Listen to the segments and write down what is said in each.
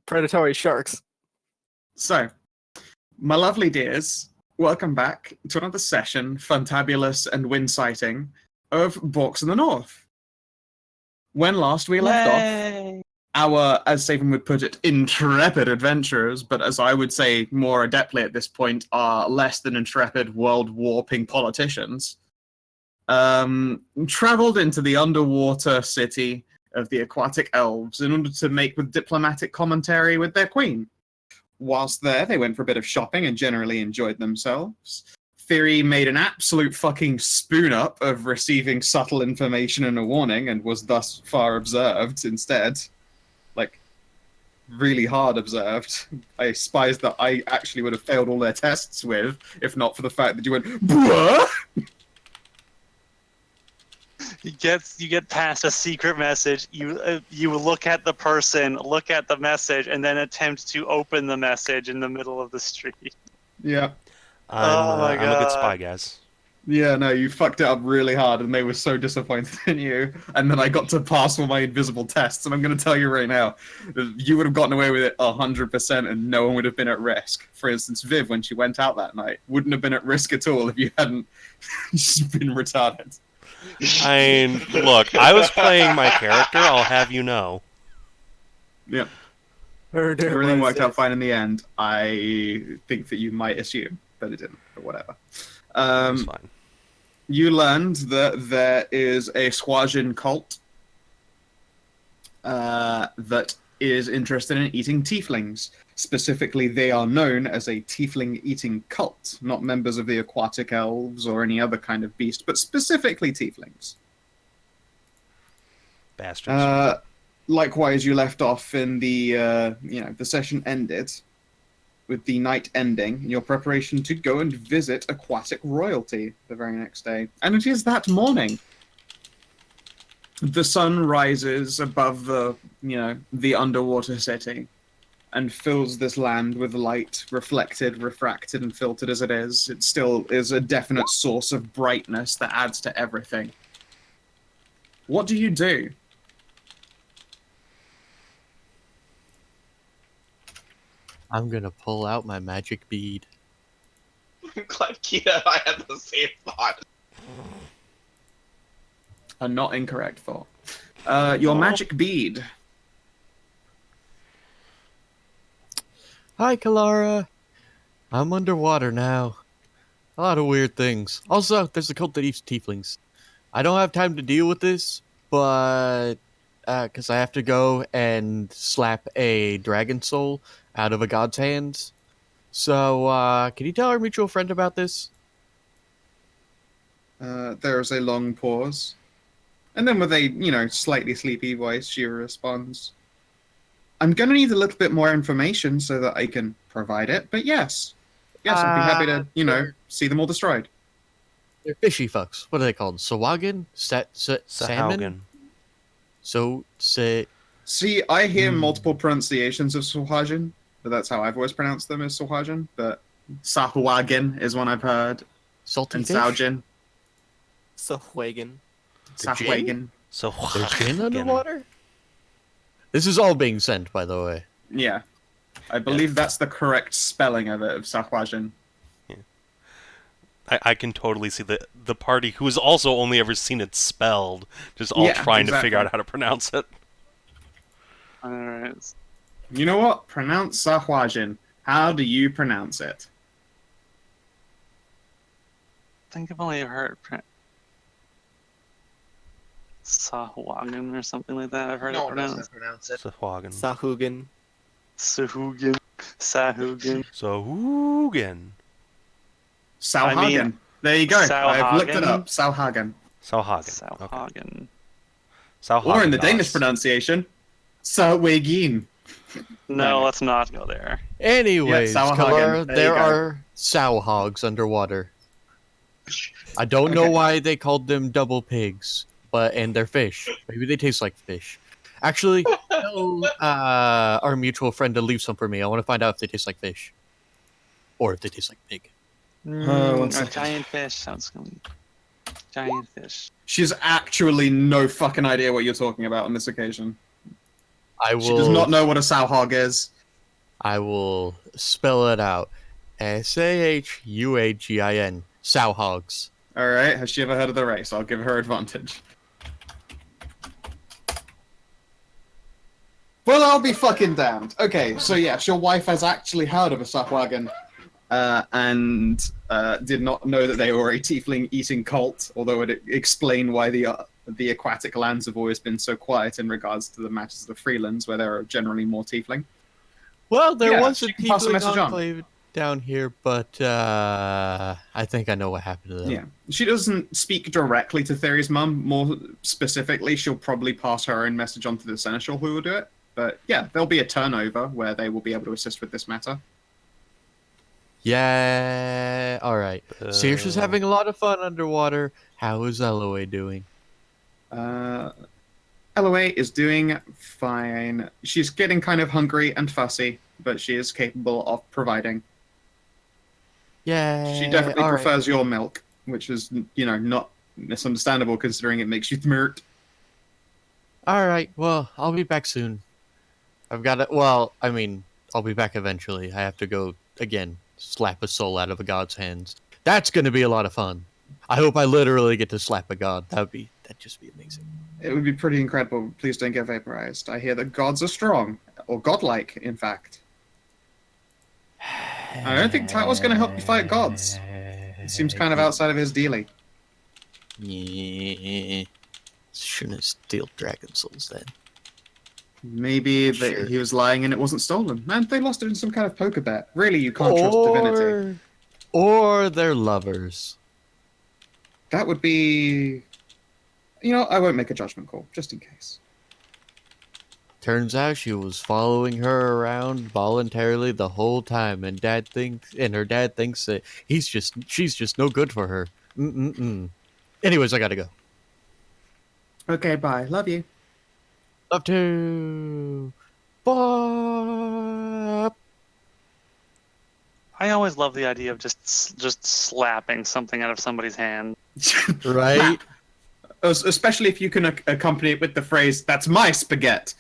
predatory sharks. So, my lovely dears, welcome back to another session, fantabulous and wind-sighting, of Borks in the North. When last we left off, our, as Savin would put it, intrepid adventurers, but as I would say more adeptly at this point, are less than intrepid world-warping politicians, traveled into the underwater city of the aquatic elves in order to make with diplomatic commentary with their queen. Whilst there, they went for a bit of shopping and generally enjoyed themselves. Thyri made an absolute fucking spoon-up of receiving subtle information and a warning and was thus far observed instead. Like, really hard observed. By spies that I actually would have failed all their tests with, if not for the fact that you went, "Bruh!" You get past a secret message. You look at the person, look at the message, and then attempt to open the message in the middle of the street. Yeah. I'm a good spy, guys. Yeah, no, you fucked it up really hard, and they were so disappointed in you. And then I got to pass all my invisible tests, and I'm going to tell you right now, you would have gotten away with it 100%, and no one would have been at risk. For instance, Viv, when she went out that night, wouldn't have been at risk at all if you hadn't just been retarded. Look, I was playing my character, I'll have you know. Yeah. Everything worked out fine in the end. I think that you might assume, but it didn't, but whatever. That's fine. You learned that there is a Swajin cult that is interested in eating tieflings. Specifically, they are known as a tiefling-eating cult, not members of the aquatic elves or any other kind of beast, but specifically tieflings. Bastards. Likewise, you left off in the, the session ended with the night ending, in your preparation to go and visit aquatic royalty the very next day. And it is that morning. The sun rises above the underwater city and fills this land with light, reflected, refracted, and filtered as it is. It still is a definite source of brightness that adds to everything. What do you do? I'm gonna pull out my magic bead. I'm glad Kita and I had the same thought. A not incorrect thought. Your magic bead. Hi, Kalara. I'm underwater now. A lot of weird things. Also, there's a cult that eats tieflings. I don't have time to deal with this, but because I have to go and slap a dragon soul out of a god's hands. So, can you tell our mutual friend about this? There's a long pause. And then with a, slightly sleepy voice, she responds, I'm going to need a little bit more information so that I can provide it, but yes. Yes, I'd be happy to, see them all destroyed. They're fishy fucks. What are they called? Sawagin? Salmon? See, I hear multiple pronunciations of Sawagin, but that's how I've always pronounced them as Sawagin, but Sahwagin is one I've heard. Salty and fish? Saujin. Sahwagin. Sahwagin. So There's gin underwater? This is all being sent, by the way. Yeah. I believe that's the correct spelling of it, of Sahwagin. Yeah. I can totally see the party who has also only ever seen it spelled, just all trying to figure out how to pronounce it. Alright. You know what? Pronounce Sahwagin. How do you pronounce it? I think I've only heard Sahwagin or something like that. I've heard it pronounced. Pronounce it. Sahwagin. Sahugin. Sahugin. Sahugin. Sahugin. Sauhagen. There you go. I've looked it up. Sauhagen. Sauhagen. Sauhagen. Sauhagen. Or in the Danish pronunciation, Sauwagin. No, let's not go there. Anyways, Sauhagen. Kalara, There there you go. are sow hogs underwater. I don't know why they called them double pigs, and they're fish. Maybe they taste like fish. Actually, tell our mutual friend to leave some for me. I want to find out if they taste like fish. Or if they taste like pig. One A second. giant fish sounds good. Giant fish. She has actually no fucking idea what you're talking about on this occasion. I will. She does not know what a Sauhog is. I will spell it out. Sahuagin. Sauhogs. All right. Has she ever heard of the race? I'll give her advantage. Well, I'll be fucking damned. Okay, so yes, your wife has actually heard of a Sauhwagen, and did not know that they were a tiefling-eating cult, although it explained why the aquatic lands have always been so quiet in regards to the matters of the freelands, where there are generally more tiefling. Well, there Yeah, was a she can pass the tiefling message on. enclave down here, but I think I know what happened to them. Yeah, she doesn't speak directly to Thyri's mum. More specifically, she'll probably pass her own message on to the seneschal who will do it. But yeah, there'll be a turnover where they will be able to assist with this matter. Yeah, alright. Saoirse's having a lot of fun underwater. How is Eloy doing? Eloy is doing fine. She's getting kind of hungry and fussy, but she is capable of providing. Yeah, She definitely prefers your milk, which is, not misunderstandable considering it makes you thmirt. Alright, well, I'll be back soon. I've got to, well, I mean, I'll be back eventually. I have to go, again, slap a soul out of a god's hands. That's going to be a lot of fun. I hope I literally get to slap a god. That'd just be amazing. It would be pretty incredible. Please don't get vaporized. I hear that gods are strong, or godlike, in fact. I don't think Title's going to help you fight gods. It seems kind of outside of his dealing. Yeah. Shouldn't steal dragon souls then. Maybe Sure. he was lying and it wasn't stolen. Man, they lost it in some kind of poker bet. Really, you can't trust divinity. Or they're lovers. That would be... I won't make a judgment call, just in case. Turns out she was following her around voluntarily the whole time, and her dad thinks that she's just no good for her. Anyways, I gotta go. Okay, bye. Love you. Love to. Bop. I always love the idea of just slapping something out of somebody's hand. Right? Especially if you can accompany it with the phrase, "That's my spaghetti."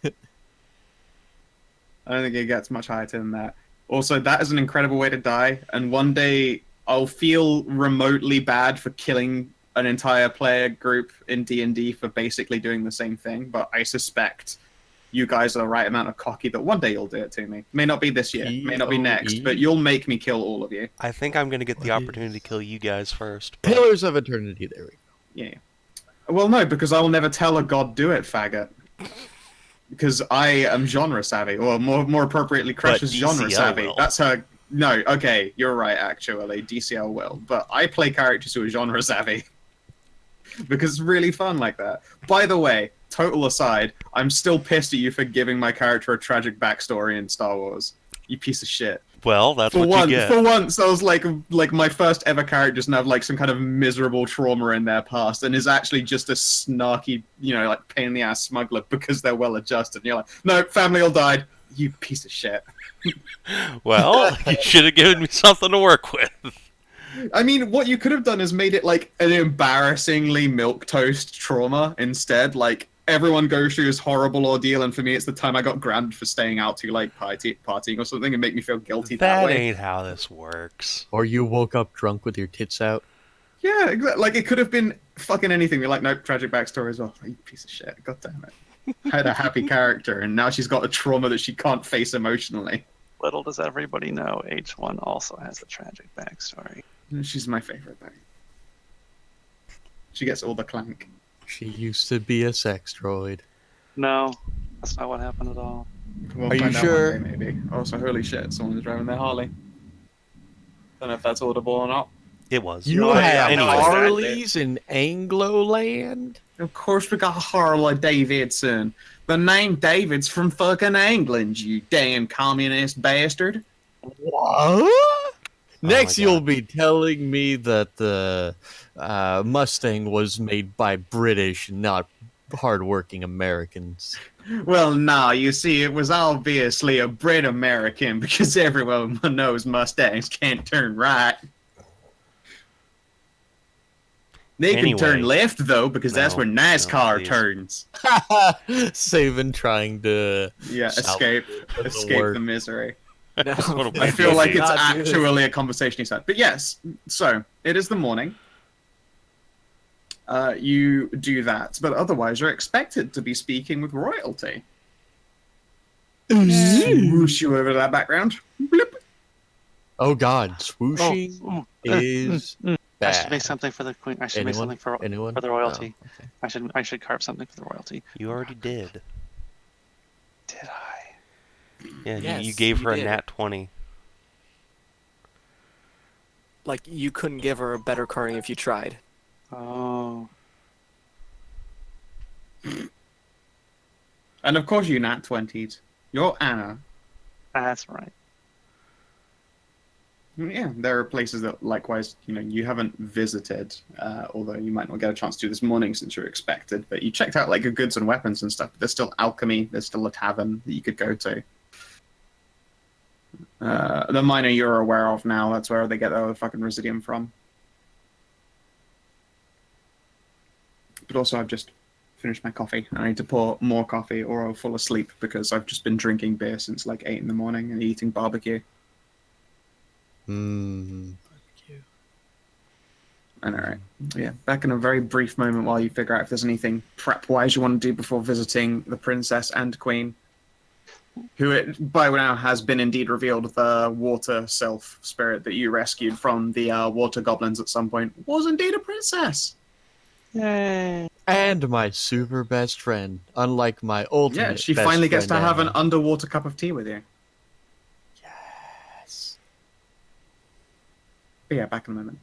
I don't think it gets much higher than that. Also, that is an incredible way to die, and one day I'll feel remotely bad for killing an entire player group in D&D for basically doing the same thing, but I suspect you guys are the right amount of cocky that one day you'll do it to me. May not be this year, may not be next, but you'll make me kill all of you. I think I'm going to get the opportunity to kill you guys first. But... Pillars of Eternity, there we go. Yeah. Well, no, because I will never tell a god do it, faggot. Because I am genre savvy, or more appropriately, Crush is genre savvy. Will. That's her... No, okay, you're right, actually. DCL will. But I play characters who are genre savvy. Because it's really fun like that. By the way, total aside, I'm still pissed at you for giving my character a tragic backstory in Star Wars. You piece of shit. Well, that's what you get. For once, I was like my first ever character doesn't have like some kind of miserable trauma in their past and is actually just a snarky, pain in the ass smuggler because they're well adjusted. And you're like, no, family all died. You piece of shit. Well, you should have given me something to work with. I mean, what you could have done is made it like an embarrassingly milquetoast trauma instead. Like, everyone goes through this horrible ordeal, and for me, it's the time I got grounded for staying out too late partying or something and make me feel guilty that way. That ain't how this works. Or you woke up drunk with your tits out. Yeah, exactly. Like, it could have been fucking anything. You're like, nope, tragic backstory as well. Oh, you piece of shit. God damn it. I had a happy character, and now she's got a trauma that she can't face emotionally. Little does everybody know, H1 also has a tragic backstory. She's my favorite, though. She gets all the clank. She used to be a sex droid. No, that's not what happened at all. We'll Are you find out sure? one day, maybe. Also, holy shit, someone's driving their Harley. Don't know if that's audible or not. It was. You No, have anyways. Harleys in Anglo-land? Of course we got Harley Davidson. The name David's from fucking England, you damn communist bastard. What? Next, my you'll God. be telling me that the Mustang was made by British, not hardworking Americans. Well, nah, you see, it was obviously a Brit American because everyone knows Mustangs can't turn right. They can turn Anyway. left though, because that's No, where no, NASCAR please. turns. Savin trying to Yeah, South escape doesn't work. the misery. No, What a I weird feel like movie. it's God, dude. actually a conversation he's had. But yes, so it is the morning. You do that, but otherwise you're expected to be speaking with royalty. Swoosh you over to that background. Bloop. Oh God, swooshing Oh, is I bad. should make something for the queen. I should make something for Anyone? the royalty. Oh, okay. I should carve something for the royalty. You already did. Did I? Yeah, Yes, you gave her you a did. nat 20. Like, you couldn't give her a better carving if you tried. Oh. And of course you nat 20'd. You're Anna. That's right. Yeah, there are places that likewise, you haven't visited, although you might not get a chance to this morning since you're expected, but you checked out like your goods and weapons and stuff. There's still alchemy, there's still a tavern that you could go to. The miner you're aware of now, that's where they get their fucking residium from. But also I've just finished my coffee. I need to pour more coffee or I'll fall asleep because I've just been drinking beer since like 8 in the morning and eating barbecue. I know, right? Yeah, back in a very brief moment while you figure out if there's anything prep-wise you want to do before visiting the princess and queen, who it by now has been indeed revealed the water self spirit that you rescued from the water goblins at some point was indeed a princess. Yay. And my super best friend, unlike my ultimate. Yeah, she best finally gets to friend have an Anna. underwater cup of tea with you. Yes. But yeah, back in a moment.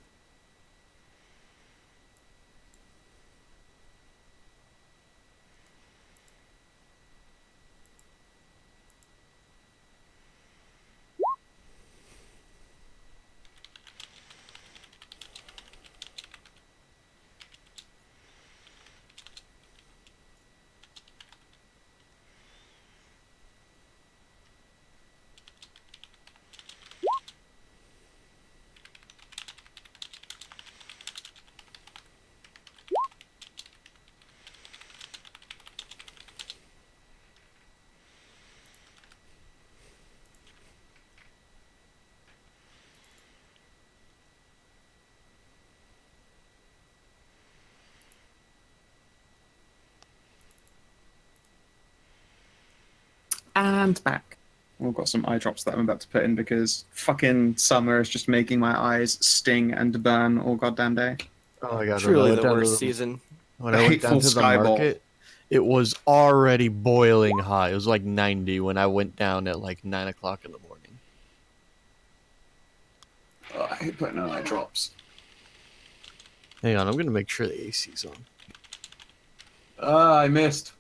And back. I've got some eye drops that I'm about to put in because fucking summer is just making my eyes sting and burn all goddamn day. Oh my God! Truly the worst season. When I went down Hateful to the skyball. market, it was already boiling hot. It was like 90 when I went down at like 9 o'clock in the morning. Oh, I hate putting on eye drops. Hang on, I'm gonna make sure the AC's on. I missed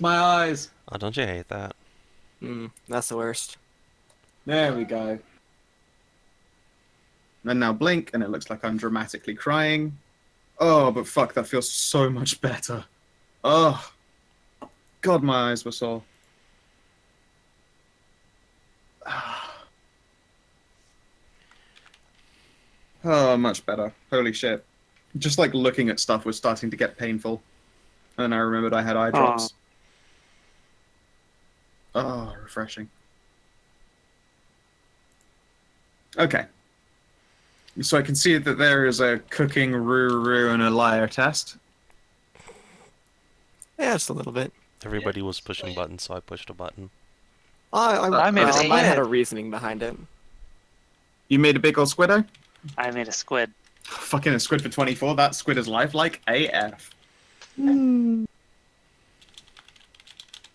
my eyes. Oh, don't you hate that? That's the worst. There we go. And now blink, and it looks like I'm dramatically crying. Oh, but fuck, that feels so much better. Oh, God, my eyes were sore. Oh, much better. Holy shit. Just like looking at stuff was starting to get painful. And I remembered I had eye drops. Oh, refreshing. Okay. So I can see that there is a cooking roo and a liar test. Yeah, just a little bit. Everybody was pushing buttons, so I pushed a button. I made a I squid. had a reasoning behind it. You made a big old squiddo? I made a squid. Fucking a squid for 24. That squid is lifelike AF.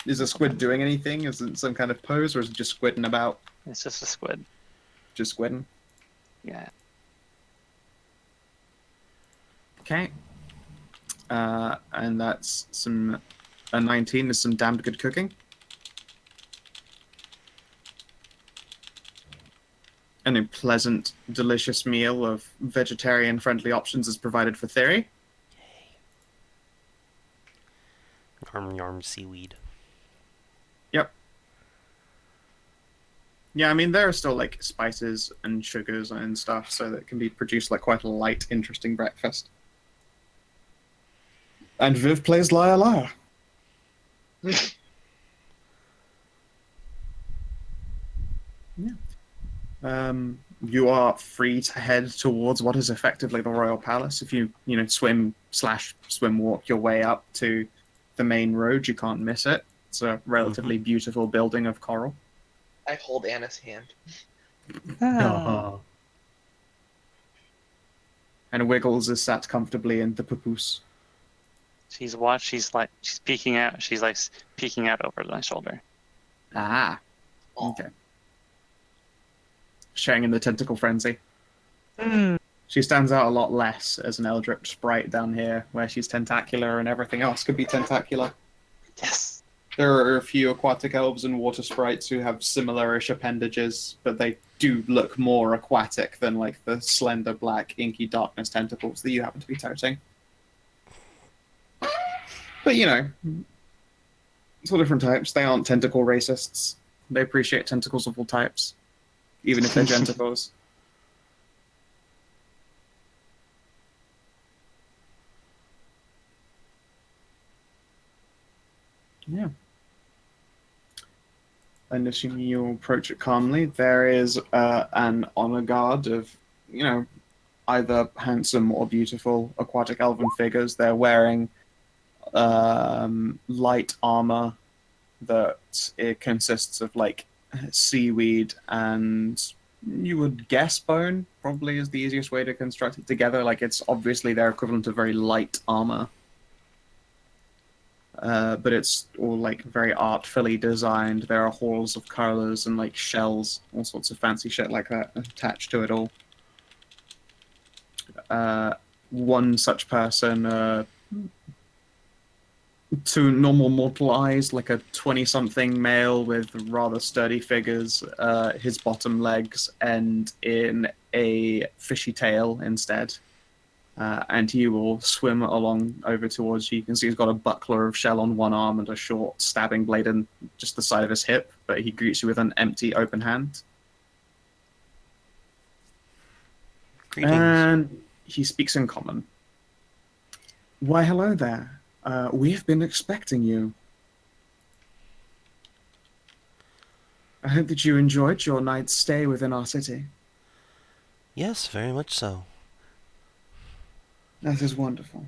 Is a squid doing anything? Is it some kind of pose, or is it just squidding about? It's just a squid. Just squidding? Yeah. Okay. And that's a 19 is some damned good cooking. And a pleasant, delicious meal of vegetarian-friendly options is provided for Thyri. Yarm yarm seaweed. Yep. Yeah, I mean, there are still, like, spices and sugars and stuff, so that can be produced like quite a light, interesting breakfast. And Viv plays Liar Liar. Yeah. You are free to head towards what is effectively the Royal Palace. If you swim walk your way up to the main road, you can't miss it. It's a relatively beautiful building of coral. I hold Anna's hand. And Wiggles is sat comfortably in the papoose. She's peeking out. She's like peeking out over my shoulder. Ah. Okay. Sharing in the tentacle frenzy. She stands out a lot less as an Eldritch sprite down here, where she's tentacular and everything else could be tentacular. Yes. There are a few aquatic elves and water sprites who have similar-ish appendages, but they do look more aquatic than like the slender black inky darkness tentacles that you happen to be toting. But you know, it's all different types. They aren't tentacle racists. They appreciate tentacles of all types, even if they're genticles. Yeah. And assuming you approach it calmly, there is an honor guard of, you know, either handsome or beautiful aquatic elven figures. They're wearing light armor that it consists of like seaweed and you would guess bone probably is the easiest way to construct it together. Like it's obviously their equivalent of very light armor. But it's all like very artfully designed. There are halls of colors and like shells, all sorts of fancy shit like that attached to it all. One such person, to normal mortal eyes, like a 20-something male with rather sturdy figures, his bottom legs end in a fishy tail instead. And he will swim along over towards you. You can see he's got a buckler of shell on one arm and a short stabbing blade in just the side of his hip, but he greets you with an empty, open hand. Greetings. And he speaks in common. Why, hello there. We've been expecting you. I hope that you enjoyed your night's stay within our city. Yes, very much so. That is wonderful.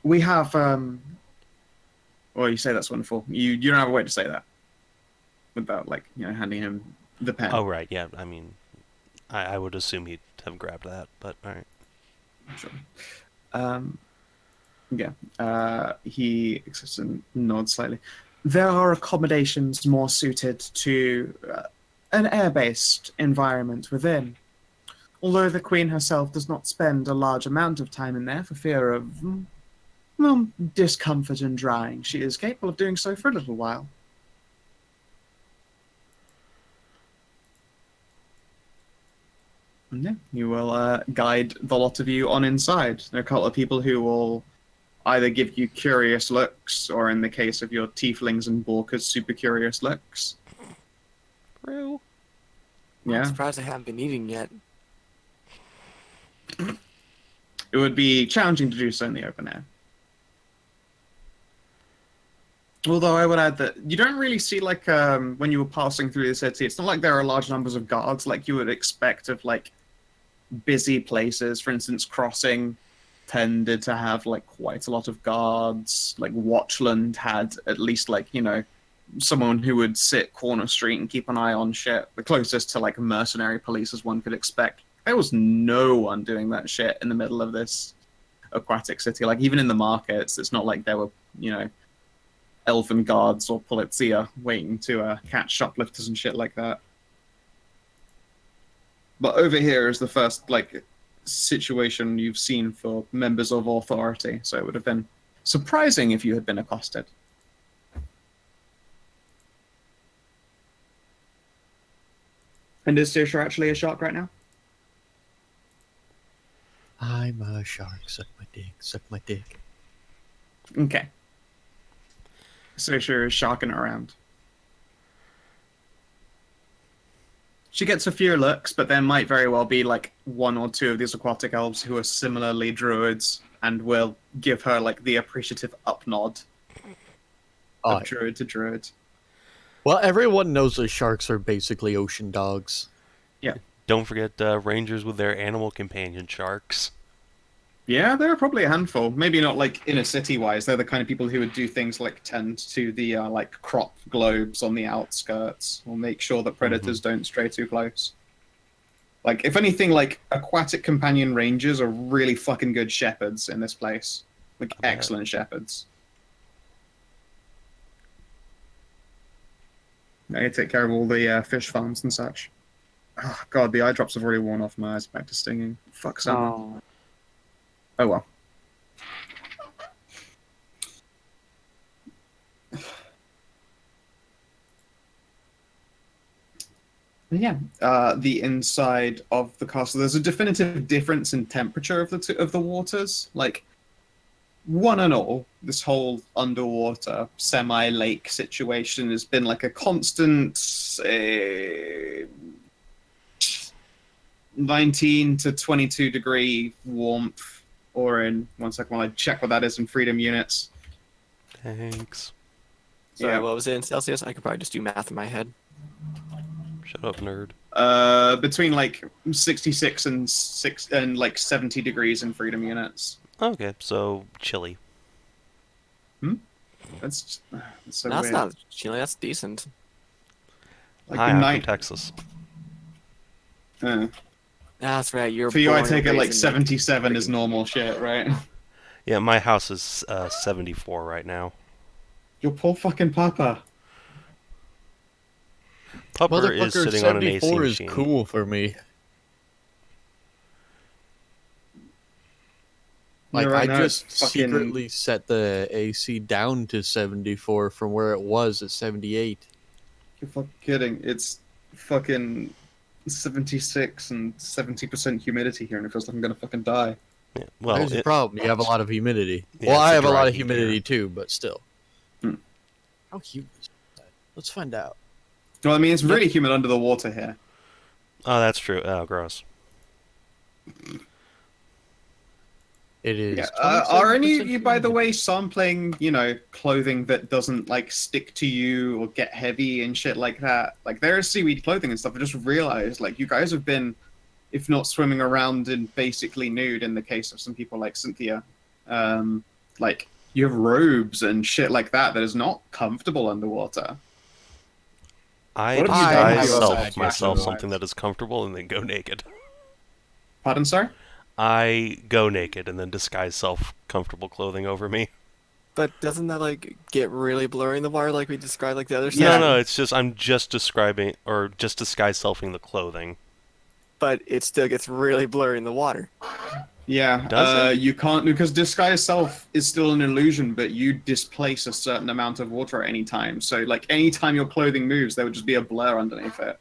We have, well, you say that's wonderful. You don't have a way to say that without, like, you know, handing him the pen. Oh, right, yeah. I mean, I would assume he'd have grabbed that, but alright. Sure. He exists and nods slightly. There are accommodations more suited to an air-based environment within. Although the Queen herself does not spend a large amount of time in there for fear of, well, discomfort and drying, she is capable of doing so for a little while. And yeah, you will guide the lot of you on inside. There are a couple of people who will either give you curious looks, or in the case of your tieflings and borkers, super curious looks. True. Yeah. I'm surprised I haven't been eating yet. It would be challenging to do so in the open air. Although I would add that you don't really see, like, when you were passing through the city, it's not like there are large numbers of guards like you would expect of, like, busy places. For instance, Crossing tended to have, like, quite a lot of guards. Like, Watchland had at least, like, you know, someone who would sit corner street and keep an eye on shit. The closest to, like, mercenary police as one could expect. There was no one doing that shit in the middle of this aquatic city. Like, even in the markets, it's not like there were, you know, elven guards or polizia waiting to catch shoplifters and shit like that. But over here is the first, like, situation you've seen for members of authority, so it would have been surprising if you had been accosted. And is Saoirse actually a shark right now? I'm a shark. Suck my dick. Suck my dick. Okay. Saoirse is sharking around. She gets a few looks, but there might very well be like one or two of these aquatic elves who are similarly druids and will give her like the appreciative up nod Oh, of druid to druid. well, everyone knows the sharks are basically ocean dogs. Don't forget rangers with their animal companion sharks. Yeah, they're probably a handful. Maybe not like inner city wise. They're the kind of people who would do things like tend to the like crop globes on the outskirts, or make sure that predators don't stray too close. Like, if anything, like aquatic companion rangers are really fucking good shepherds in this place. Like, excellent shepherds. They take care of all the fish farms and such. Oh god, the eye drops have already worn off my eyes. Back to stinging. Fuck someone. Oh well. Yeah, the inside of the castle. There's a definitive difference in temperature of the waters. Like, one and all, this whole underwater semi-lake situation has been like a constant 19 to 22 degree warmth, or in 1 second while I check what that is in freedom units. Thanks. Sorry, Yeah. what was it in Celsius? I could probably just do math in my head. Shut up, nerd. Between like 66 and like 70 degrees in freedom units. Okay, so chilly. That's so That's weird. not chilly. That's decent. Like Hi, the I'm night. from Texas. That's right. You're For you, I born take and it like raised in, 77 is normal shit, right? Yeah, my house is 74 right now. Your poor fucking papa. Pupper is Motherfucker, sitting on an AC 74 is machine. cool for me. Like, Yeah, right I now it's just fucking- secretly set the AC down to 74 from where it was at 78. You're fucking kidding. It's fucking 76 and 70% humidity here, and it feels like I'm gonna fucking die. Yeah, well, There's the problem. You have a lot of humidity. Yeah, Well, it's I a have a dry lot of heat humidity here. too, but still. Hmm. How humid is that? Let's find out. Well, I mean, it's really humid under the water here. oh, that's true. Oh, gross. It is. Yeah. Are any of you, 27% by the humidity. way, sampling, you know, clothing that doesn't like stick to you or get heavy and shit like that? Like, there's seaweed clothing and stuff. I just realized, like, you guys have been, if not swimming around in basically nude, in the case of some people like Cynthia, like, you have robes and shit like that is not comfortable underwater. I What have you done disguise with self yourself, myself Jack? something that is comfortable and then go naked. Pardon, sir? I go naked and then disguise self comfortable clothing over me. But doesn't that like get really blurry in the water, like we described, like the other Yeah. side? No, it's just I'm just describing or just disguise selfing the clothing. But it still gets really blurry in the water. Yeah, Does it? you can't, because disguise self is still an illusion, but you displace a certain amount of water at any time. So, like, any time your clothing moves, there would just be a blur underneath it.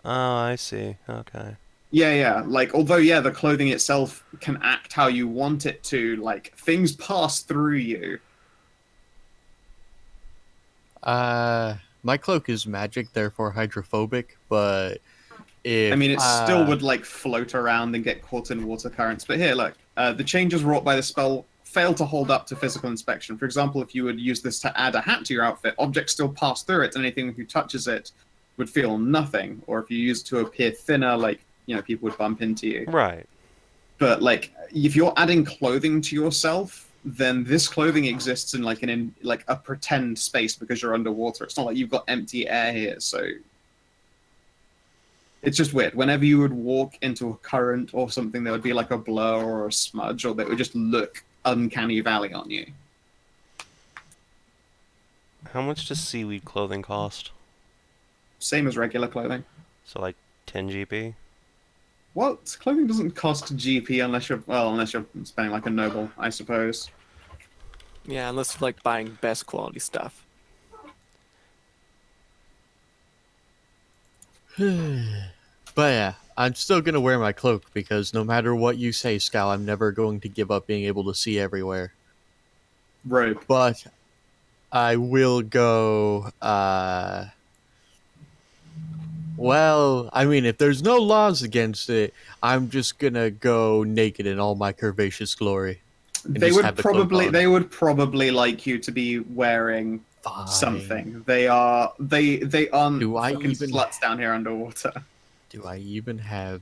Oh, I see. Okay. Yeah. Like, although, yeah, the clothing itself can act how you want it to, like, things pass through you. My cloak is magic, therefore hydrophobic, but if I mean, it still would, like, float around and get caught in water currents. But here, look, the changes wrought by the spell fail to hold up to physical inspection. For example, if you would use this to add a hat to your outfit, objects still pass through it, and anything who touches it would feel nothing. Or if you use it to appear thinner, like, you know, people would bump into you. Right. But, like, if you're adding clothing to yourself, then this clothing exists in, like, a pretend space because you're underwater. It's not like you've got empty air here, so... It's just weird. Whenever you would walk into a current or something, there would be, like, a blur or a smudge, or that would just look uncanny valley on you. How much does seaweed clothing cost? Same as regular clothing. So like 10 GP? What? Clothing doesn't cost GP unless you're spending like a noble, I suppose. Yeah, unless you're like buying best quality stuff. But yeah, I'm still gonna wear my cloak because no matter what you say, Scal, I'm never going to give up being able to see everywhere. Robe. But I will go Well, I mean, if there's no laws against it, I'm just gonna go naked in all my curvaceous glory. They would probably like you to be wearing Fine. something. They aren't Do I fucking even- sluts down here underwater. Do I even have...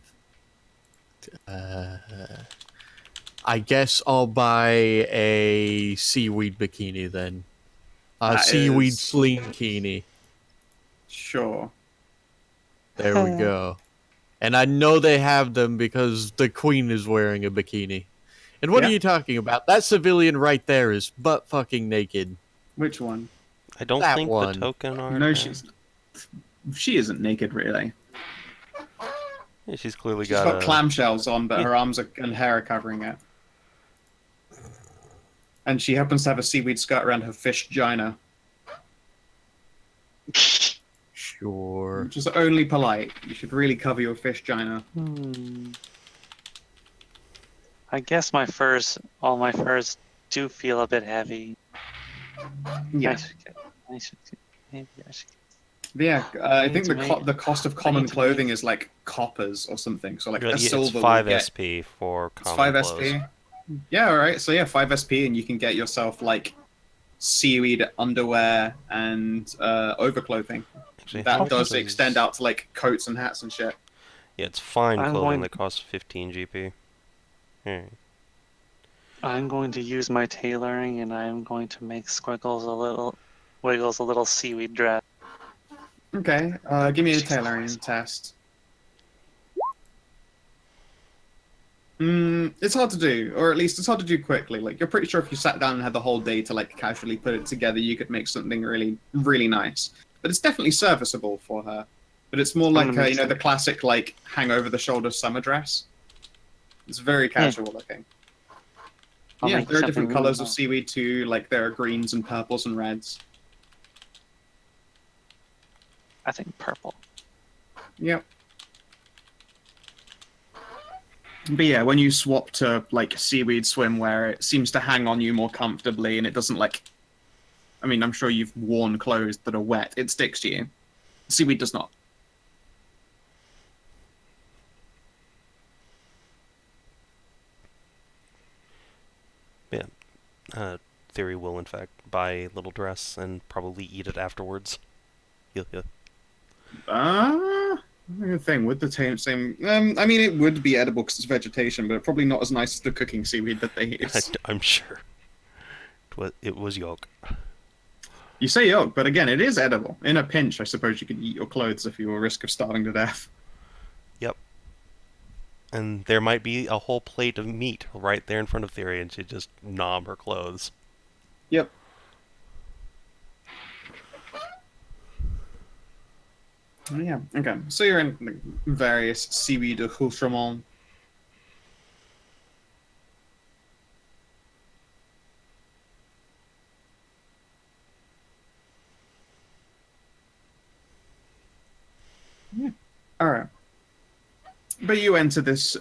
I guess I'll buy a seaweed bikini then. A That seaweed is- slinkini. Sure. There we go. And I know they have them because the queen is wearing a bikini. And what Yeah. are you talking about? That civilian right there is butt fucking naked. Which one? I don't That think one. the token art. No, she isn't naked really. Yeah, she's clearly She's got a... clamshells on, but her arms and hair are covering it. And she happens to have a seaweed skirt around her fish gina, Sure. which is only polite. You should really cover your fish gina. I guess all my furs do feel a bit heavy. Yeah. Maybe I should Yeah, I think need the cost of common clothing is like coppers or something. So like a silver it's 5 will get... SP for It's common 5 clothes. SP. Yeah, alright. So yeah, 5 SP and you can get yourself like seaweed underwear and overclothing. Actually, That how does much extend out to like coats and hats and shit. Yeah, it's fine I'm clothing going- that costs 15 GP. I'm going to use my tailoring, and I'm going to make Wiggles a little seaweed dress. Okay, give me a tailoring test. It's hard to do, or at least it's hard to do quickly. Like, you're pretty sure if you sat down and had the whole day to like casually put it together, you could make something really, really nice. But it's definitely serviceable for her. But it's more like gonna you know, make the classic like hang over the shoulder summer dress. It's very casual looking. I'll Yeah, make there are something different really colors of nice. seaweed too. Like there are greens and purples and reds. I think purple. Yep. But yeah, when you swap to like seaweed swimwear, it seems to hang on you more comfortably, and it doesn't like. I mean, I'm sure you've worn clothes that are wet. It sticks to you. Seaweed does not. Thyri will, in fact, buy a little dress and probably eat it afterwards. Yeah. The thing with the same. I mean, it would be edible because it's vegetation, but probably not as nice as the cooking seaweed that they use. I'm sure. It was yolk. You say yolk, but again, it is edible. In a pinch, I suppose you could eat your clothes if you were at risk of starving to death. Yep. And there might be a whole plate of meat right there in front of Thyri, and she'd just knob her clothes. Yep. Oh, yeah. Okay. So you're in like, various seaweed accoutrements. Yeah. All right. But you enter this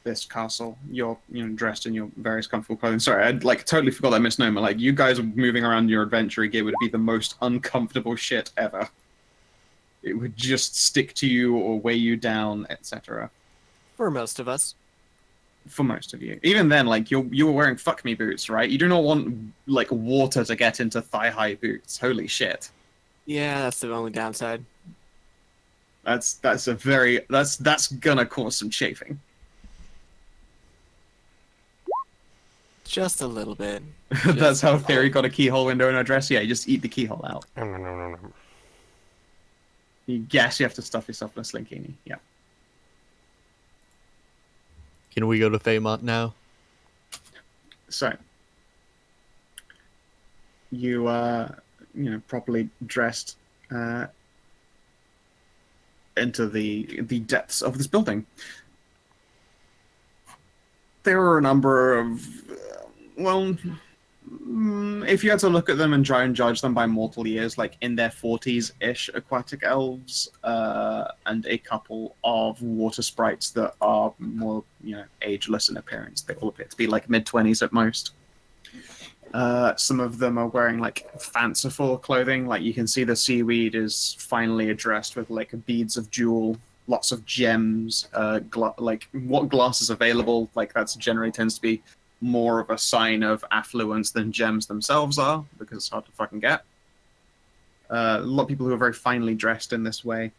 this castle. You're dressed in your various comfortable clothing. Sorry, I like totally forgot that misnomer. Like you guys moving around your adventure gear would be the most uncomfortable shit ever. It would just stick to you or weigh you down, etc. For most of us. For most of you, even then, like you were wearing fuck me boots, right? You do not want like water to get into thigh high boots. Holy shit! Yeah, that's the only downside. That's gonna cause some chafing. Just a little bit. That's how Thyri got a keyhole window in her dress. Yeah, you just eat the keyhole out. You guess you have to stuff yourself in a slinkini. Yeah. Can we go to Faymont now? So you properly dressed into the depths of this building. There were a number of if you had to look at them and try and judge them by mortal years, like in their 40s-ish aquatic elves, and a couple of water sprites that are more, ageless in appearance. They all appear to be like mid-20s at most. Some of them are wearing like fanciful clothing. Like you can see the seaweed is finely addressed with like beads of jewel, lots of gems, like what glass is available. Like that's generally tends to be more of a sign of affluence than gems themselves are, because it's hard to fucking get. A lot of people who are very finely dressed in this way.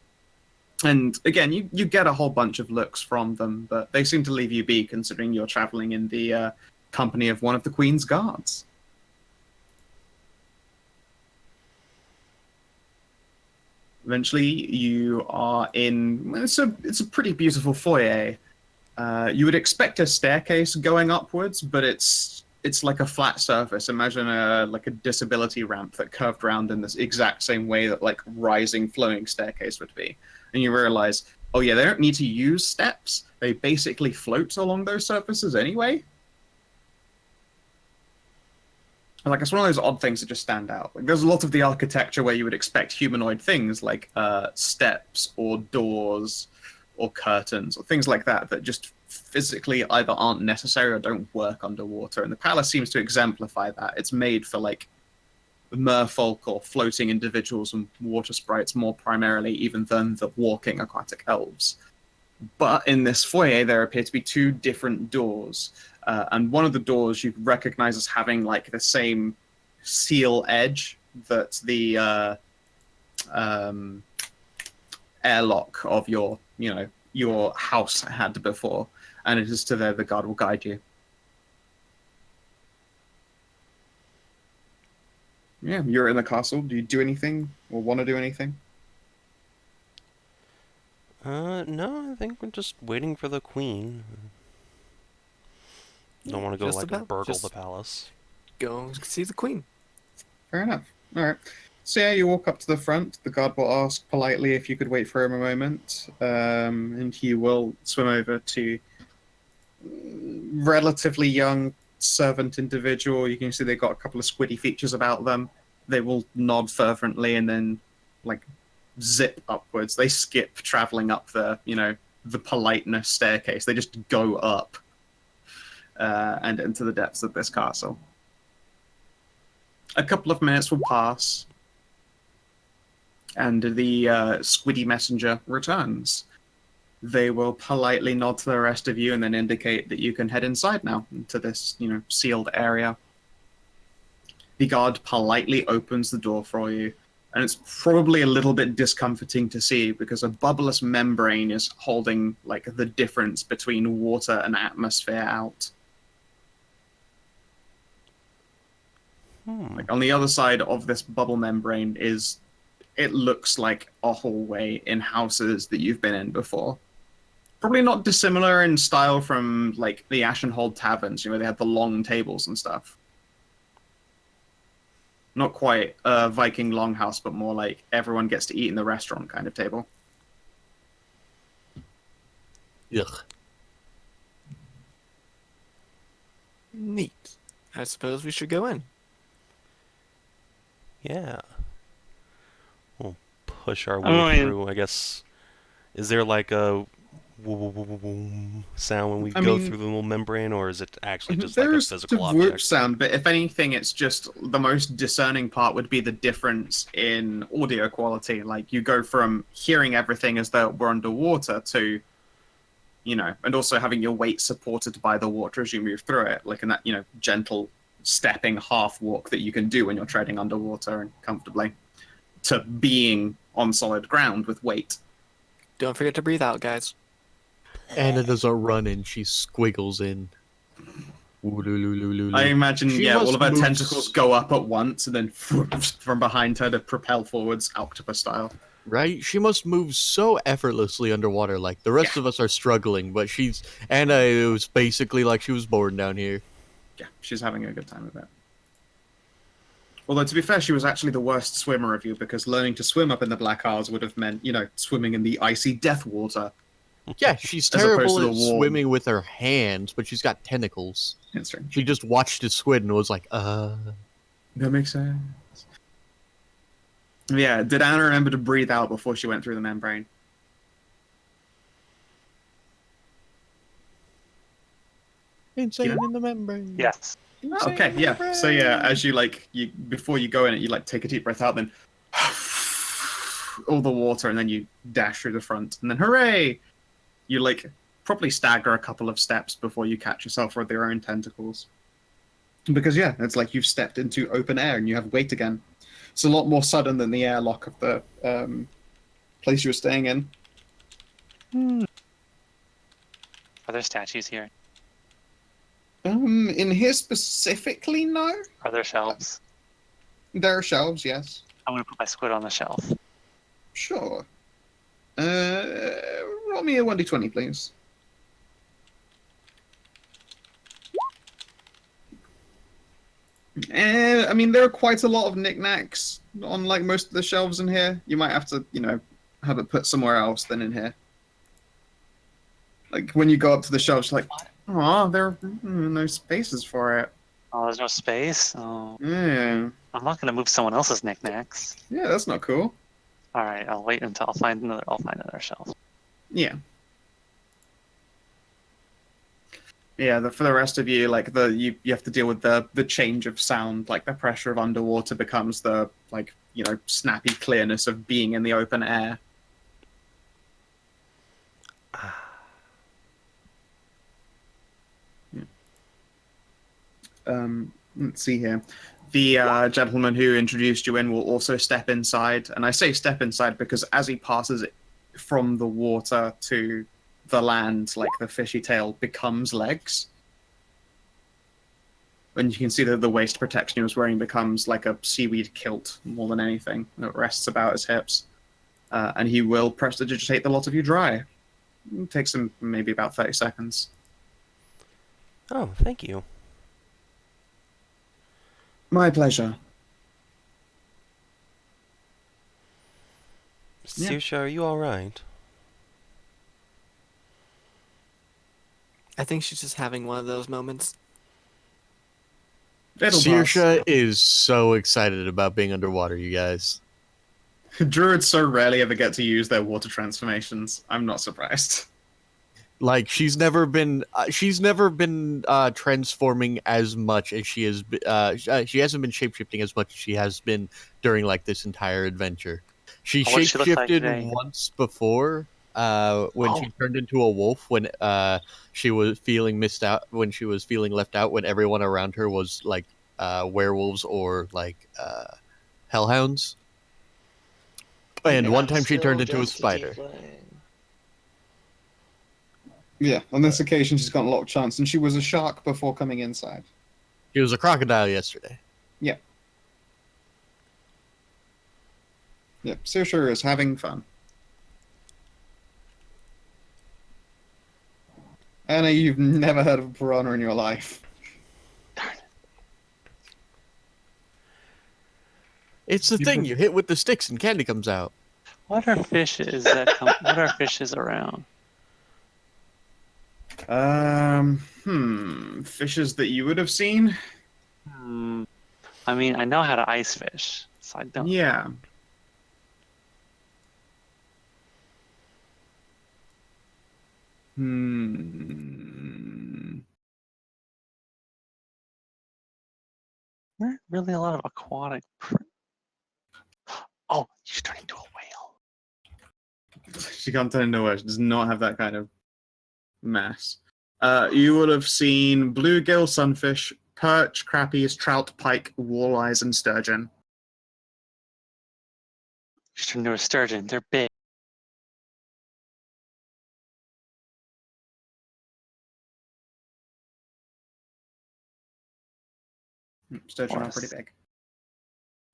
And again, you get a whole bunch of looks from them, but they seem to leave you be, considering you're traveling in the company of one of the Queen's guards. Eventually, you are in. It's a pretty beautiful foyer. You would expect a staircase going upwards, but it's like a flat surface. Imagine like a disability ramp that curved around in this exact same way that like rising flowing staircase would be. And you realize, oh yeah, they don't need to use steps. They basically float along those surfaces anyway. And like it's one of those odd things that just stand out. Like there's a lot of the architecture where you would expect humanoid things like steps or doors or curtains or things like that that just physically either aren't necessary or don't work underwater. And the palace seems to exemplify that. It's made for like merfolk or floating individuals and water sprites more primarily even than the walking aquatic elves. But in this foyer, there appear to be two different doors. And one of the doors you recognize as having like the same seal edge that the airlock of your house had before. And it is to there the guard will guide you. Yeah, you're in the castle. Do you do anything or want to do anything? No, I think we're just waiting for the queen. Don't want to go Just like about. burgle Just the palace. Go see the queen. Fair enough. All right. So yeah, you walk up to the front. The guard will ask politely if you could wait for him a moment, and he will swim over to relatively young servant individual. You can see they've got a couple of squiddy features about them. They will nod fervently and then like zip upwards. They skip traveling up the politeness staircase. They just go up and into the depths of this castle. A couple of minutes will pass, and the squiddy messenger returns. They will politely nod to the rest of you and then indicate that you can head inside now into this, sealed area. The guard politely opens the door for you, and it's probably a little bit discomforting to see because a bubbleless membrane is holding like the difference between water and atmosphere out. Like on the other side of this bubble membrane it looks like a hallway in houses that you've been in before. Probably not dissimilar in style from like the Ashenhold taverns, they had the long tables and stuff. Not quite a Viking longhouse, but more like everyone gets to eat in the restaurant kind of table. Ugh. Neat. I suppose we should go in. Yeah. We'll push our way through, I guess. Is there like a sound when we go through the little membrane, or is it actually just like a physical object? There's sound, but if anything, it's just the most discerning part would be the difference in audio quality. Like you go from hearing everything as though we're underwater to, and also having your weight supported by the water as you move through it, like in that, gentle stepping half walk that you can do when you're treading underwater and comfortably, to being on solid ground with weight. Don't forget to breathe out, guys. Anna does a run and she squiggles in. I imagine, all of her move tentacles go up at once and then from behind her to propel forwards, octopus style. Right? She must move so effortlessly underwater. Like the rest of us are struggling, but Anna, it was basically like she was born down here. Yeah, she's having a good time with it. Although, to be fair, she was actually the worst swimmer of you, because learning to swim up in the Black Isles would have meant, swimming in the icy death water. Yeah, she's terrible at swimming with her hands, but she's got tentacles. That's right. She just watched a squid and was like, That makes sense. Yeah, did Anna remember to breathe out before she went through the membrane? Insane in the membrane. Yes. Oh, okay, yeah. So yeah, as you before you go in it, you take a deep breath out, then all the water, and then you dash through the front, and then hooray! You probably stagger a couple of steps before you catch yourself with your own tentacles. Because yeah, it's like you've stepped into open air and you have weight again. It's a lot more sudden than the airlock of the place you were staying in. Are there statues here? In here specifically, no. Are there shelves? There are shelves, yes. I'm gonna put my squid on the shelf. Sure. Roll me a 1d20, please. I mean, there are quite a lot of knickknacks on most of the shelves in here. You might have to, have it put somewhere else than in here. When you go up to the shelves, oh, there are no spaces for it. Oh, there's no space? Oh. Yeah. I'm not gonna move someone else's knickknacks. Yeah, that's not cool. Alright, I'll wait until I'll find another shelf. Yeah. Yeah, for the rest of you, you have to deal with the change of sound, the pressure of underwater becomes the snappy clearness of being in the open air. Let's see here. The gentleman who introduced you in will also step inside, and I say step inside because as he passes from the water to the land, the fishy tail becomes legs. And you can see that the waist protection he was wearing becomes a seaweed kilt more than anything. It rests about his hips. And he will prestidigitate the lot of you dry. It takes him maybe about 30 seconds. Oh, thank you. My pleasure. Saoirse, are you alright? I think she's just having one of those moments. Saoirse is so excited about being underwater, you guys. Druids so rarely ever get to use their water transformations. I'm not surprised. She's never been transforming as much as she has. She hasn't been shapeshifting as much as she has been during this entire adventure. She shapeshifted once before when she turned into a wolf when she was feeling missed out, when she was feeling left out, when everyone around her was werewolves or hellhounds. And one time she turned into a spider. Yeah, on this occasion she's got a lot of chance, and she was a shark before coming inside. She was a crocodile yesterday. Yeah. Yeah, Saoirse is having fun. Anna, you've never heard of a piranha in your life. It's the thing, you hit with the sticks and candy comes out. What are fishes what are fishes around? Fishes that you would have seen? I mean, I know how to ice fish, so I don't. Yeah. There aren't really a lot of aquatic. Oh, you should turn into a whale. She can't turn into a whale. She does not have that kind of mass. You would have seen bluegill, sunfish, perch, crappies, trout, pike, walleyes, and sturgeon. You should turn into a sturgeon. They're big. Sturgeon are pretty big.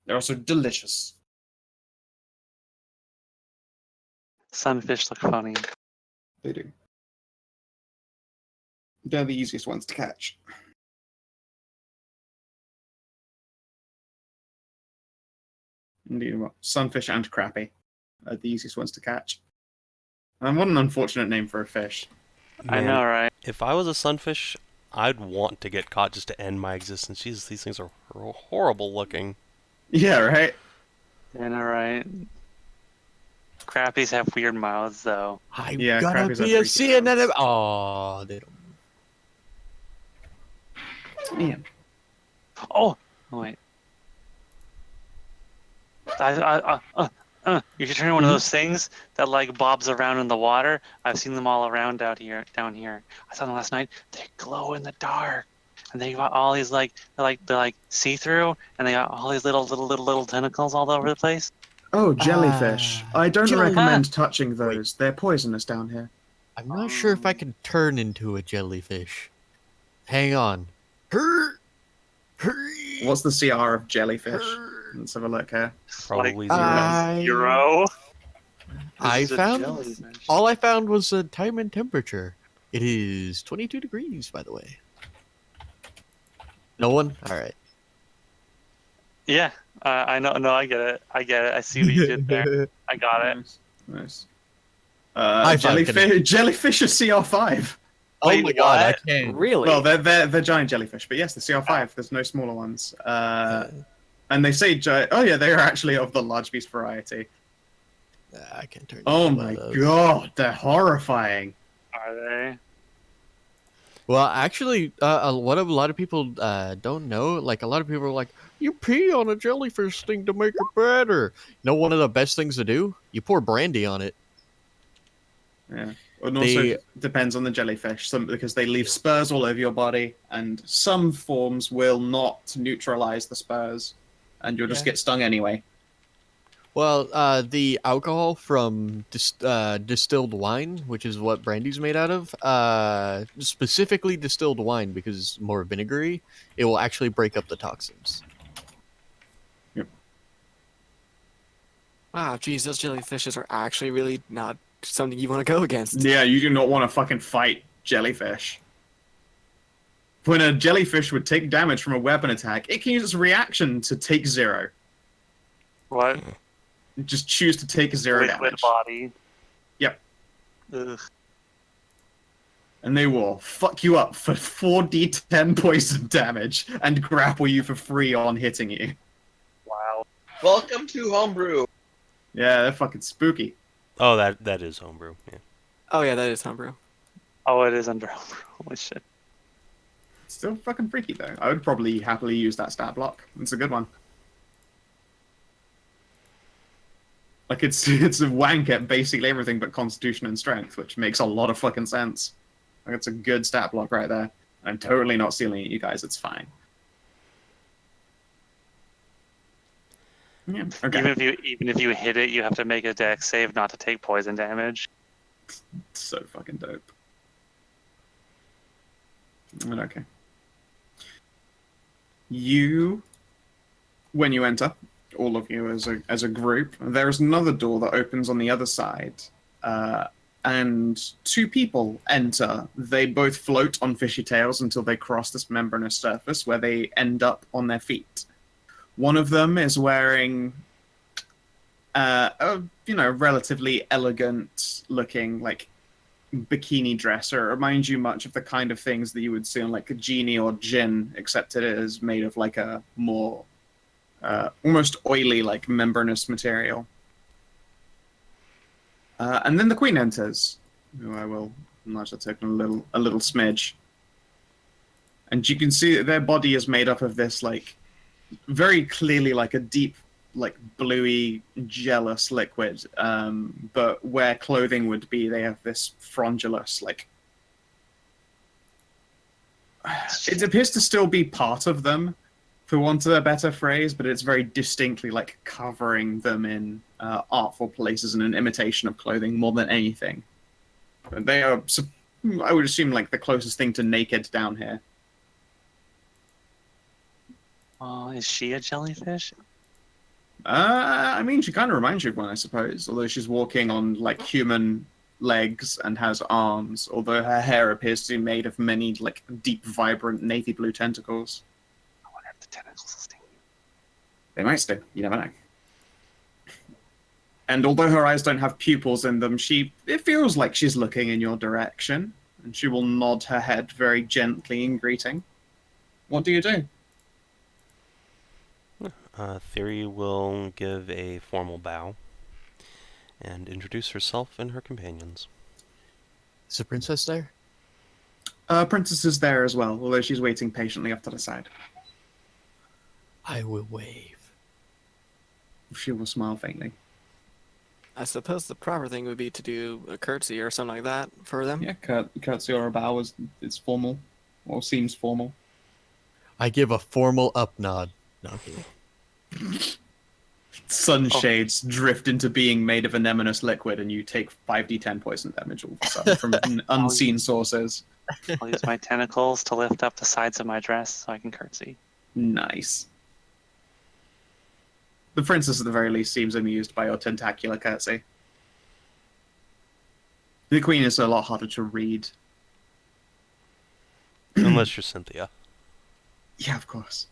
They're also delicious. Sunfish look funny. They do. They're the easiest ones to catch. Indeed, sunfish and crappie are the easiest ones to catch. And what an unfortunate name for a fish. Man, I know, right? If I was a sunfish, I'd want to get caught just to end my existence. Jesus, these things are horrible looking. Yeah, right? I know, right? Crappies have weird mouths, though. I'm gonna be a sea anemone. Oh, they don't. Yeah. Oh, wait. You should turn into one of those things that like bobs around in the water. I've seen them all around down here. I saw them last night. They glow in the dark, and they got all these they're see through, and they got all these little tentacles all over the place. Oh, jellyfish. I don't recommend touching those. Wait. They're poisonous down here. I'm not sure if I can turn into a jellyfish. Hang on. Hurr! What's the CR of jellyfish? Let's have a look here. Probably Like, zero. zero. I This is a found jellyfish. all I found was a time and temperature. It is 22 degrees, by the way. No one? All right. Yeah, I know. No, I get it. I see what you did there. I got it. Nice. High five, Jellyfish are CR5. Oh Wait, my god, I what? can't. Really? Well, they're giant jellyfish, but yes, the CR5. There's no smaller ones. And they say oh yeah, they are actually of the large beast variety. I can turn. Oh into one my of those. god, they're horrifying. Are they? Well, actually, what a lot of people don't know, like a lot of people are like, you pee on a jellyfish thing to make it better. You know, one of the best things to do? You pour brandy on it. Yeah. And also depends on the jellyfish, because they leave spurs all over your body, and some forms will not neutralize the spurs, and you'll just get stung anyway. Well, the alcohol from distilled wine, which is what brandy's made out of, specifically distilled wine because it's more vinegary, it will actually break up the toxins. Yep. Wow, geez, those jellyfishes are actually really not something you want to go against. Yeah, you do not want to fucking fight jellyfish. When a jellyfish would take damage from a weapon attack, it can use its reaction to take 0. What? Just choose to take 0 Liquid damage. body. Yep. Ugh. And they will fuck you up for 4d10 poison damage and grapple you for free on hitting you. Wow. Welcome to Homebrew. Yeah, they're fucking spooky. Oh, that is homebrew. Yeah. Oh yeah, that is homebrew. Oh, it is under homebrew. Holy shit. It's still fucking freaky though. I would probably happily use that stat block. It's a good one. Like it's a wank at basically everything but constitution and strength, which makes a lot of fucking sense. Like it's a good stat block right there. I'm totally not stealing it, you guys. It's fine. Yeah. Okay. Even if you hit it, you have to make a dex save not to take poison damage. So fucking dope. Okay. When you enter, all of you as a group, there's another door that opens on the other side, and 2 people enter. They both float on fishy tails until they cross this membranous surface, where they end up on their feet. One of them is wearing a relatively elegant-looking like bikini dress. It reminds you much of the kind of things that you would see on like a genie or djinn, except it is made of like a more almost oily, like membranous material. And then the queen enters, who I will enlarge the token a little smidge. And you can see that their body is made up of this like very clearly like a deep, like bluey, jealous liquid. But where clothing would be, they have this frondulous, like it appears to still be part of them, for want of a better phrase, but it's very distinctly like covering them in artful places and an imitation of clothing more than anything. They are, I would assume, like the closest thing to naked down here. Oh, is she a jellyfish? I mean, she kind of reminds you of one, I suppose, although she's walking on like human legs and has arms, although her hair appears to be made of many like deep, vibrant navy blue tentacles. I wonder if the tentacles will sting you. They might still. You never know. And although her eyes don't have pupils in them, it feels like she's looking in your direction, and she will nod her head very gently in greeting. What do you do? Thyri will give a formal bow and introduce herself and her companions. Is the princess there? Princess is there as well, although she's waiting patiently off to the side. I will wave. She will smile faintly. I suppose the proper thing would be to do a curtsy or something like that for them. Yeah, curtsy or a bow is formal, or seems formal. I give a formal up nod. No, I'm kidding. Sunshades drift into being made of anemones liquid, and you take 5d10 poison damage all of a sudden from unseen sources. I'll use my tentacles to lift up the sides of my dress so I can curtsy. Nice. The princess, at the very least, seems amused by your tentacular curtsy. The queen is a lot harder to read. Unless you're Cynthia. Yeah, of course.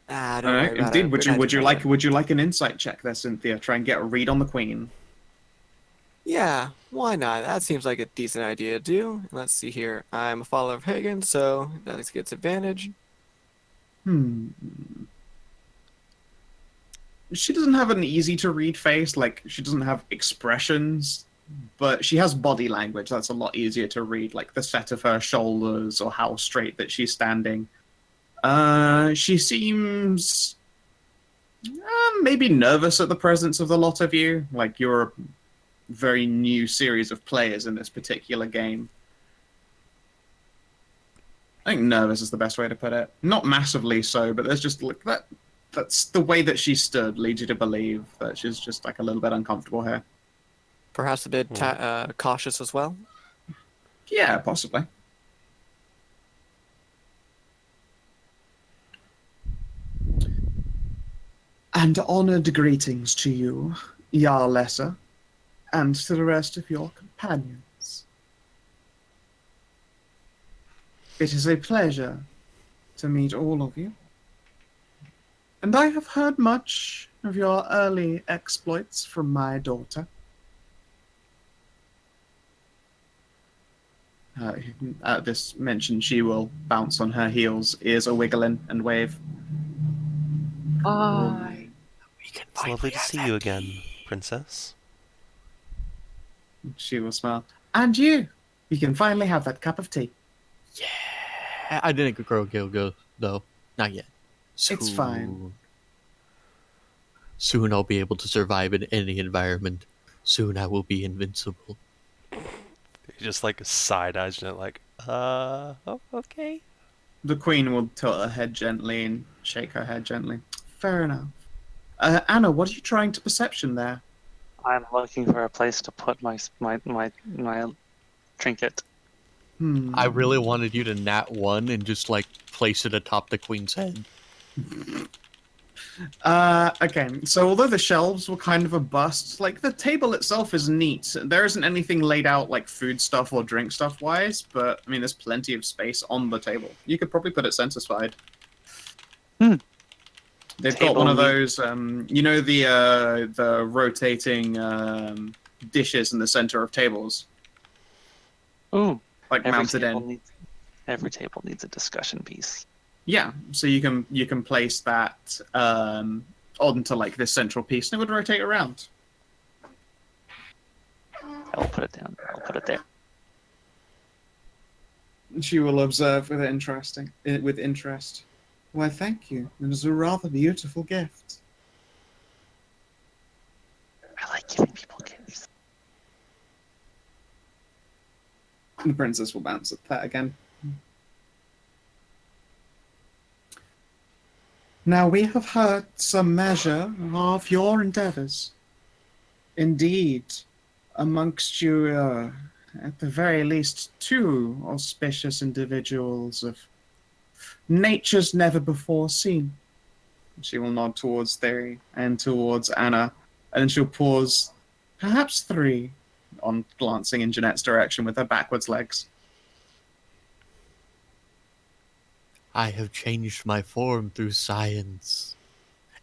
Don't All worry right. about Indeed. it. Would you like an insight check there, Cynthia? Try and get a read on the queen. Yeah, why not? That seems like a decent idea to do. Let's see here. I'm a follower of Hagen, so that gets advantage. She doesn't have an easy to read face. Like, she doesn't have expressions, but she has body language. That's a lot easier to read, like the set of her shoulders or how straight that she's standing. She seems maybe nervous at the presence of the lot of you. Like, you're a very new series of players in this particular game. I think nervous is the best way to put it. Not massively so, but there's just like that. That's the way that she stood leads you to believe that she's just like a little bit uncomfortable here. Perhaps a bit cautious as well. Yeah, possibly. And honored greetings to you, Jarl Lesser, and to the rest of your companions. It is a pleasure to meet all of you. And I have heard much of your early exploits from my daughter. At this mention, she will bounce on her heels, ears a wiggling, and wave. Bye. It's lovely to see you again, princess. She will smile. And you! You can finally have that cup of tea. Yeah. I didn't grow Gilgo, though. Not yet. It's fine. Soon I'll be able to survive in any environment. Soon I will be invincible. Just like side eyes, Jeanette, like, oh, okay. The queen will tilt her head gently and shake her head gently. Fair enough. Anna, what are you trying to perception there? I'm looking for a place to put my trinket. I really wanted you to nat 1 and just like place it atop the queen's head. Okay, so although the shelves were kind of a bust, like the table itself is neat. There isn't anything laid out like food stuff or drink stuff wise, but I mean there's plenty of space on the table. You could probably put it center side. They've got one of those, you know, the rotating dishes in the center of tables. Ooh, like mounted in. Every table needs a discussion piece. Yeah, so you can place that onto like this central piece, and it would rotate around. I will put it down. I'll put it there. She will observe with interest. Why, thank you. It is a rather beautiful gift. I like giving people gifts. The princess will bounce at that again. Now we have heard some measure of your endeavors. Indeed, amongst you, at the very least, 2 auspicious individuals of nature's never before seen. She will nod towards Thyri and towards Anna, and then she'll pause, perhaps 3, on glancing in Jeanette's direction with her backwards legs. I have changed my form through science.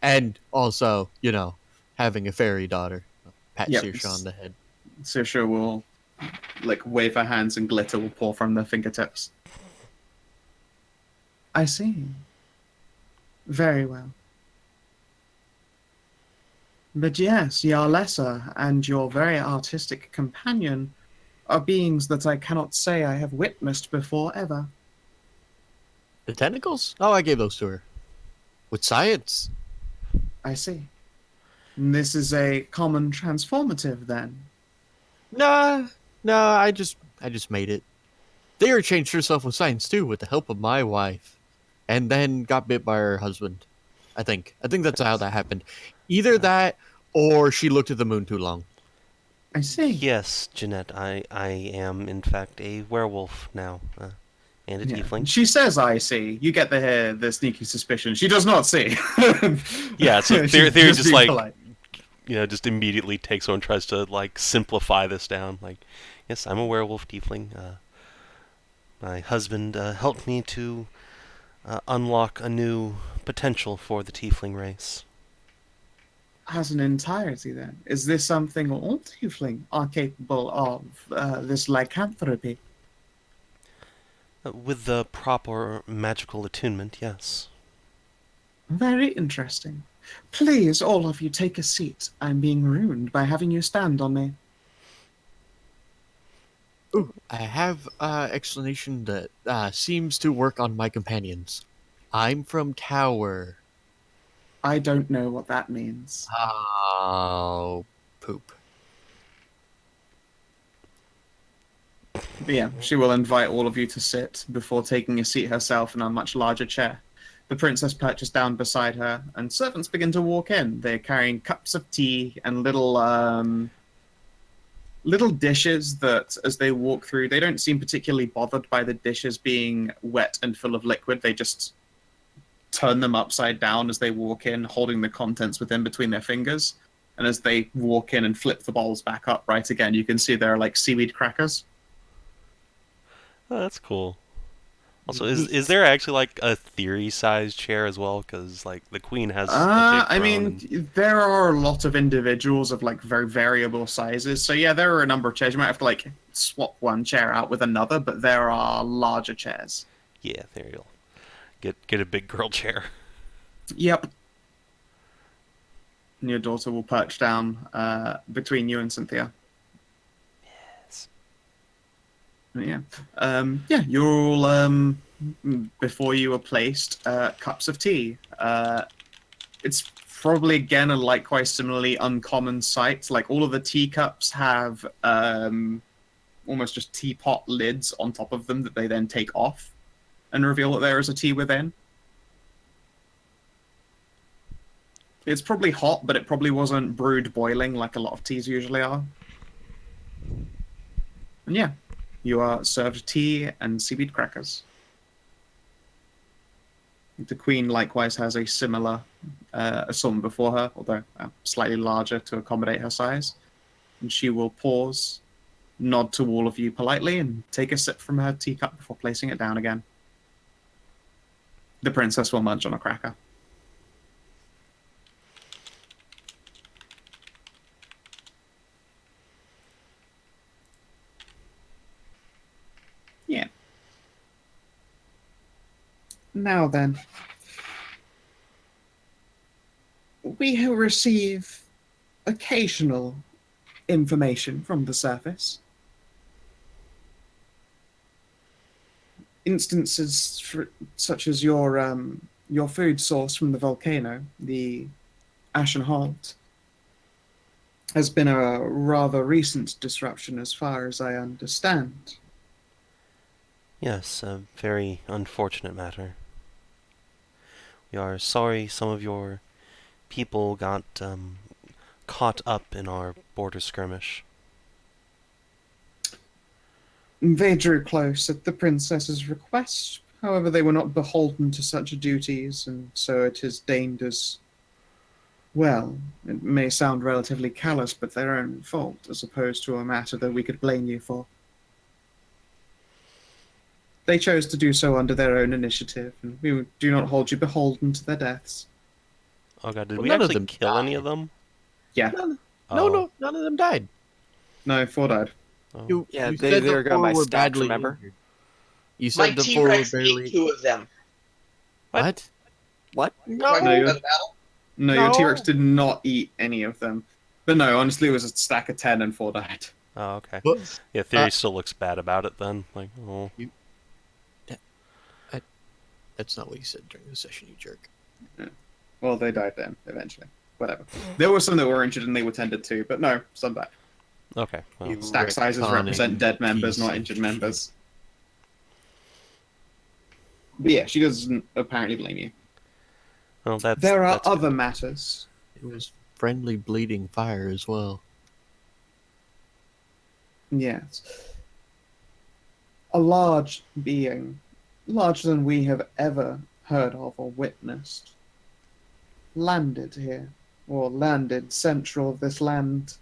And also, you know, having a fairy daughter. Pat Saoirse on the head. Saoirse will like wave her hands and glitter will pour from their fingertips. I see. Very well. But yes, your lesser and your very artistic companion are beings that I cannot say I have witnessed before ever. The tentacles? Oh, I gave those to her. with science. I see. And this is a common transformative, then? Nah, I just made it. Thyri changed herself with science too, with the help of my wife, and then got bit by her husband. I think that's how that happened. Either that, or she looked at the moon too long. I see. Yes, Jeanette, I am in fact a werewolf now, and a tiefling. She says I see. You get the sneaky suspicion. She does not see. Yeah, so Thyri just being like polite. just immediately takes on and tries to like simplify this down. Like, yes, I'm a werewolf tiefling. My husband helped me to unlock a new potential for the tiefling race. As an entirety, then, is this something all tiefling are capable of? This lycanthropy. With the proper magical attunement, yes. Very interesting. Please, all of you, take a seat. I'm being ruined by having you stand on me. Ooh, I have explanation that seems to work on my companions. I'm from Tower. I don't know what that means. Oh, poop. But yeah, she will invite all of you to sit before taking a seat herself in a much larger chair. The princess perches down beside her, and servants begin to walk in. They're carrying cups of tea and little dishes that, as they walk through, they don't seem particularly bothered by the dishes being wet and full of liquid. They just turn them upside down as they walk in, holding the contents within between their fingers. And as they walk in and flip the bowls back up right again, you can see there are like seaweed crackers. Oh, that's cool. Also, is there actually like a Thyri-sized chair as well? Because like the queen has. I mean, there are a lot of individuals of like very variable sizes. So yeah, there are a number of chairs. You might have to like swap one chair out with another, but there are larger chairs. Yeah, there you'll get a big girl chair. Yep. And your daughter will perch down between you and Cynthia. Yes. Yeah. You're all, before you are placed, cups of tea. It's probably, again, a likewise similarly uncommon sight. Like, all of the teacups have almost just teapot lids on top of them that they then take off and reveal that there is a tea within. It's probably hot, but it probably wasn't brewed boiling like a lot of teas usually are. And yeah. You are served tea and seaweed crackers. The queen likewise has a similar assortment before her, although slightly larger to accommodate her size. And she will pause, nod to all of you politely, and take a sip from her teacup before placing it down again. The princess will munch on a cracker. Yeah. Now then, we receive occasional information from the surface. Instances such as your food source from the volcano, the Ashenholt, has been a rather recent disruption as far as I understand. Yes, a very unfortunate matter. We are sorry some of your people got caught up in our border skirmish. They drew close at the princess's request. However, they were not beholden to such duties, and so it is deemed as, well, it may sound relatively callous, but their own fault, as opposed to a matter that we could blame you for. They chose to do so under their own initiative, and we do not hold you beholden to their deaths. Oh god, did Well, we none of actually them kill any died. of them? Yeah. No, Oh. none of them died. No, 4 died. Oh. Yeah, You they said were the going by 4 were stats, badly remember? injured. You My said the 4 were T-Rex barely. ate 2 of them. What? What? No, No, At the battle? No, your No. T-Rex did not eat any of them. But no, honestly, it was a stack of 10 and 4 died. Oh, okay. But, Yeah, Thyri still looks bad about it then. Like, oh. that's not what you said during the session, you jerk. Well, they died then, eventually. Whatever. There were some that were injured and they were tended to, but no, some died. Okay. Well, You Stack sizes retconning represent dead members, not PC. injured members. But yeah, she doesn't apparently blame you. well, There are that's other good. matters. It was friendly bleeding fire as well. Yes. A large being, larger than we have ever heard of or witnessed, landed here, or landed central of this land.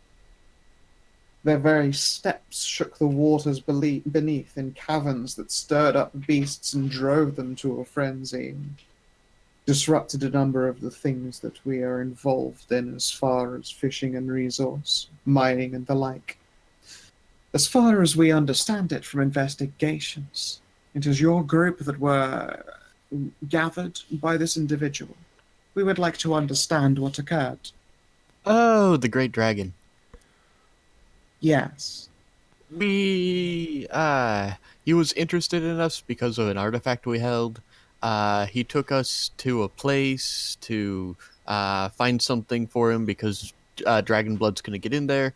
Their very steps shook the waters beneath in caverns that stirred up beasts and drove them to a frenzy, and disrupted a number of the things that we are involved in as far as fishing and resource, mining and the like. As far as we understand it from investigations, it is your group that were gathered by this individual. We would like to understand what occurred. Oh, the Great Dragon. Yes. He was interested in us because of an artifact we held. He took us to a place to find something for him because Dragon Blood's gonna get in there,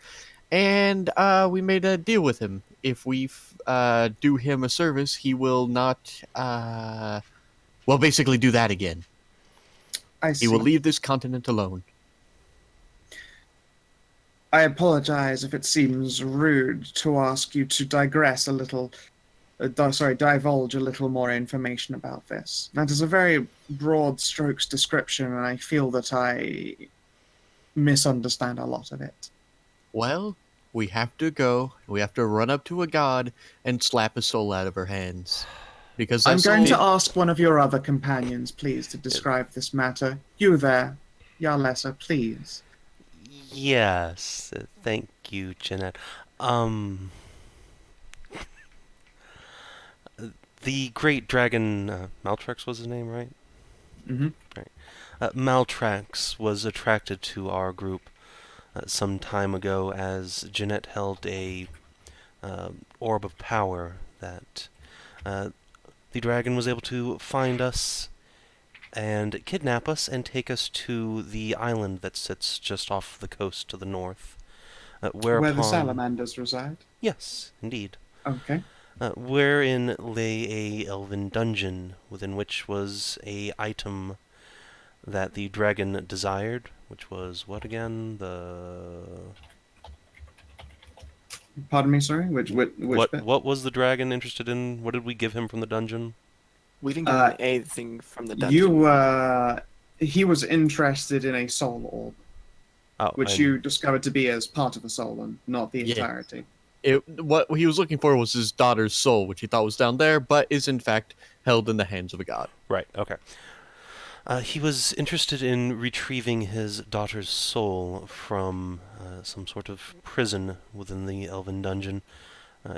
and we made a deal with him. If we do him a service, he will not. Well, basically, do that again. I He see. will leave this continent alone. I apologize if it seems rude to ask you to digress a little. Divulge a little more information about this. That is a very broad strokes description, and I feel that I misunderstand a lot of it. Well, we have to go. We have to run up to a god and slap his soul out of her hands. Because I'm that going soul- to ask one of your other companions, please, to describe this matter. You there, Yarlessa, please. Yes. Thank you, Jeanette. The great dragon, Maltrax was his name, right? Mm-hmm. Right. Maltrax was attracted to our group some time ago as Jeanette held a orb of power that the dragon was able to find us and kidnap us and take us to the island that sits just off the coast to the north. Where the Whereupon, salamanders reside. yes, indeed. Okay. Wherein lay a elven dungeon, within which was a item that the dragon desired, which was what again? Pardon me, sorry? Which bit? What was the dragon interested in? What did we give him from the dungeon? We didn't give him anything from the dungeon. He was interested in a soul orb, Oh, which and- you discovered to be as part of a soul and not the Yeah. entirety. What he was looking for was his daughter's soul, which he thought was down there, but is in fact held in the hands of a god. Right, okay. He was interested in retrieving his daughter's soul from some sort of prison within the elven dungeon.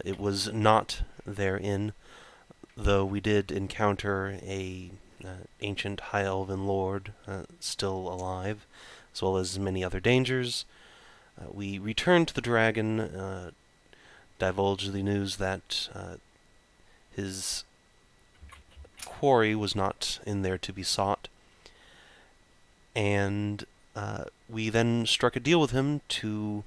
It was not therein, though we did encounter a ancient high elven lord still alive, as well as many other dangers. We returned to the dragon, divulged the news that his quarry was not in there to be sought, and we then struck a deal with him to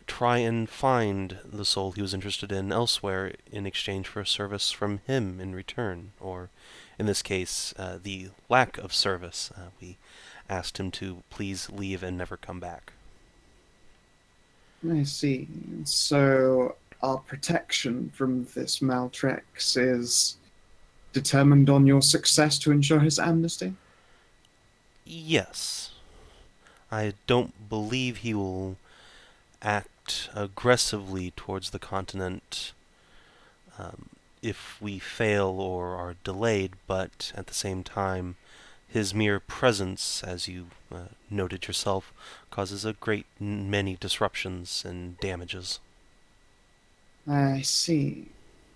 try and find the soul he was interested in elsewhere in exchange for a service from him in return, or in this case, the lack of service. We asked him to please leave and never come back. I see. So our protection from this Maltrex is determined on your success to ensure his amnesty? Yes. I don't believe he will act aggressively towards the continent if we fail or are delayed, but at the same time, his mere presence, as you noted yourself, causes a great many disruptions and damages. I see.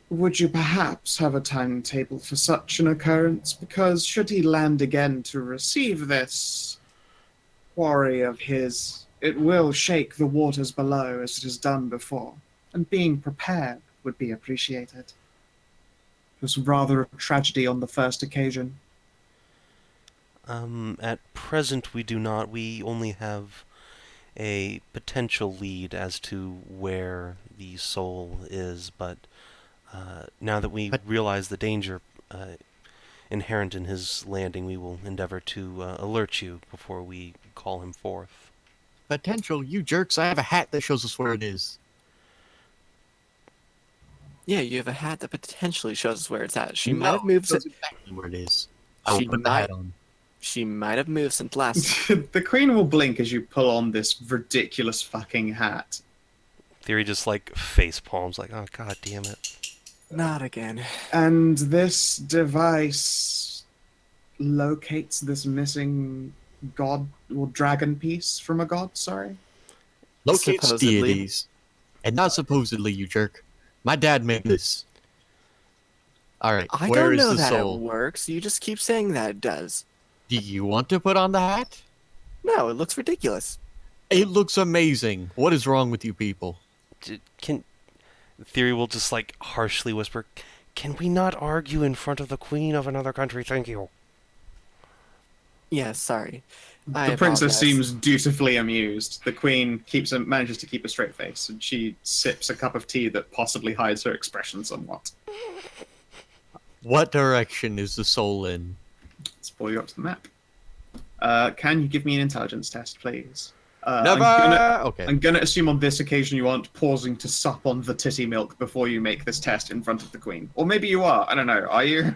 Would you perhaps have a timetable for such an occurrence? Because should he land again to receive this quarry of his, it will shake the waters below as it has done before, and being prepared would be appreciated. It was rather a tragedy on the first occasion. At present, we do not. We only have a potential lead as to where the soul is, but now that we But- realize the danger inherent in his landing, we will endeavor to alert you before we call him forth. Potential, you jerks. I have a hat that shows us where it is. Yeah, you have a hat that potentially shows us where it's at. She might No, have moved. it shows exactly where it is. I will She put the might. hat on. She might have moved since last. The queen will blink as you pull on this ridiculous fucking hat. Thyri just like face palms, like, oh god damn it. Not again. And this device locates this missing god or dragon piece from a god, sorry? Locates Supposedly. deities. And not supposedly, you jerk. My dad made this. Alright, I where don't is know the that soul? it works. You just keep saying that it does. Do you want to put on the hat? No, it looks ridiculous. It looks amazing. What is wrong with you people? Can Thyri will just like harshly whisper, "Can we not argue in front of the queen of another country? Thank you." Yeah, sorry. I The princess apologize. seems dutifully amused. The queen manages to keep a straight face, and she sips a cup of tea that possibly hides her expression somewhat. What direction is the soul in? Let's pull you up to the map. Can you give me an intelligence test, please? Never! Okay. I'm gonna assume on this occasion you aren't pausing to sup on the titty milk before you make this test in front of the queen. Or maybe you are, I don't know, are you?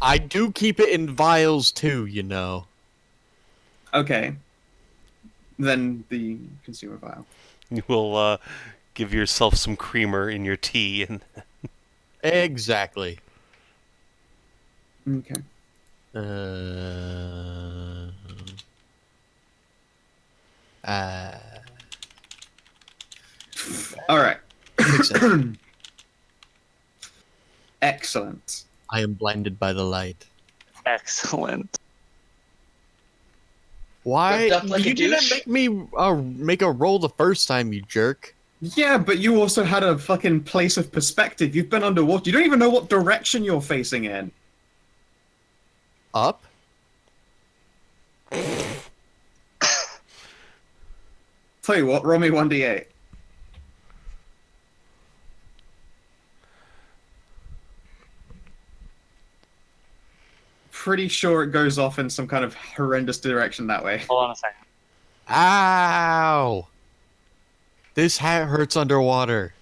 I do keep it in vials too, you know. Okay. Then the consumer vial. You will give yourself some creamer in your tea, and Exactly. Okay. Alright. Makes sense. Excellent. I am blinded by the light. Excellent. Why? Ripped up like a You didn't douche? make me make a roll the first time, you jerk. Yeah, but you also had a fucking place of perspective. You've been underwater. You don't even know what direction you're facing in. Up? Tell you what, roll me 1d8. Pretty sure it goes off in some kind of horrendous direction that way. Hold on a second. Ow! This hat hurts underwater.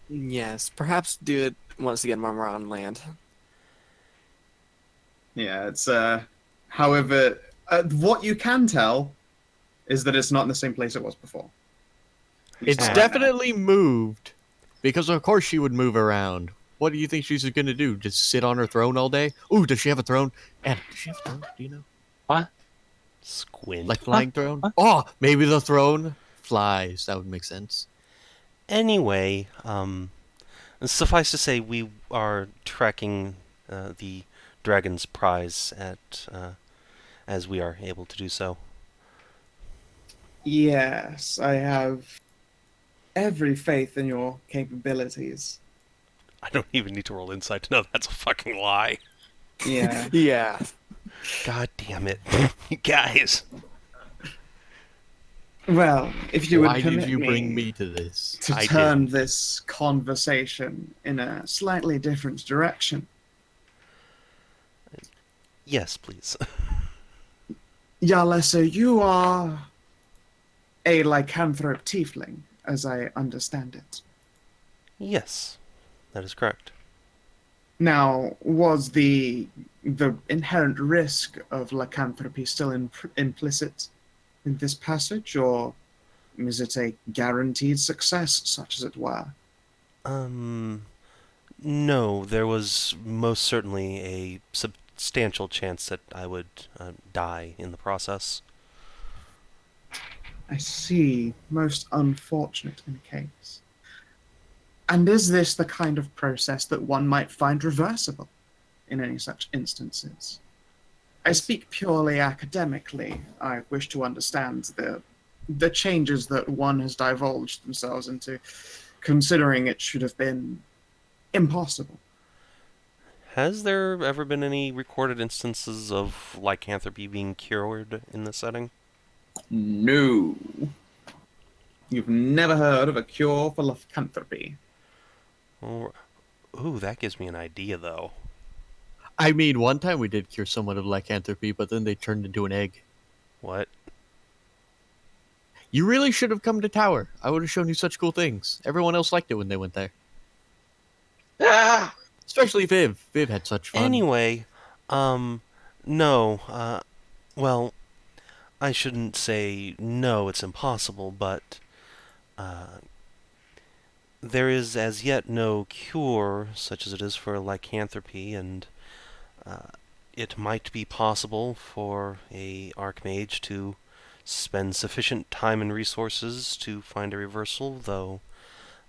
Yes, perhaps do it once again when we're on land. Yeah, it's however, what you can tell is that it's not in the same place it was before. At least It's not right now. definitely moved. Because of course she would move around. What do you think she's gonna do? Just sit on her throne all day? Ooh, does she have a throne? Anna, does she have a throne? Do you know? squint. Like flying throne? Huh? Oh, maybe the throne flies. That would make sense. Anyway, suffice to say, we are tracking the dragon's prize at as we are able to do so. Yes, I have every faith in your capabilities. I don't even need to roll insight to know that's a fucking lie. Yeah. Yeah. God damn it, you guys! Well, if you would Why permit did you bring me to this? to I turn this conversation in a slightly different direction. Yes, please. Yalessa, you are a lycanthrope tiefling, as I understand it. Yes, that is correct. Now, was the inherent risk of lycanthropy still implicit in this passage, or is it a guaranteed success, such as it were? No, there was most certainly a substantial chance that I would die in the process. I see. Most unfortunate in case. And is this the kind of process that one might find reversible in any such instances? I speak purely academically. I wish to understand the changes that one has divulged themselves into, considering it should have been impossible. Has there ever been any recorded instances of lycanthropy being cured in this setting? No. You've never heard of a cure for lycanthropy. Or, ooh, that gives me an idea, though. I mean, one time we did cure someone of lycanthropy, but then they turned into an egg. What? You really should have come to Tower. I would have shown you such cool things. Everyone else liked it when they went there. Ah! Especially Viv. Viv had such fun. Anyway, no, well, I shouldn't say no, it's impossible, but, there is as yet no cure, such as it is for lycanthropy, and, it might be possible for a Archmage to spend sufficient time and resources to find a reversal, though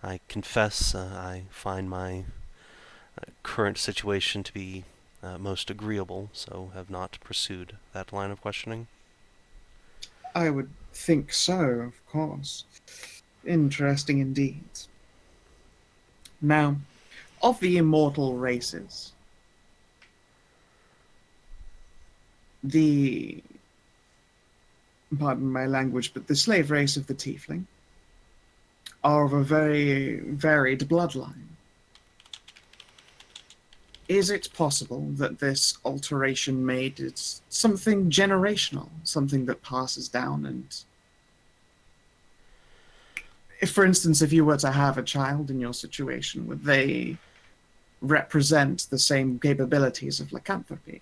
I confess I find my current situation to be most agreeable, so have not pursued that line of questioning. I would think so, of course. Interesting indeed. Now, of the immortal races, the, pardon my language, but the slave race of the Tiefling are of a very varied bloodline. Is it possible that this alteration made it something generational, something that passes down? And if, for instance, if you were to have a child in your situation, would they represent the same capabilities of lycanthropy?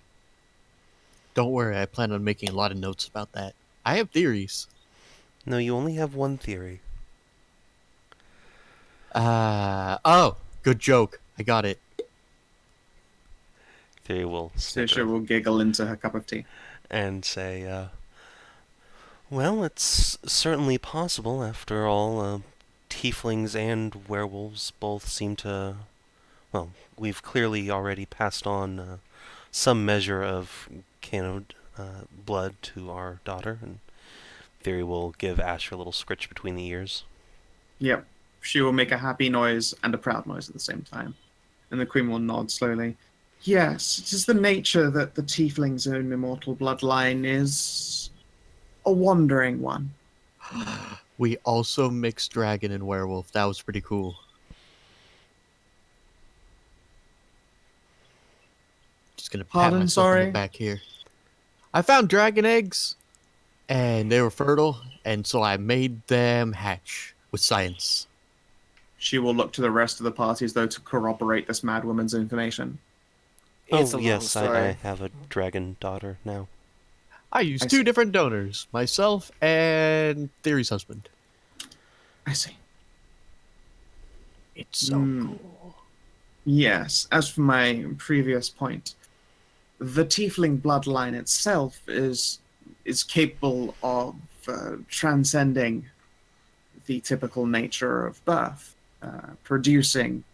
Don't worry, I plan on making a lot of notes about that. I have theories. No, you only have one theory. Oh, good joke. I got it. Theory will Sisha snicker will giggle into her cup of tea. and say, well, it's certainly possible. After all, tieflings and werewolves both seem to... Well, we've clearly already passed on some measure of blood to our daughter, and Theory will give Asher a little scritch between the ears. Yep. She will make a happy noise and a proud noise at the same time. And the queen will nod slowly. Yes, it is the nature that the tiefling's own immortal bloodline is a wandering one. We also mixed dragon and werewolf. That was pretty cool. Just gonna pat Pardon, myself on sorry? the back here. I found dragon eggs, and they were fertile, and so I made them hatch with science. She will look to the rest of the party as though to corroborate this madwoman's information. It's a Oh, long yes, I story. have a dragon daughter now. I used I two see. different donors, myself and Theory's husband. I see. It's so cool. Yes, as for my previous point, the tiefling bloodline itself is capable of transcending the typical nature of birth, producing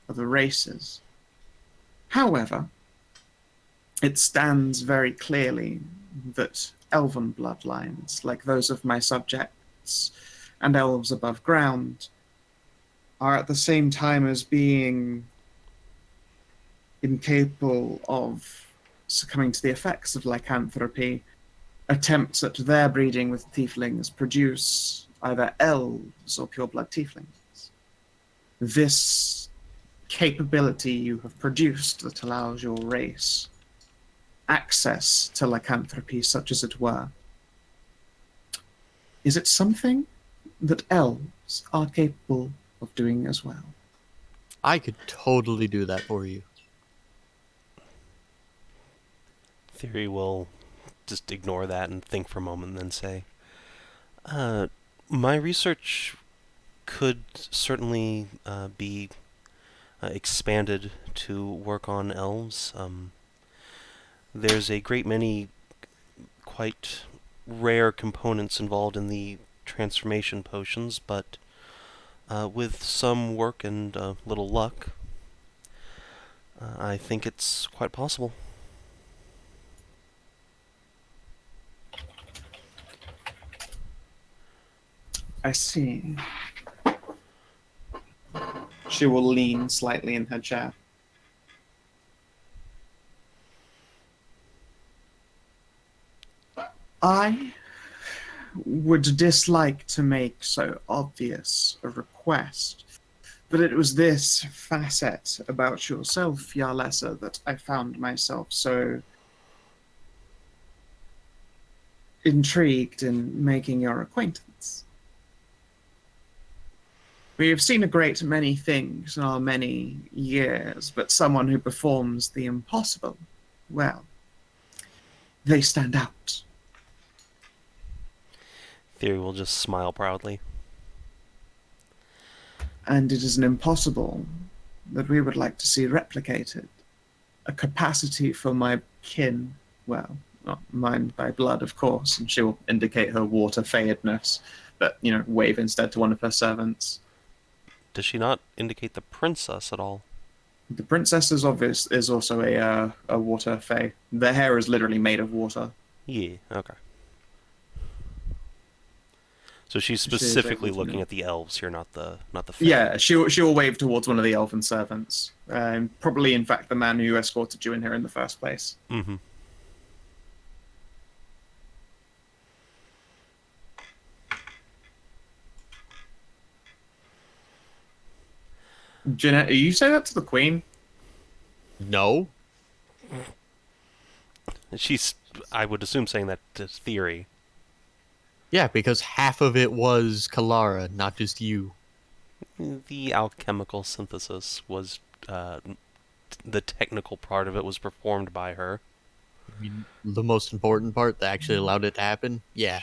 other races. However, it stands very clearly that elven bloodlines, like those of my subjects and elves above ground, are at the same time as being incapable of succumbing to the effects of lycanthropy, attempts at their breeding with tieflings produce either elves or pureblood tieflings. This capability you have produced that allows your race access to lycanthropy, such as it were, is it something that elves are capable of doing as well? I could totally do that for you. Theory will just ignore that and think for a moment and then say, my research could certainly be expanded to work on elves. There's a great many quite rare components involved in the transformation potions, but with some work and a little luck, I think it's quite possible. I see. She will lean slightly in her chair. I would dislike to make so obvious a request, but it was this facet about yourself, Yarlessa, that I found myself so intrigued in making your acquaintance. We have seen a great many things in our many years, but someone who performs the impossible, well, they stand out. Thyri will just smile proudly. And it is an impossible that we would like to see replicated. A capacity for my kin, well, not mine by blood, of course, and she will indicate her water feyedness, but, wave instead to one of her servants. Does she not indicate the princess at all? The princess is also a water fey. Their hair is literally made of water. Yeah, okay. So she's specifically looking at the elves here, not the fae. Yeah, she'll wave towards one of the elven servants. Probably, in fact, the man who escorted you in here in the first place. Mm-hmm. Jeanette, you say that to the queen? No. She's, I would assume, saying that to Thyri. Yeah, because half of it was Kalara, not just you. The alchemical synthesis was, the technical part of it was performed by her. I mean, the most important part that actually allowed it to happen? Yeah.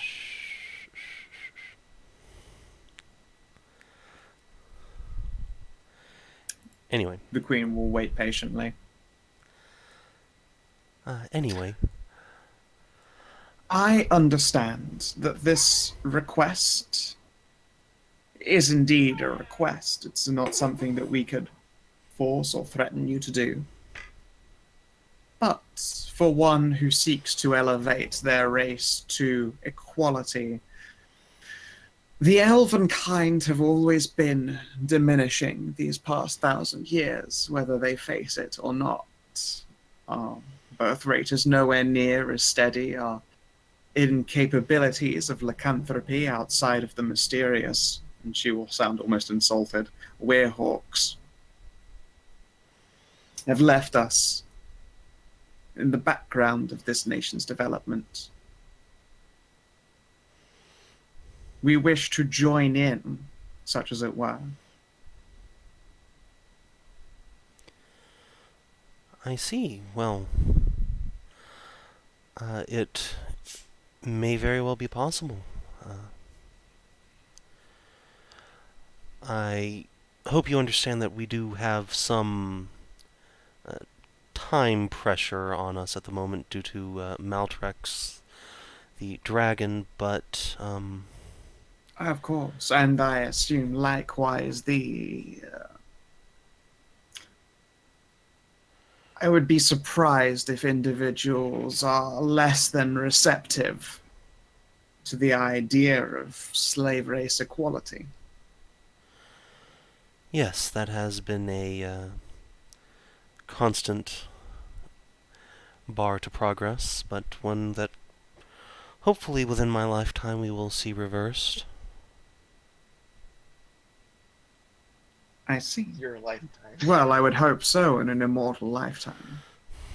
Anyway. The queen will wait patiently. Anyway. I understand that this request is indeed a request. It's not something that we could force or threaten you to do. But for one who seeks to elevate their race to equality, the elven kind have always been diminishing these past 1,000 years, whether they face it or not. Our birth rate is nowhere near as steady. Our incapabilities of lycanthropy outside of the mysterious, and she will sound almost insulted, werehawks, have left us in the background of this nation's development. We wish to join in, such as it were. I see. Well, it may very well be possible. I hope you understand that we do have some time pressure on us at the moment due to Maltrex, the dragon, but Of course, and I assume likewise I would be surprised if individuals are less than receptive to the idea of slave race equality. yes, that has been a constant bar to progress, but one that hopefully within my lifetime we will see reversed. I see. Your lifetime. Well, I would hope so in an immortal lifetime.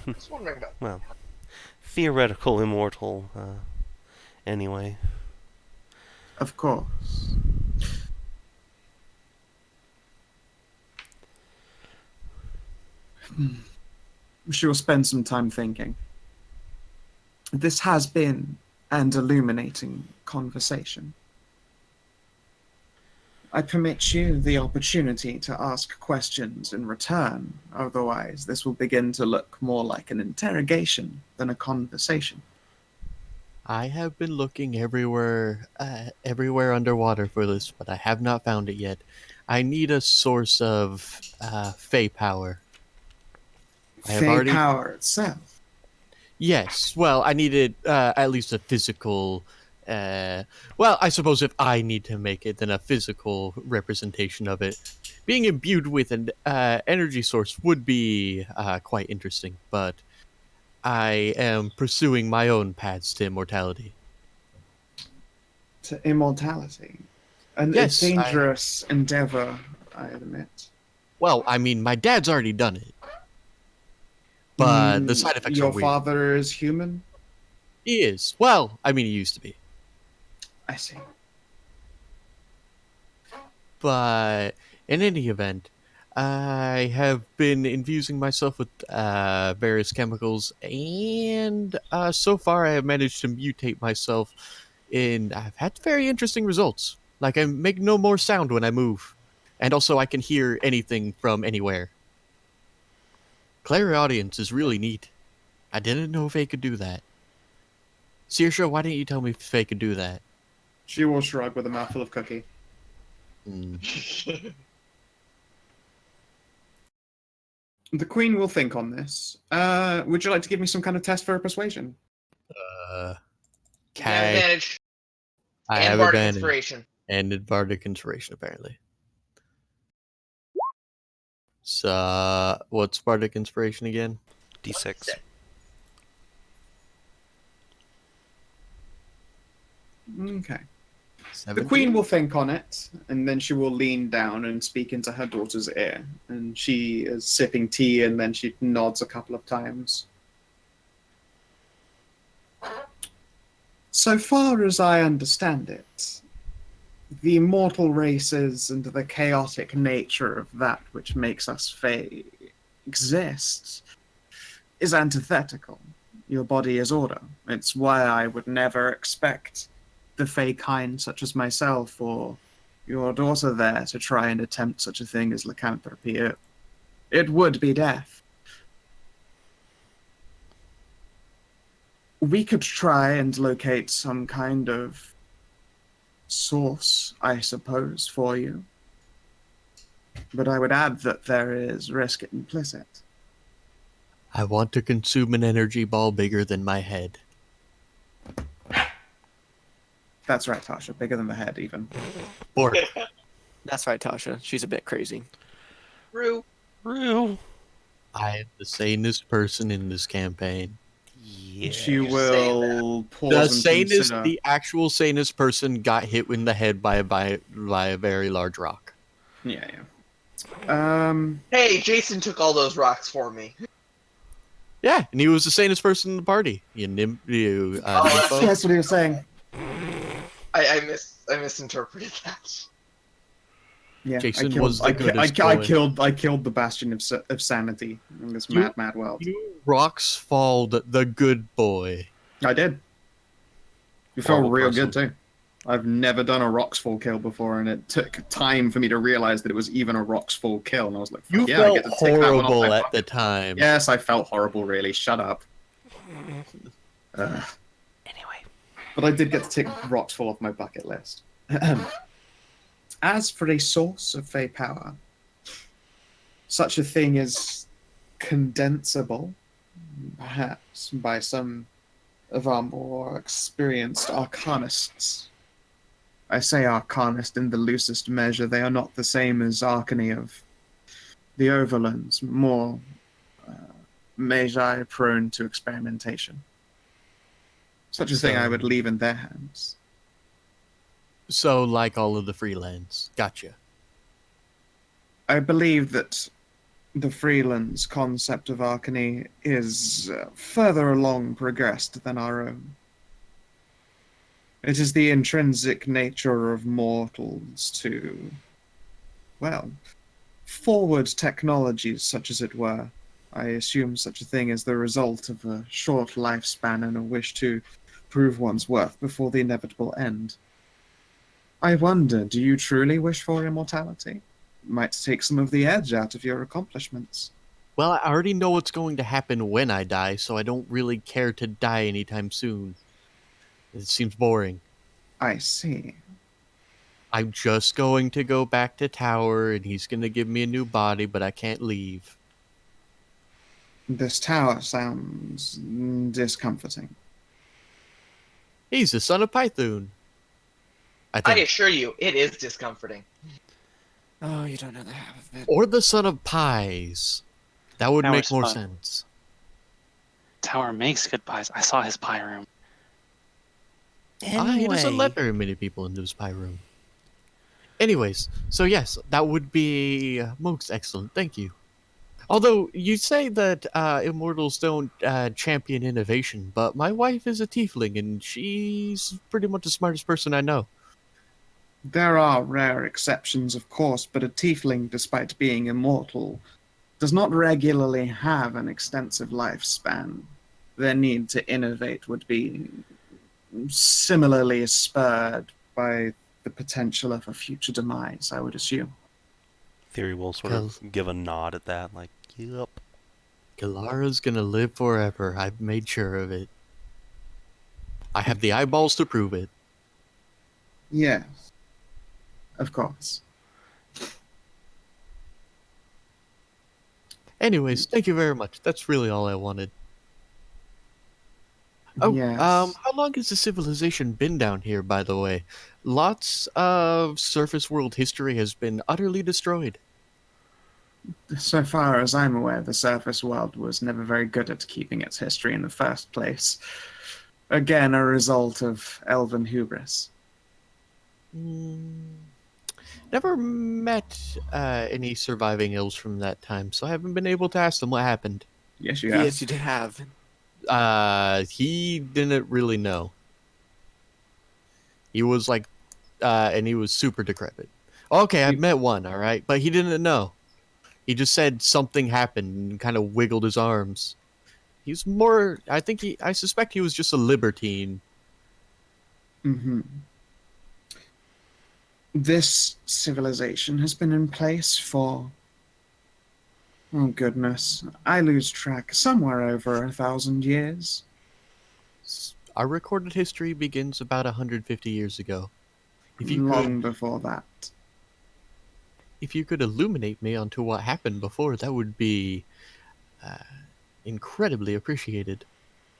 Just wondering about. Well, theoretical immortal, anyway. Of course. She will spend some time thinking. This has been an illuminating conversation. I permit you the opportunity to ask questions in return, otherwise this will begin to look more like an interrogation than a conversation. I have been looking everywhere underwater for this, but I have not found it yet. I need a source of Fey power. Fey power itself. Yes, well, I needed at least a physical. Well, I suppose if I need to make it, then a physical representation of it. Being imbued with an energy source would be quite interesting, but I am pursuing my own paths to immortality. to immortality. A Yes, dangerous endeavor, I admit. Well, I mean, my dad's already done it. But the side effects are Your weird. father is human? He is. Well, I mean, he used to be. I see. But in any event, I have been infusing myself with various chemicals, and so far I have managed to mutate myself, and I've had very interesting results. Like, I make no more sound when I move, and also I can hear anything from anywhere. Clairaudience is really neat. I didn't know Faye could do that. Saoirse, why didn't you tell me Faye could do that? She will shrug with a mouthful of cookie. The Queen will think on this. Would you like to give me some kind of test for persuasion? You have Okay. advantage. I And have bardic advantage. inspiration. And bardic inspiration, apparently. So, what's bardic inspiration again? D6. Okay. 17? The Queen will think on it, and then she will lean down and speak into her daughter's ear. And she is sipping tea, and then she nods a couple of times. So far as I understand it, the mortal races and the chaotic nature of that which makes us Fae exist is antithetical. Your body is order. It's why I would never expect the Fae kind such as myself or your daughter there to try and attempt such a thing as lycanthropy. It would be death. We could try and locate some kind of source, I suppose, for you. But I would add that there is risk implicit. I want to consume an energy ball bigger than my head. That's right, Tasha. Bigger than the head, even. Or That's right, Tasha. She's a bit crazy. Rue. Rue. I am the sanest person in this campaign. Yeah. She will The pause and sanest, consider. the actual sanest person got hit in the head by a very large rock. Yeah. Hey, Jason took all those rocks for me. Yeah, and he was the sanest person in the party. Nympho. That's what he was saying. I misinterpreted that. Yeah, Jason I killed, was the I, goodest I, I boy. killed I killed the bastion of sanity in this mad world. You rocks falled the good boy. I did. It felt Horrible real person. good too. I've never done a Roxfall kill before, and it took time for me to realize that it was even a Roxfall kill, and I was like, You yeah, I felt get to tick that one off horrible my at bucket. the time. Yes, I felt horrible, really. Shut up. Anyway. But I did get to tick Roxfall off my bucket list. As for a source of Fey power, such a thing is condensable, perhaps, by some of our more experienced arcanists. I say arcanist in the loosest measure. They are not the same as Arcany of the Overlands, more Magi prone to experimentation. Such a thing I would leave in their hands. So, like all of the freelance. Gotcha. I believe that the Freelands concept of Arcany is further along progressed than our own. It is the intrinsic nature of mortals to, well, forward technologies such as it were. I assume such a thing is the result of a short lifespan and a wish to prove one's worth before the inevitable end. I wonder, do you truly wish for immortality? Might take some of the edge out of your accomplishments. Well, I already know what's going to happen when I die, so I don't really care to die anytime soon. It seems boring. I see. I'm just going to go back to Tower, and he's going to give me a new body, but I can't leave. This tower sounds discomforting. He's the son of Python. I I think. assure you, it is discomforting. Oh, you don't know the half of it. Or the son of Pies. That would make Tower's more fun. sense. Tower makes good pies. I saw his pie room. He doesn't Anyway, let very many people into his pie room. Anyways, so yes, that would be most excellent. Thank you. Although you say that immortals don't champion innovation, but my wife is a tiefling and she's pretty much the smartest person I know. There are rare exceptions, of course, but a tiefling, despite being immortal, does not regularly have an extensive lifespan. Their need to innovate would be similarly spurred by the potential of a future demise, I would assume. Thyri will sort of give a nod at that, like, yup. Galara's gonna live forever. I've made sure of it. I have the eyeballs to prove it. Yes, of course. Anyways, thank you very much. That's really all I wanted. Oh, Yes. how long has the civilization been down here, by the way? Lots of surface world history has been utterly destroyed. So far as I'm aware, the surface world was never very good at keeping its history in the first place. Again, a result of elven hubris. Never met any surviving elves from that time, so I haven't been able to ask them what happened. Yes, you have. Yes, you did have. He didn't really know. He was like, and he was super decrepit. Okay, I've met one, all right, but he didn't know. He just said something happened and kind of wiggled his arms. He's more, I suspect he was just a libertine. Mm-hmm. This civilization has been in place for, oh goodness, I lose track, somewhere over 1,000 years. Our recorded history begins about 150 years ago. Long before that. If you could illuminate me onto what happened before, that would be incredibly appreciated.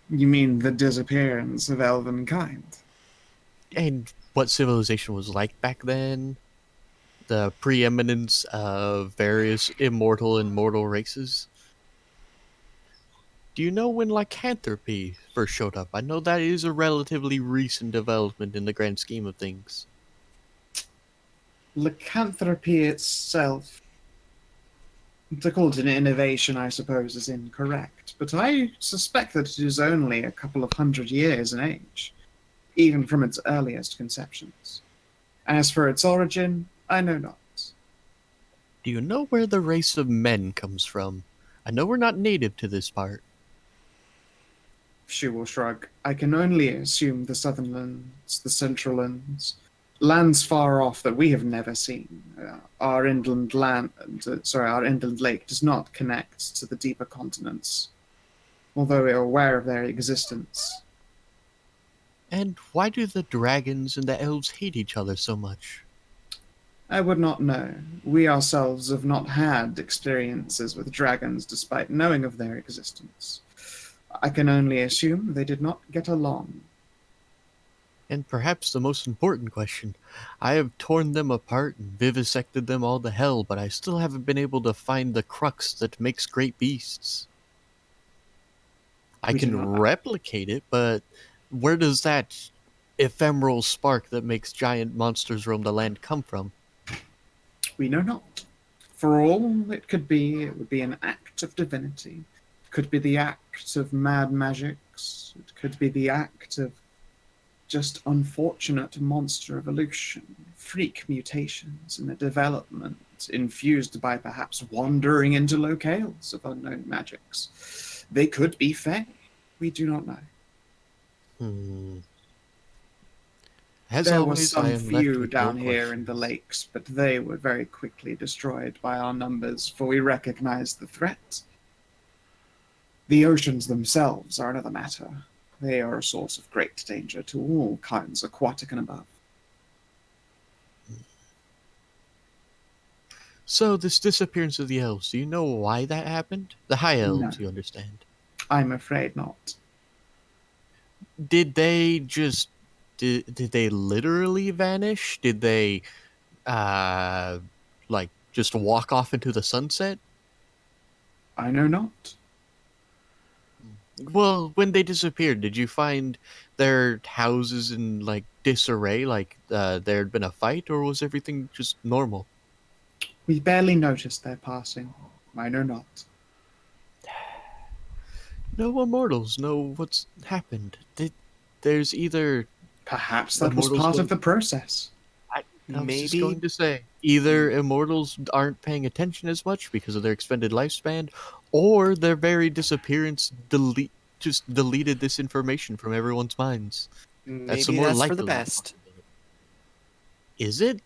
You mean the disappearance of elven kind? And what civilization was like back then? The preeminence of various immortal and mortal races? Do you know when lycanthropy first showed up? I know that is a relatively recent development in the grand scheme of things. Lycanthropy itself, to call it an innovation, I suppose, is incorrect, but I suspect that it is only a couple of 100 years in age, even from its earliest conceptions. As for its origin, I know not. Do you know where the race of men comes from? I know we're not native to this part. She will shrug. I can only assume the southern lands, the central lands, lands far off that we have never seen. Our inland lake does not connect to the deeper continents, although we are aware of their existence. And why do the dragons and the elves hate each other so much? I would not know. We ourselves have not had experiences with dragons despite knowing of their existence. I can only assume they did not get along. And perhaps the most important question, I have torn them apart and vivisected them all to hell, but I still haven't been able to find the crux that makes great beasts. I can replicate it, but where does that ephemeral spark that makes giant monsters roam the land come from? We know not. For all it would be an act of divinity. It could be the act of mad magics. It could be the act of just unfortunate monster evolution, freak mutations in a development infused by perhaps wandering into locales of unknown magics. They could be fae. We do not know. As there always, was some I am left few with down no here in the questions. lakes, but they were very quickly destroyed by our numbers, for we recognized the threat. The oceans themselves are another matter. They are a source of great danger to all kinds, aquatic and above. So, this disappearance of the elves, do you know why that happened? The high elves, No. you understand. I'm afraid not. Did they just... Did they literally vanish? Did they, just walk off into the sunset? I know not. Well, when they disappeared, did you find their houses in like disarray, like there had been a fight, or was everything just normal? We barely noticed their passing. Mine or not. No immortals know what's happened. There's either Perhaps that was immortals part of don't. the process. I was just Maybe. going to say either immortals aren't paying attention as much because of their expended lifespan, or their very disappearance just deleted this information from everyone's minds. That's the Maybe more that's for the likely best. possibility. Is it?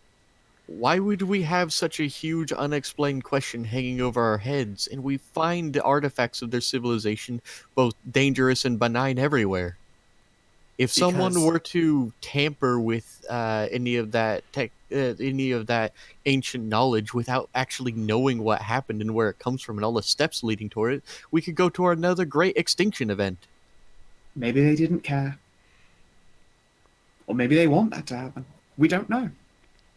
Why would we have such a huge unexplained question hanging over our heads, and we find the artifacts of their civilization both dangerous and benign everywhere? If someone Because were to tamper with any of that any of that ancient knowledge without actually knowing what happened and where it comes from and all the steps leading toward it, we could go to another great extinction event. Maybe they didn't care. Or maybe they want that to happen. We don't know.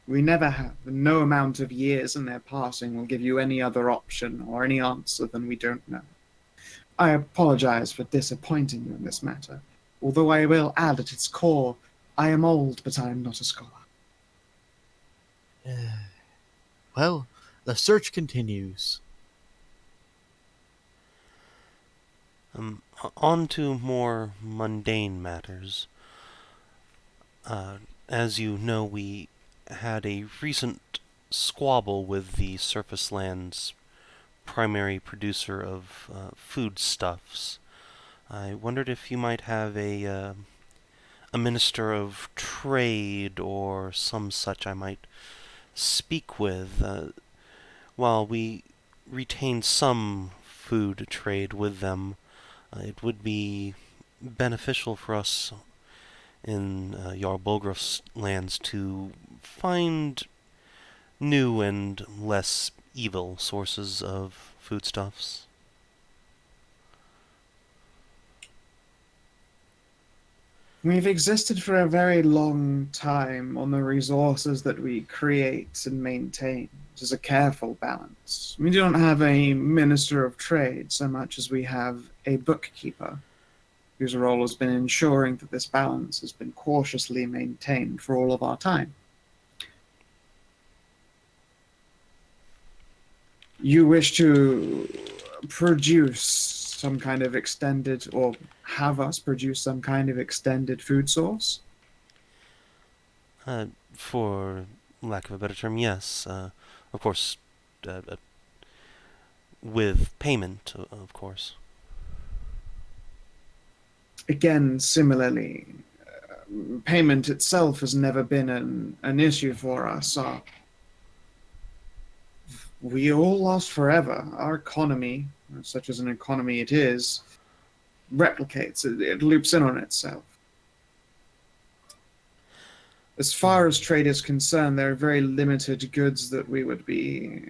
We never have. No amount of years in their passing will give you any other option or any answer than we don't know. I apologize for disappointing you in this matter, although I will add at its core, I am old, but I am not a scholar. Well, the search continues. On to more mundane matters. As you know, we had a recent squabble with the surface land's primary producer of foodstuffs. I wondered if you might have a minister of trade or some such I might speak with, while we retain some food trade with them. It would be beneficial for us in Yarbolgraf's lands to find new and less evil sources of foodstuffs. We've existed for a very long time on the resources that we create and maintain, which is a careful balance. We don't have a minister of trade so much as we have a bookkeeper, whose role has been ensuring that this balance has been cautiously maintained for all of our time. You wish to produce some kind of extended, or have us produce some kind of extended food source? For lack of a better term, yes. Of course, with payment, of course. Again, similarly, payment itself has never been an issue for us. We all lost forever. Our economy, such as an economy it is, replicates. It loops in on itself. As far as trade is concerned, there are very limited goods that we would be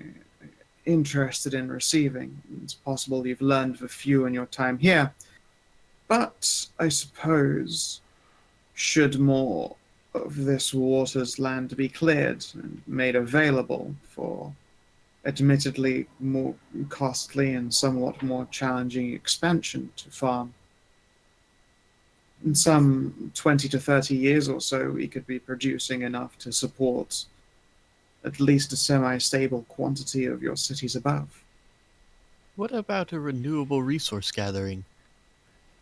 interested in receiving. It's possible you've learned of a few in your time here, but I suppose should more of this water's land be cleared and made available for admittedly more costly and somewhat more challenging expansion to farm, in some 20 to 30 years or so, we could be producing enough to support at least a semi-stable quantity of your cities above. What about a renewable resource gathering?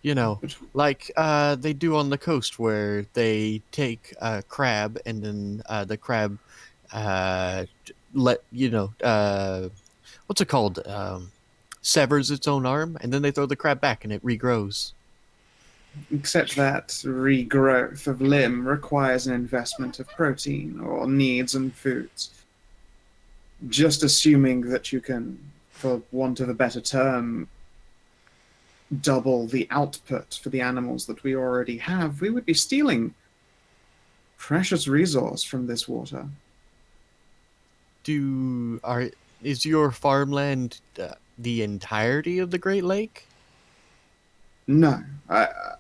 You know, But like they do on the coast, where they take a crab and then the crab what's it called? Severs its own arm, and then they throw the crab back and it regrows. except that regrowth of limb requires an investment of protein or needs and foods. Just assuming that you can, for want of a better term, double the output for the animals that we already have, we would be stealing precious resource from this water. Is your farmland the entirety of the Great Lake? No.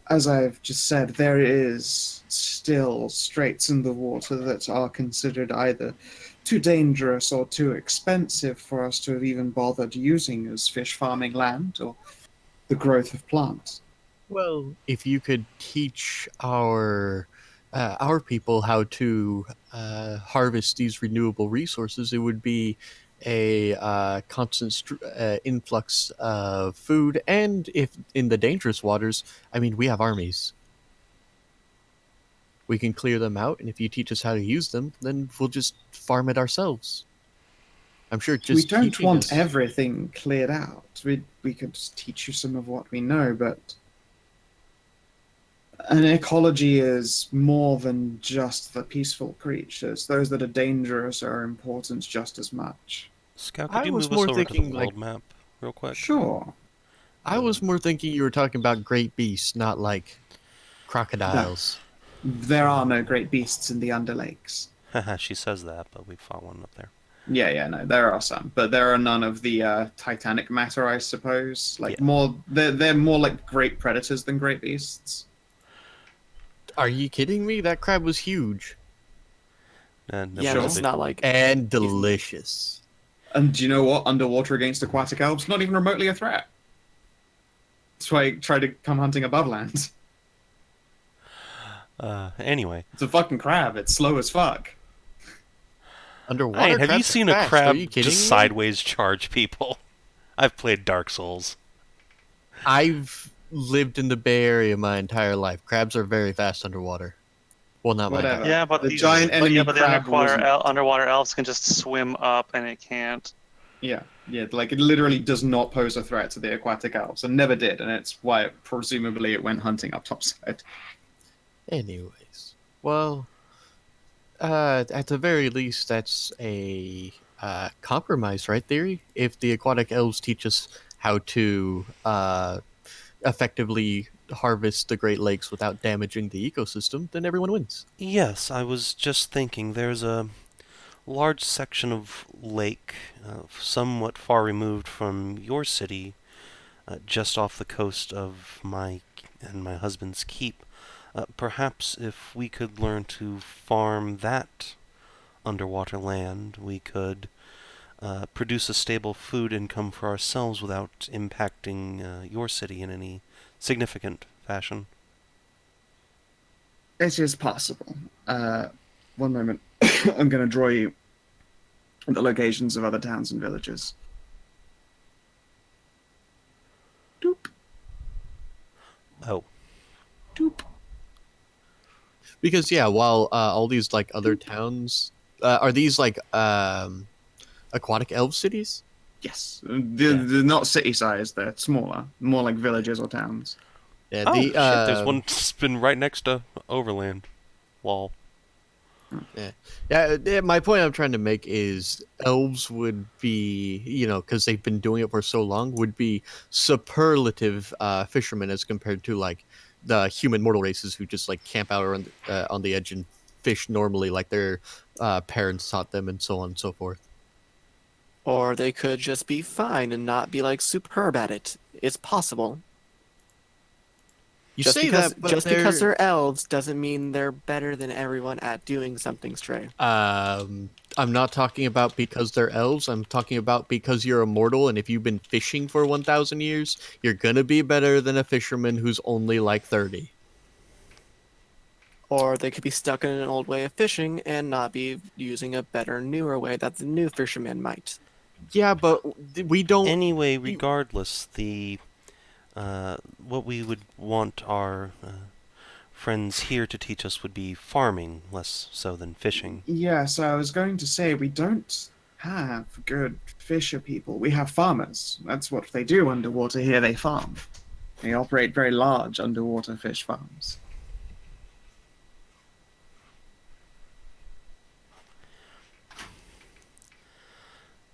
As I've just said, there is still straits in the water that are considered either too dangerous or too expensive for us to have even bothered using as fish farming land or the growth of plants. Well, if you could teach our people how to harvest these renewable resources, it would be a constant influx of food. And if in the dangerous waters, I mean, we have armies. We can clear them out, and if you teach us how to use them, then we'll just farm it ourselves. I'm sure just We don't teaching want us... everything cleared out. We could just teach you some of what we know, but an ecology is more than just the peaceful creatures. Those that are dangerous are important just as much. Scout, I could you was move us more over to the thinking, world map real quick? Sure. I was more thinking you were talking about great beasts, not like crocodiles. There are no great beasts in the Underlakes. Haha, she says that, but we fought one up there. Yeah, no, there are some, but there are none of the Titanic matter, I suppose. Like Yeah. more, they're more like great predators than great beasts. Are you kidding me? That crab was huge And Yeah, but it's not like and delicious. And do you know what? Underwater against aquatic elves, not even remotely a threat. That's why I try to come hunting above land. Anyway. It's a fucking crab. It's slow as fuck. Underwater Hey, have you crabs are seen a fast. Are crab you kidding just me? sideways charge people? I've played Dark Souls. I've lived in the Bay Area my entire life. Crabs are very fast underwater. Well, not Whatever. my Yeah, but The these, giant but, enemy yeah, but the crab wasn't- underwater elves can just swim up, and it can't. Yeah, like it literally does not pose a threat to the aquatic elves, and never did, and it's why presumably it went hunting up topside. Anyways, well, at the very least, that's a compromise, right, Theory? If the aquatic elves teach us how to effectively harvest the Great Lakes without damaging the ecosystem, then everyone wins. Yes, I was just thinking there's a large section of lake, somewhat far removed from your city, just off the coast of my husband's keep. Perhaps if we could learn to farm that underwater land, we could produce a stable food income for ourselves without impacting your city in any significant fashion. It is possible. One moment. I'm going to draw you the locations of other towns and villages. Doop. Oh, Doop. Because yeah, while all these like other towns are these like aquatic elf cities? Yes. They're not city-sized, they're smaller. More like villages or towns. Yeah, oh the shit! There's one spin right next to Overland Wall. Yeah, my point I'm trying to make is elves would be, because they've been doing it for so long, would be superlative fishermen as compared to like the human mortal races who just like camp out on the edge and fish normally like their parents taught them and so on and so forth. or they could just be fine and not be like superb at it. It's possible. You Just say because that, but because they're elves doesn't mean they're better than everyone at doing something, Stray. I'm not talking about because they're elves. I'm talking about because you're immortal, and if you've been fishing for 1,000 years, you're gonna be better than a fisherman who's only like 30. Or they could be stuck in an old way of fishing and not be using a better, newer way that the new fisherman might. Yeah, but we don't. Anyway, regardless, what we would want our friends here to teach us would be farming, less so than fishing. Yes, I was going to say, we don't have good fisher people. We have farmers. That's what they do underwater here. They farm. They operate very large underwater fish farms.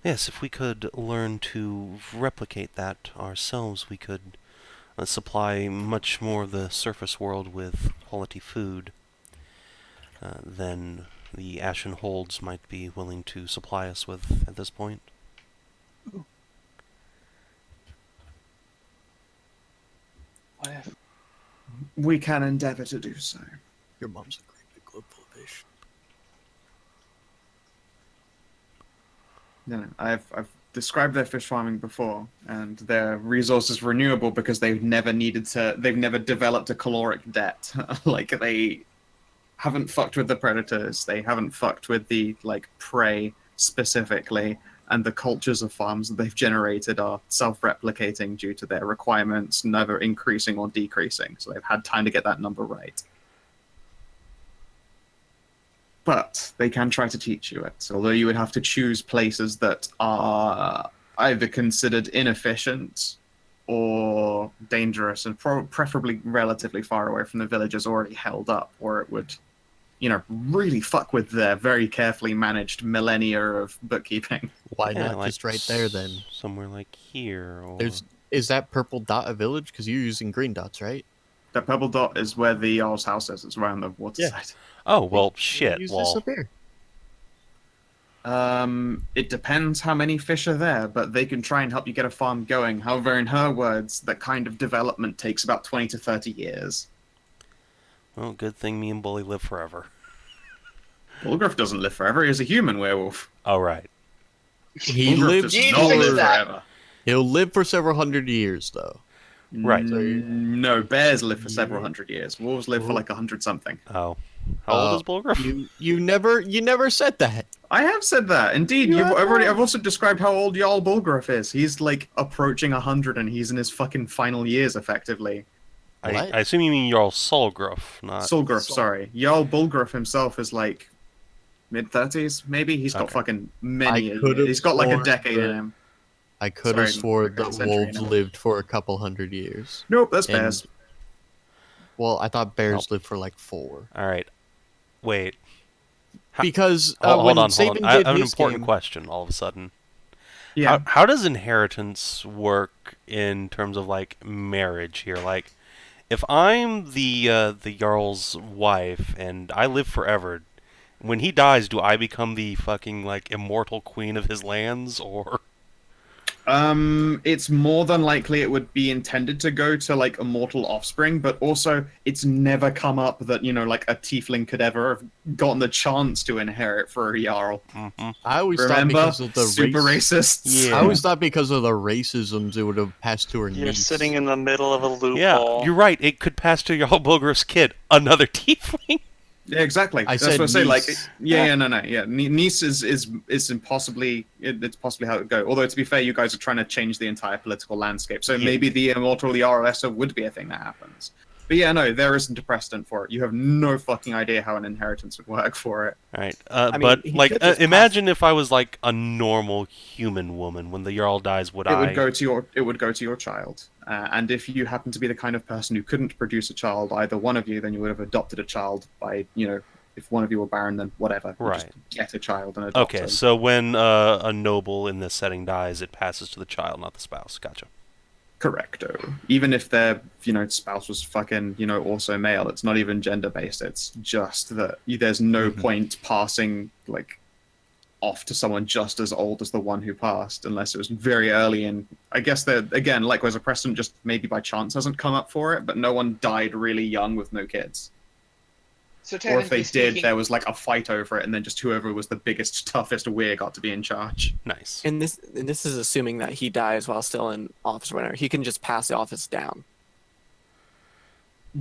Yes, if we could learn to replicate that ourselves, we could supply much more of the surface world with quality food than the Ashen Holds might be willing to supply us with at this point. What if? We can endeavor to do so. Your mom's a great big globe full of fish. No, I've described their fish farming before, and their resources renewable because they've never developed a caloric debt. Like, they haven't fucked with the predators, they haven't fucked with the, like, prey specifically, and the cultures of farms that they've generated are self-replicating due to their requirements never increasing or decreasing, so they've had time to get that number right. But they can try to teach you it, although you would have to choose places that are either considered inefficient or dangerous, and preferably relatively far away from the villages already held up, or it would, really fuck with their very carefully managed millennia of bookkeeping. Why Yeah, not like just right there then? Somewhere like here. Or... Is that purple dot a village? Because you're using green dots, right? That purple dot is where the Jarl's house is. It's right on the waterside. Oh, well, shit. Use this up here. It depends how many fish are there, but they can try and help you get a farm going. However, in her words, that kind of development takes about 20 to 30 years. Well, good thing me and Bully live forever. Bulgriff doesn't live forever. He's a human werewolf. Oh, right. He Bulgriff lives does You not fixed live that. forever. He'll live for several hundred years, though. Right. No, bears live for several hundred years. Wolves live for like 100-something. Oh. How old is Bulgriff? You never said that. I have said that. Indeed, I've also described how old Jarl Bulgriff is. He's like approaching 100, and he's in his fucking final years, effectively. I What? assume you mean Jarl Solgriff, not... Solgriff, sorry. Jarl Bulgriff himself is like mid-30s, maybe. He's got Okay. fucking many. could've He's got like a sworn decade in that- him. I could have Sorry, swore like a that century wolves now. lived for a couple hundred years. Nope, that's And- bears. Well, I thought bears Nope. lived for like 4. All right. Wait. Ha- Because Hold when on. Savin I did have an his important game, question all of a sudden. Yeah. How does inheritance work in terms of, like, marriage here? Like, if I'm the Jarl's wife and I live forever, when he dies, do I become the fucking, like, immortal queen of his lands, or... It's more than likely it would be intended to go to like immortal offspring, but also it's never come up that, like a tiefling could ever have gotten the chance to inherit for a Jarl. Mhm. I always thought Remember? because of the Super race, racists. Yeah. I always thought because of the racisms it would have passed to her You're niece. sitting in the middle of a loophole. Yeah, you're right. It could pass to Jarl Bulgriff's kid, another tiefling. Yeah, exactly. I That's said what I say. Like, niece. yeah. Niece is impossibly. It's possibly how it would go. Although to be fair, you guys are trying to change the entire political landscape, so Yeah. maybe the immortal Jarl would be a thing that happens. But yeah, no, there isn't a precedent for it. You have no fucking idea how an inheritance would work for it. All right. mean, But, he like, could just imagine if I was, like, a normal human woman. When the Jarl dies, would It I... would go to your child. And if you happen to be the kind of person who couldn't produce a child, either one of you, then you would have adopted a child by, if one of you were barren, then whatever. You just Right. get a child and adopt Okay, them. so when a noble in this setting dies, it passes to the child, not the spouse. Gotcha. Correcto. Even if their, spouse was fucking, also male, it's not even gender-based. It's just that there's no point passing, like, off to someone just as old as the one who passed, unless it was very early. And I guess that, again, likewise, a precedent just maybe by chance hasn't come up for it, but no one died really young with no kids. So Or if technically they speaking, did, there was, like, a fight over it, and then just whoever was the biggest, toughest weir got to be in charge. Nice. And this is assuming that he dies while still in office winner. He can just pass the office down.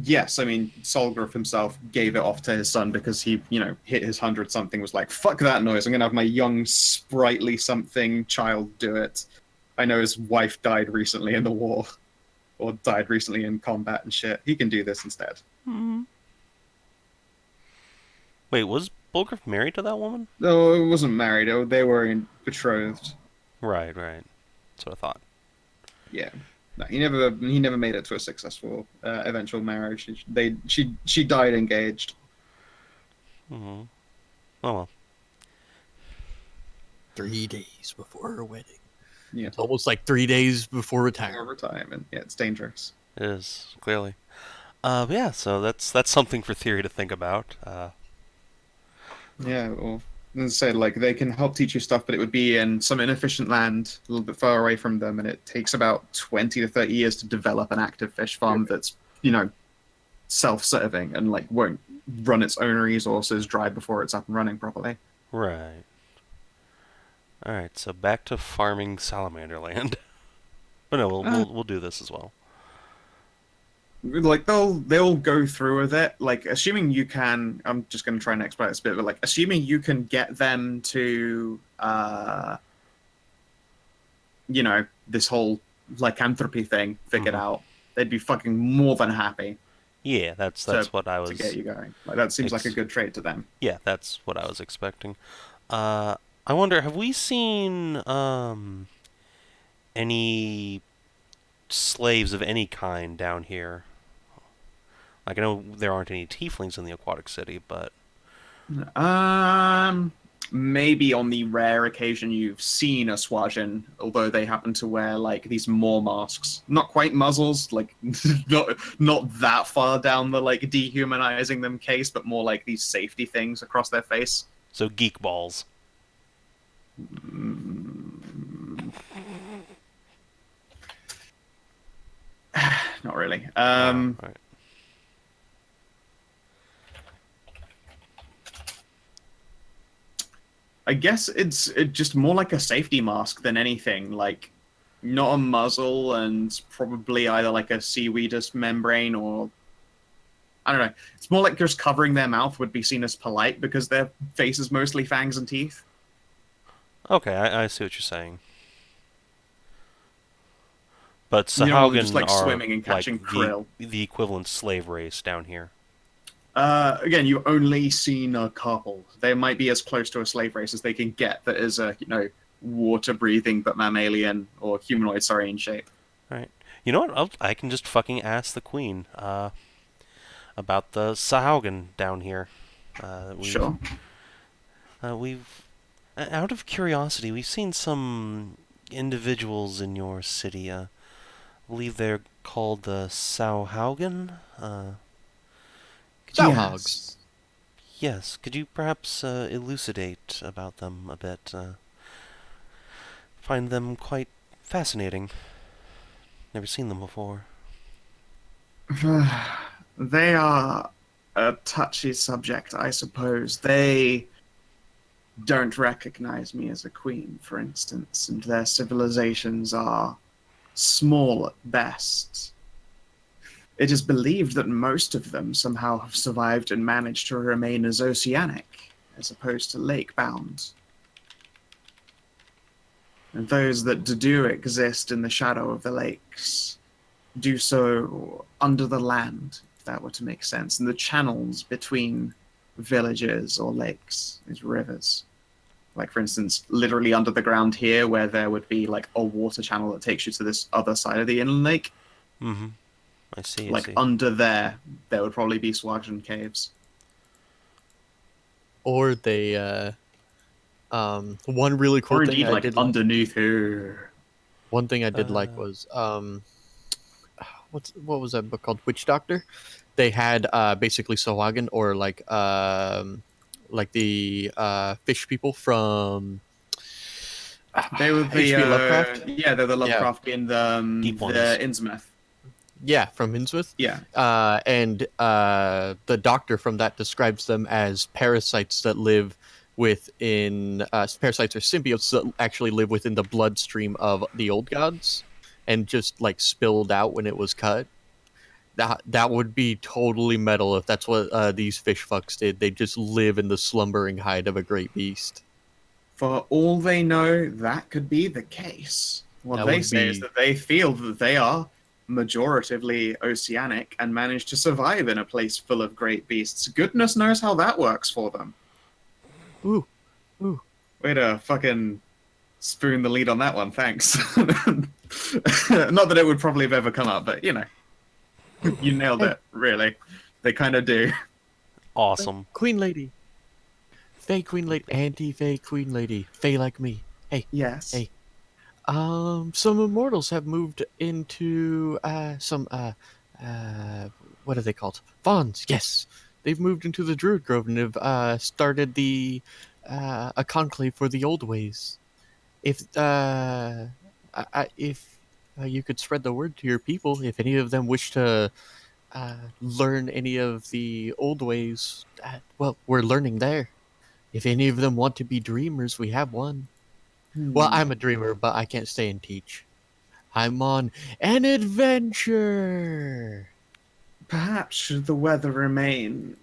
Yes, I mean, Solgriff himself gave it off to his son because he, hit his 100-something, was like, fuck that noise, I'm gonna have my young, sprightly something child do it. I know his wife died recently in the war, or died recently in combat and shit. He can do this instead. Wait, was Bulgriff married to that woman? No, it wasn't married, they were betrothed. Right. That's what I thought. Yeah. No, he never made it to a successful eventual marriage. She died engaged. Mm-hmm. Oh, well. 3 days before her wedding. Yeah. It's almost like 3 days before Or retirement. retirement. Yeah, it's dangerous. It is, clearly. Yeah, so that's something for Thyri to think about. Yeah, well, as I said, like, they can help teach you stuff, but it would be in some inefficient land, a little bit far away from them, and it takes about 20 to 30 years to develop an active fish farm that's, self-serving and, like, won't run its own resources dry before it's up and running properly. Right. All right, so back to farming Salamanderland. But no, we'll do this as well. Like they'll go through with it. Like assuming you can, I'm just going to try and expedite this bit, but like assuming you can get them to, this whole lycanthropy thing figured out, they'd be fucking more than happy. Yeah, that's what I was to get you going. Like that seems like a good trade to them. Yeah, that's what I was expecting. I wonder, have we seen any slaves of any kind down here? Like, I know there aren't any tieflings in the aquatic city, but maybe on the rare occasion you've seen a Swajan, although they happen to wear like these more masks, not quite muzzles, like not that far down the like dehumanizing them case, but more like these safety things across their face. So geek balls. Not really. Right. I guess it's just more like a safety mask than anything. Like, not a muzzle, and probably either like a seaweedus membrane or I don't know. It's more like just covering their mouth would be seen as polite because their face is mostly fangs and teeth. Okay, I see what you're saying. But Sahaugen just like are swimming and catching krill. The equivalent slave race down here. Again, you've only seen a couple. They might be as close to a slave race as they can get that is a, water-breathing but mammalian or humanoid, in shape. Right. You know what? I can just fucking ask the queen about the Sahaugen down here. Sure. Out of curiosity, we've seen some individuals in your city. I believe they're called the Sauhaugen. Sauhogs. Yes. Could you perhaps elucidate about them a bit? Find them quite fascinating. Never seen them before. They are a touchy subject, I suppose. They don't recognize me as a queen, for instance, and their civilizations are small at best. It is believed that most of them somehow have survived and managed to remain as oceanic, as opposed to lake-bound. And those that do exist in the shadow of the lakes do so under the land, if that were to make sense, and the channels between villages or lakes, these rivers. Like, for instance, literally under the ground here, where there would be like a water channel that takes you to this other side of the inland lake. Mm-hmm. I see. Under there would probably be Swajan caves. Or they, one really cool Or thing indeed, I like, did underneath here. One thing I did like was, what was that book called? Witch Doctor? They had, basically Sahuagin, or like the, fish people from... They were the H.P. Lovecraft? Yeah, they're the Lovecraftian, the Innsmouth. Yeah, from Innsmouth. Yeah. And the doctor from that describes them as parasites that live within parasites or symbiotes that actually live within the bloodstream of the old gods, and just like spilled out when it was cut. That would be totally metal if that's what these fish fucks did. They just live in the slumbering hide of a great beast. For all they know, that could be the case. What they say is that they feel that they are majoritively oceanic and manage to survive in a place full of great beasts. Goodness knows how that works for them. Ooh. Way to fucking spoon the lead on that one, thanks. Not that it would probably have ever come up, but you nailed it, really. They kind of do. Awesome. Queen Lady. Fey Queen Lady. Anti-Fey Queen Lady. Fey like me. Hey. Yes. Hey. Some immortals have moved into what are they called? Fawns. Yes, they've moved into the Druid Grove and have started a conclave for the old ways. If you could spread the word to your people, if any of them wish to learn any of the old ways, well, we're learning there. If any of them want to be dreamers, we have one. Well, I'm a dreamer, but I can't stay and teach. I'm on an adventure. Perhaps should the weather remain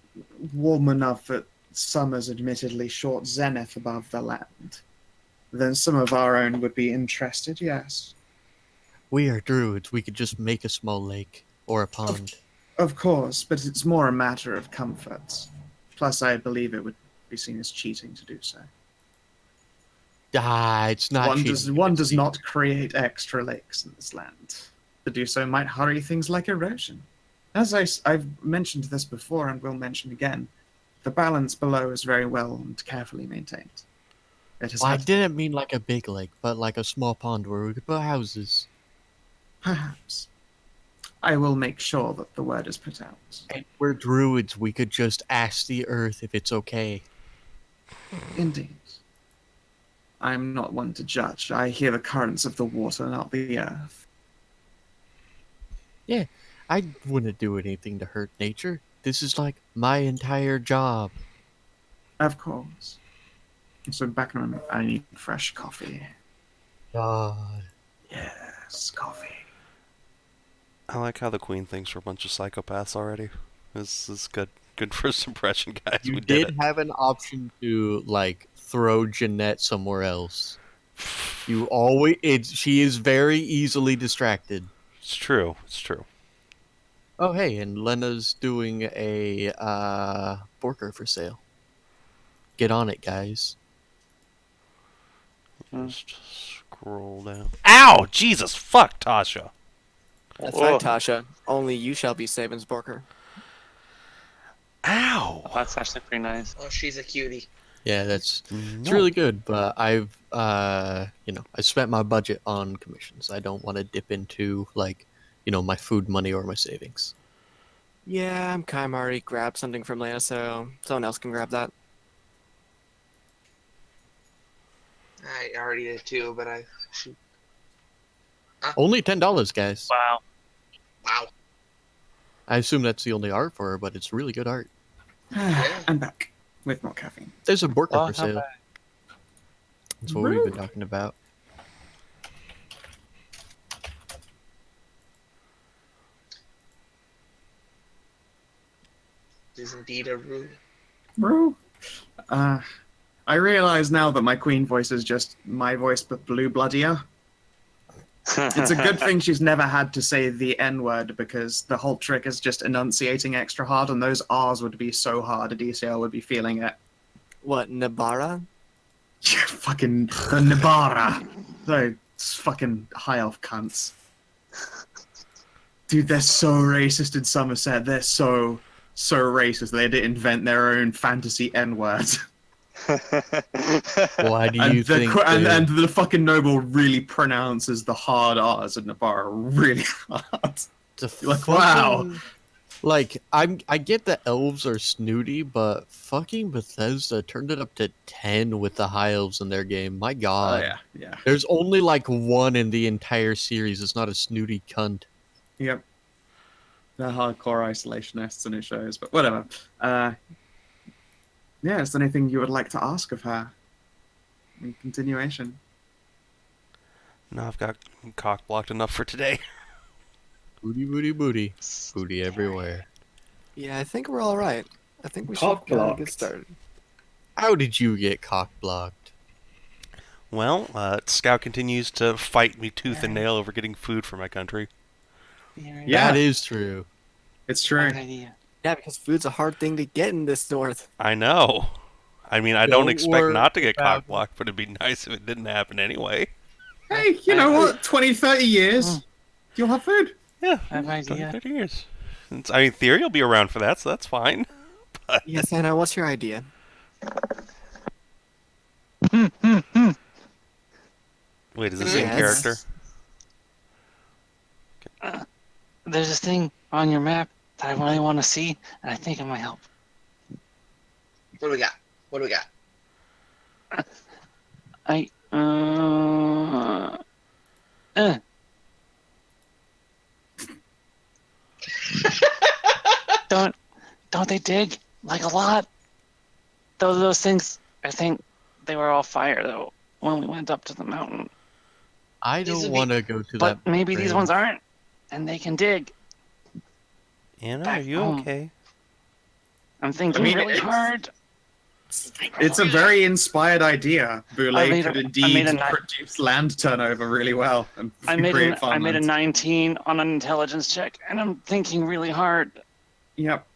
warm enough at summer's admittedly short zenith above the land, then some of our own would be interested, yes. We are druids. We could just make a small lake or a pond. Of course, but it's more a matter of comfort. Plus, I believe it would be seen as cheating to do so. It's not cheating. One does not create extra lakes in this land. To do so might hurry things like erosion. As I've mentioned this before and will mention again, the balance below is very well and carefully maintained. It has Well, I had, didn't mean like a big lake, but like a small pond where we could put houses. perhaps. I will make sure that the word is put out. And we're druids. We could just ask the earth if it's okay. Indeed. I'm not one to judge. I hear the currents of the water, not the earth. Yeah, I wouldn't do anything to hurt nature. This is like my entire job. Of course. So back on, I need fresh coffee. God. Yes, coffee. I like how the queen thinks we're a bunch of psychopaths already. This is good. Good first impression, guys. You we did did it. have an option to like throw Jeanette somewhere else. You always she is very easily distracted. It's true. It's true. Oh hey, and Lena's doing a Borker for sale. Get on it, guys. Just scroll down. Ow! Jesus! Fuck, Tasha. That's Whoa. right, Tasha. Only you shall be Savin's Borker. Ow! Oh, that's actually pretty nice. Oh, she's a cutie. Yeah, it's No. really good, but I've I spent my budget on commissions. I don't want to dip into like, my food money or my savings. Yeah, I'm kind of already grabbed something from Lana, so someone else can grab that. I already did too, but I should. Only $10, guys. Wow. Wow. I assume that's the only art for her, but it's really good art. I'm back with more caffeine. There's a Borker Oh, for not sale. bad. That's what we've been talking about. It is indeed a rule. Bro. I realize now that my queen voice is just my voice but blue bloodier. It's a good thing she's never had to say the N-word because the whole trick is just enunciating extra hard and those R's would be so hard a DCL would be feeling it. What, Nabara? Yeah, fucking the Nibara. Those fucking high elf cunts. Dude, they're so racist in Somerset. They're so racist. They did invent their own fantasy N-word. Why do And you think? and the fucking noble really pronounces the hard R's in Nibara really hard. You're like, wow. Like I get that elves are snooty, but fucking Bethesda turned it up to 10 with the high elves in their game. My Oh God, yeah. there's only like one in the entire series. It's not a snooty cunt. Yep. They're hardcore isolationists and it shows, but whatever. Yeah, is there anything you would like to ask of her? In continuation. No, I've got cock blocked enough for today. Booty, booty, booty, booty everywhere. Yeah, I think we're all right. I think we should Cock blocked. get started. How did you get cock blocked? Well, Scout continues to fight me tooth and nail over getting food for my country. Yeah. That is true. It's true. Good idea. Yeah, because food's a hard thing to get in this north. I know. I mean, I don't Don't expect worry not to get about cock blocked, but it'd be nice if it didn't happen anyway. Hey, you know what? 20, 30 years, you'll have food. Yeah, I have an 20, idea. 30 years. I mean, Thyri will be around for that, so that's fine. Yeah, Santa, what's your idea? Wait, is this in Yes. character? There's this thing on your map that I really want to see, and I think it might help. What do we got? What do we got? Don't they dig like a lot? Those things, I think they were all fire though. when we went up to the mountain. I These don't would want to go to But that. maybe these ones range. aren't, and they can dig. Anna, Back are you home. okay? I'm thinking mean, really it's- hard. It's a very inspired idea. I Boulay made could a- I indeed made a produce land turnover really well and I made create a farmland. 19 on an intelligence check, and I'm thinking really hard. Yep.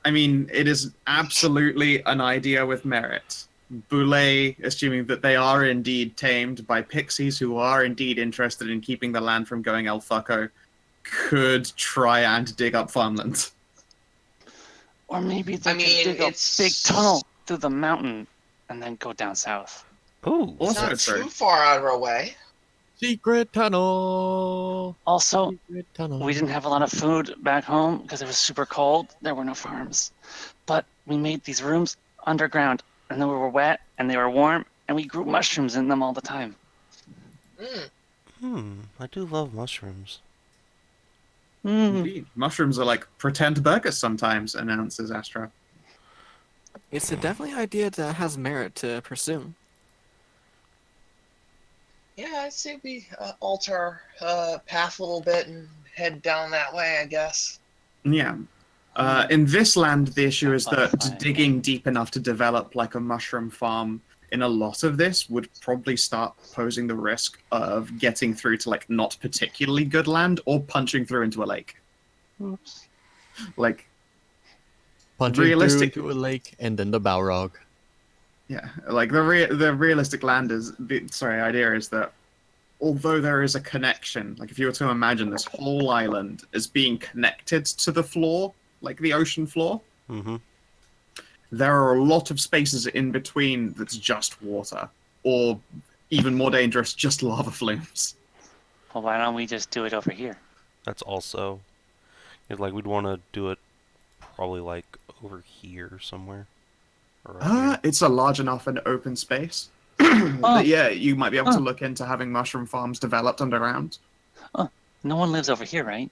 I mean, it is absolutely an idea with merit. Boulay, assuming that they are indeed tamed by pixies who are indeed interested in keeping the land from going El Fucko, could try and dig up farmland. Or maybe they I mean, could dig a it's big tunnel through the mountain and then go down south. Ooh. It's Also not true. too far out of our way. Secret tunnel. Also, Secret tunnel. we didn't have a lot of food back home because it was super cold. There were no farms. But we made these rooms underground, and they were wet, and they were warm, and we grew mushrooms in them all the time. I do love mushrooms. Indeed. Mushrooms are like pretend burgers sometimes, announces Astra. It's a definitely idea that has merit to pursue. Yeah, I'd say we alter path a little bit and head down that way, I guess. Yeah. In this land, the issue is that Fine. digging deep enough to develop like a mushroom farm in a lot of this would probably start posing the risk of getting through to like not particularly good land or punching through into a lake. Oops. Like, Punching realistic- through into a lake and then the Balrog. yeah, like the realistic land is idea is that although there is a connection, like if you were to imagine this whole island as being connected to the floor, like the ocean floor, Mm-hmm. there are a lot of spaces in between that's just water, or even more dangerous, just lava flumes. Well, why don't we just do it over here? That's also, like, we'd want to do it probably like over here somewhere. Or right here. It's a large enough and open space. That, yeah, you might be able to look into having mushroom farms developed underground. No one lives over here, right?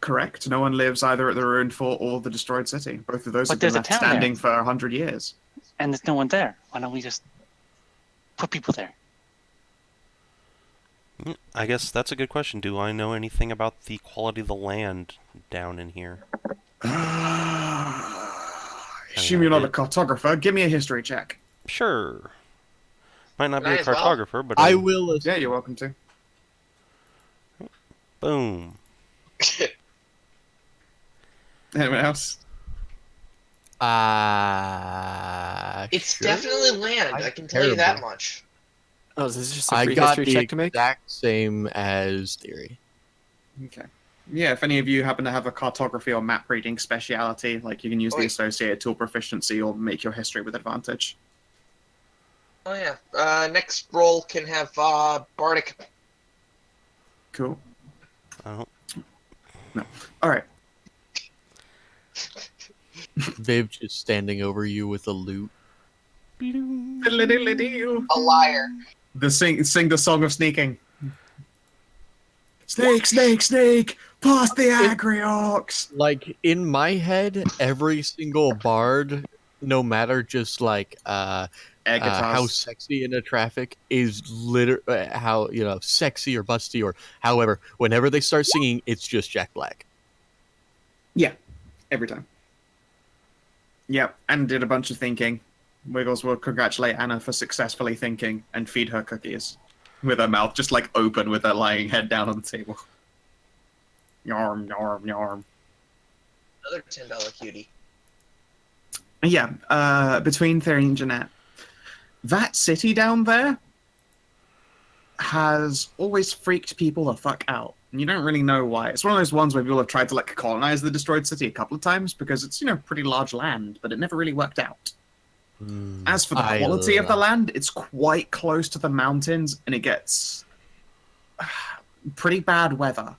Correct. No one lives either at the ruined fort or the destroyed city. Both of those But have been there's a left town there. standing for 100 years. And there's no one there. Why don't we just put people there? I guess that's a good question. Do I know anything about the quality of the land down in here? Assume you're not a cartographer. Give me a history check. Sure. Might not be Might a as well. cartographer, but I will. Yeah, you're welcome to. boom. Anyone else? It's Sure. definitely land, I can tell you that Terrible. much. Oh, is this just a I free got history the check to make? exact same as Thyri. Okay. Yeah, if any of you happen to have a cartography or map reading speciality, like you can use the Oi. associated tool proficiency or make your history with advantage. Oh yeah. Next roll can have Bardic. Cool. I don't. All right. Viv just standing over you with a lute. Diddle-diddle-dee-doo. A liar. Sing the song of sneaking. Snake, snake, snake! Past the agriox! Like in my head, every single bard, no matter just like Air how guitars. sexy in a traffic is how sexy or busty or however, whenever they start singing, it's just Jack Black. Yeah, every time. Yep, and did a bunch of thinking. Wiggles will congratulate Anna for successfully thinking and feed her cookies. With her mouth just like open with her lying head down on the table. Yarm, yarm, yarm. Another $10 cutie. Yeah, between Thyri and Jeanette. That city down there has always freaked people the fuck out. And you don't really know why. It's one of those ones where people have tried to like colonize the destroyed city a couple of times because it's, pretty large land, but it never really worked out. As for the quality of the land, it's quite close to the mountains and it gets pretty bad weather.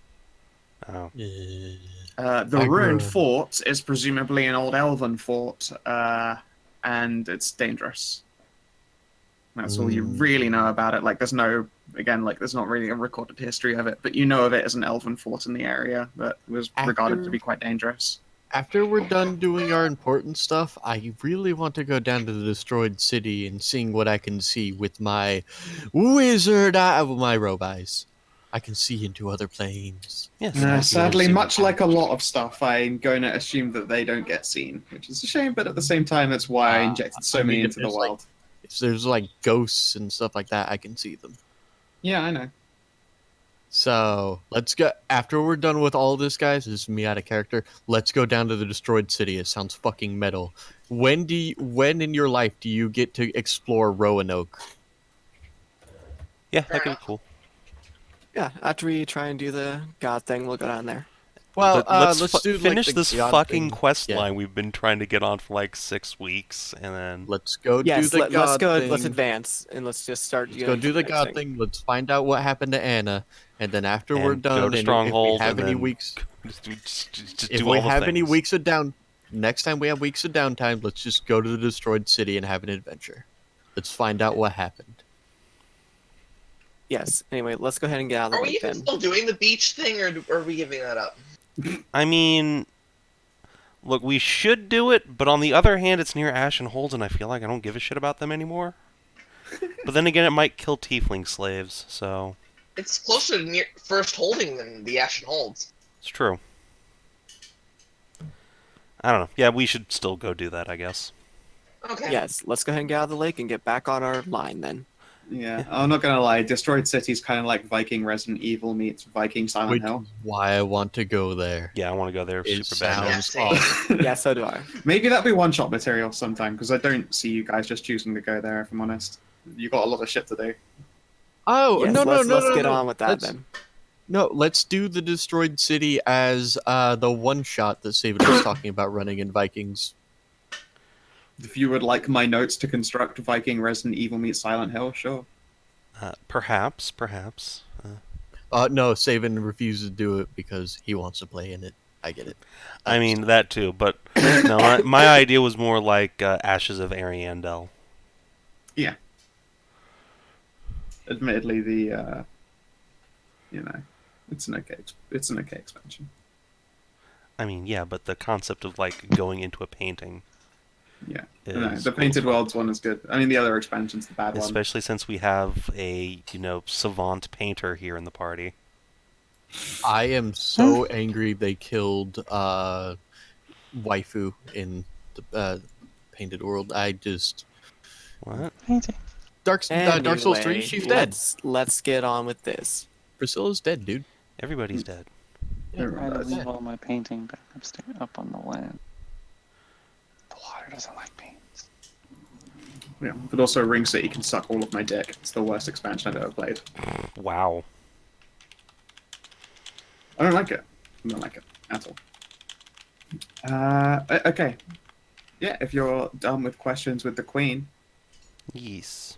Oh. The I ruined agree. fort is presumably an old elven fort, and it's dangerous. That's all you really know about it. Like, there's not really a recorded history of it, but you know of it as an elven fort in the area that was regarded to be quite dangerous. After we're done doing our important stuff, I really want to go down to the destroyed city and seeing what I can see with my wizard eye, my robe eyes. I can see into other planes. Yes. I can Sadly, see much what- like a lot of stuff, I'm going to assume that they don't get seen, which is a shame, but at the same time, that's why I injected so many if into the there's, like, wild. if there's like ghosts and stuff like that, I can see them. Yeah, I know. So let's go. After we're done with all this, guys, this is me out of character. Let's go down to the destroyed city. It sounds fucking metal. When in your life do you get to explore Roanoke? Yeah, that could be cool. Yeah, after we try and do the god thing, we'll go down there. Well, But let's do finish like, the this god fucking thing. quest Yeah. line we've been trying to get on for like 6 weeks, and then Let's go Yes, do the god let's go. thing. Let's advance and let's just start. Let's go do the god thing. Let's find out what happened to Anna, and then after we're and done, go to and Stronghold, if we have and any then weeks, just if do we all the have any things. weeks of down, next time we have weeks of downtime, let's just go to the destroyed city and have an adventure. Let's find out what happened. Yes. Anyway, let's go ahead and get out of the Are we way even then. still doing the beach thing, or are we giving that up? I mean, look, we should do it, but on the other hand, it's near Ashen Holds, and I feel like I don't give a shit about them anymore. But then again, it might kill tiefling slaves, so It's closer to near First Holding than the Ashen Holds. it's true. I don't know. Yeah, we should still go do that, I guess. Okay. Yes, let's go ahead and get out of the lake and get back on our line then. Yeah, I'm not gonna lie. Destroyed City's kind of like Viking Resident Evil meets Viking Silent Which Hill. is why I want to go there. Yeah, I want to go there It super bad. Yeah, sounds same. awesome. Yeah, so do I. Maybe that'd be one-shot material sometime, because I don't see you guys just choosing to go there, if I'm honest. You got a lot of shit to do. Oh Yes, no let's get no. on with that Let's- then. No, let's do the destroyed city as the one shot that Savin was talking about running in Vikings. If you would like my notes to construct Viking Resident Evil meets Silent Hill, sure. Perhaps. No, Savin refuses to do it because he wants to play in it. I get it. I mean, that too, but no, my idea was more like Ashes of Ariandel. Admittedly, it's an okay expansion. I mean, yeah, but the concept of like going into a painting. Yeah. is No, the cool Painted as well. Worlds one is good. I mean, the other expansion's the bad one. Especially since we have a, savant painter here in the party. I am so angry they killed waifu in the Painted World. I just What? Dark Souls 3. Anyway, She's dead. Let's get on with this. Priscilla's dead, dude. Everybody's dead. Everyone I does. leave all my painting back up on the land. The water doesn't like paints. Yeah, but also Ring City can suck all of my dick. It's the worst expansion I've ever played. Wow. I don't like it. I don't like it at all. Okay. Yeah, if you're done with questions with the Queen, Yes.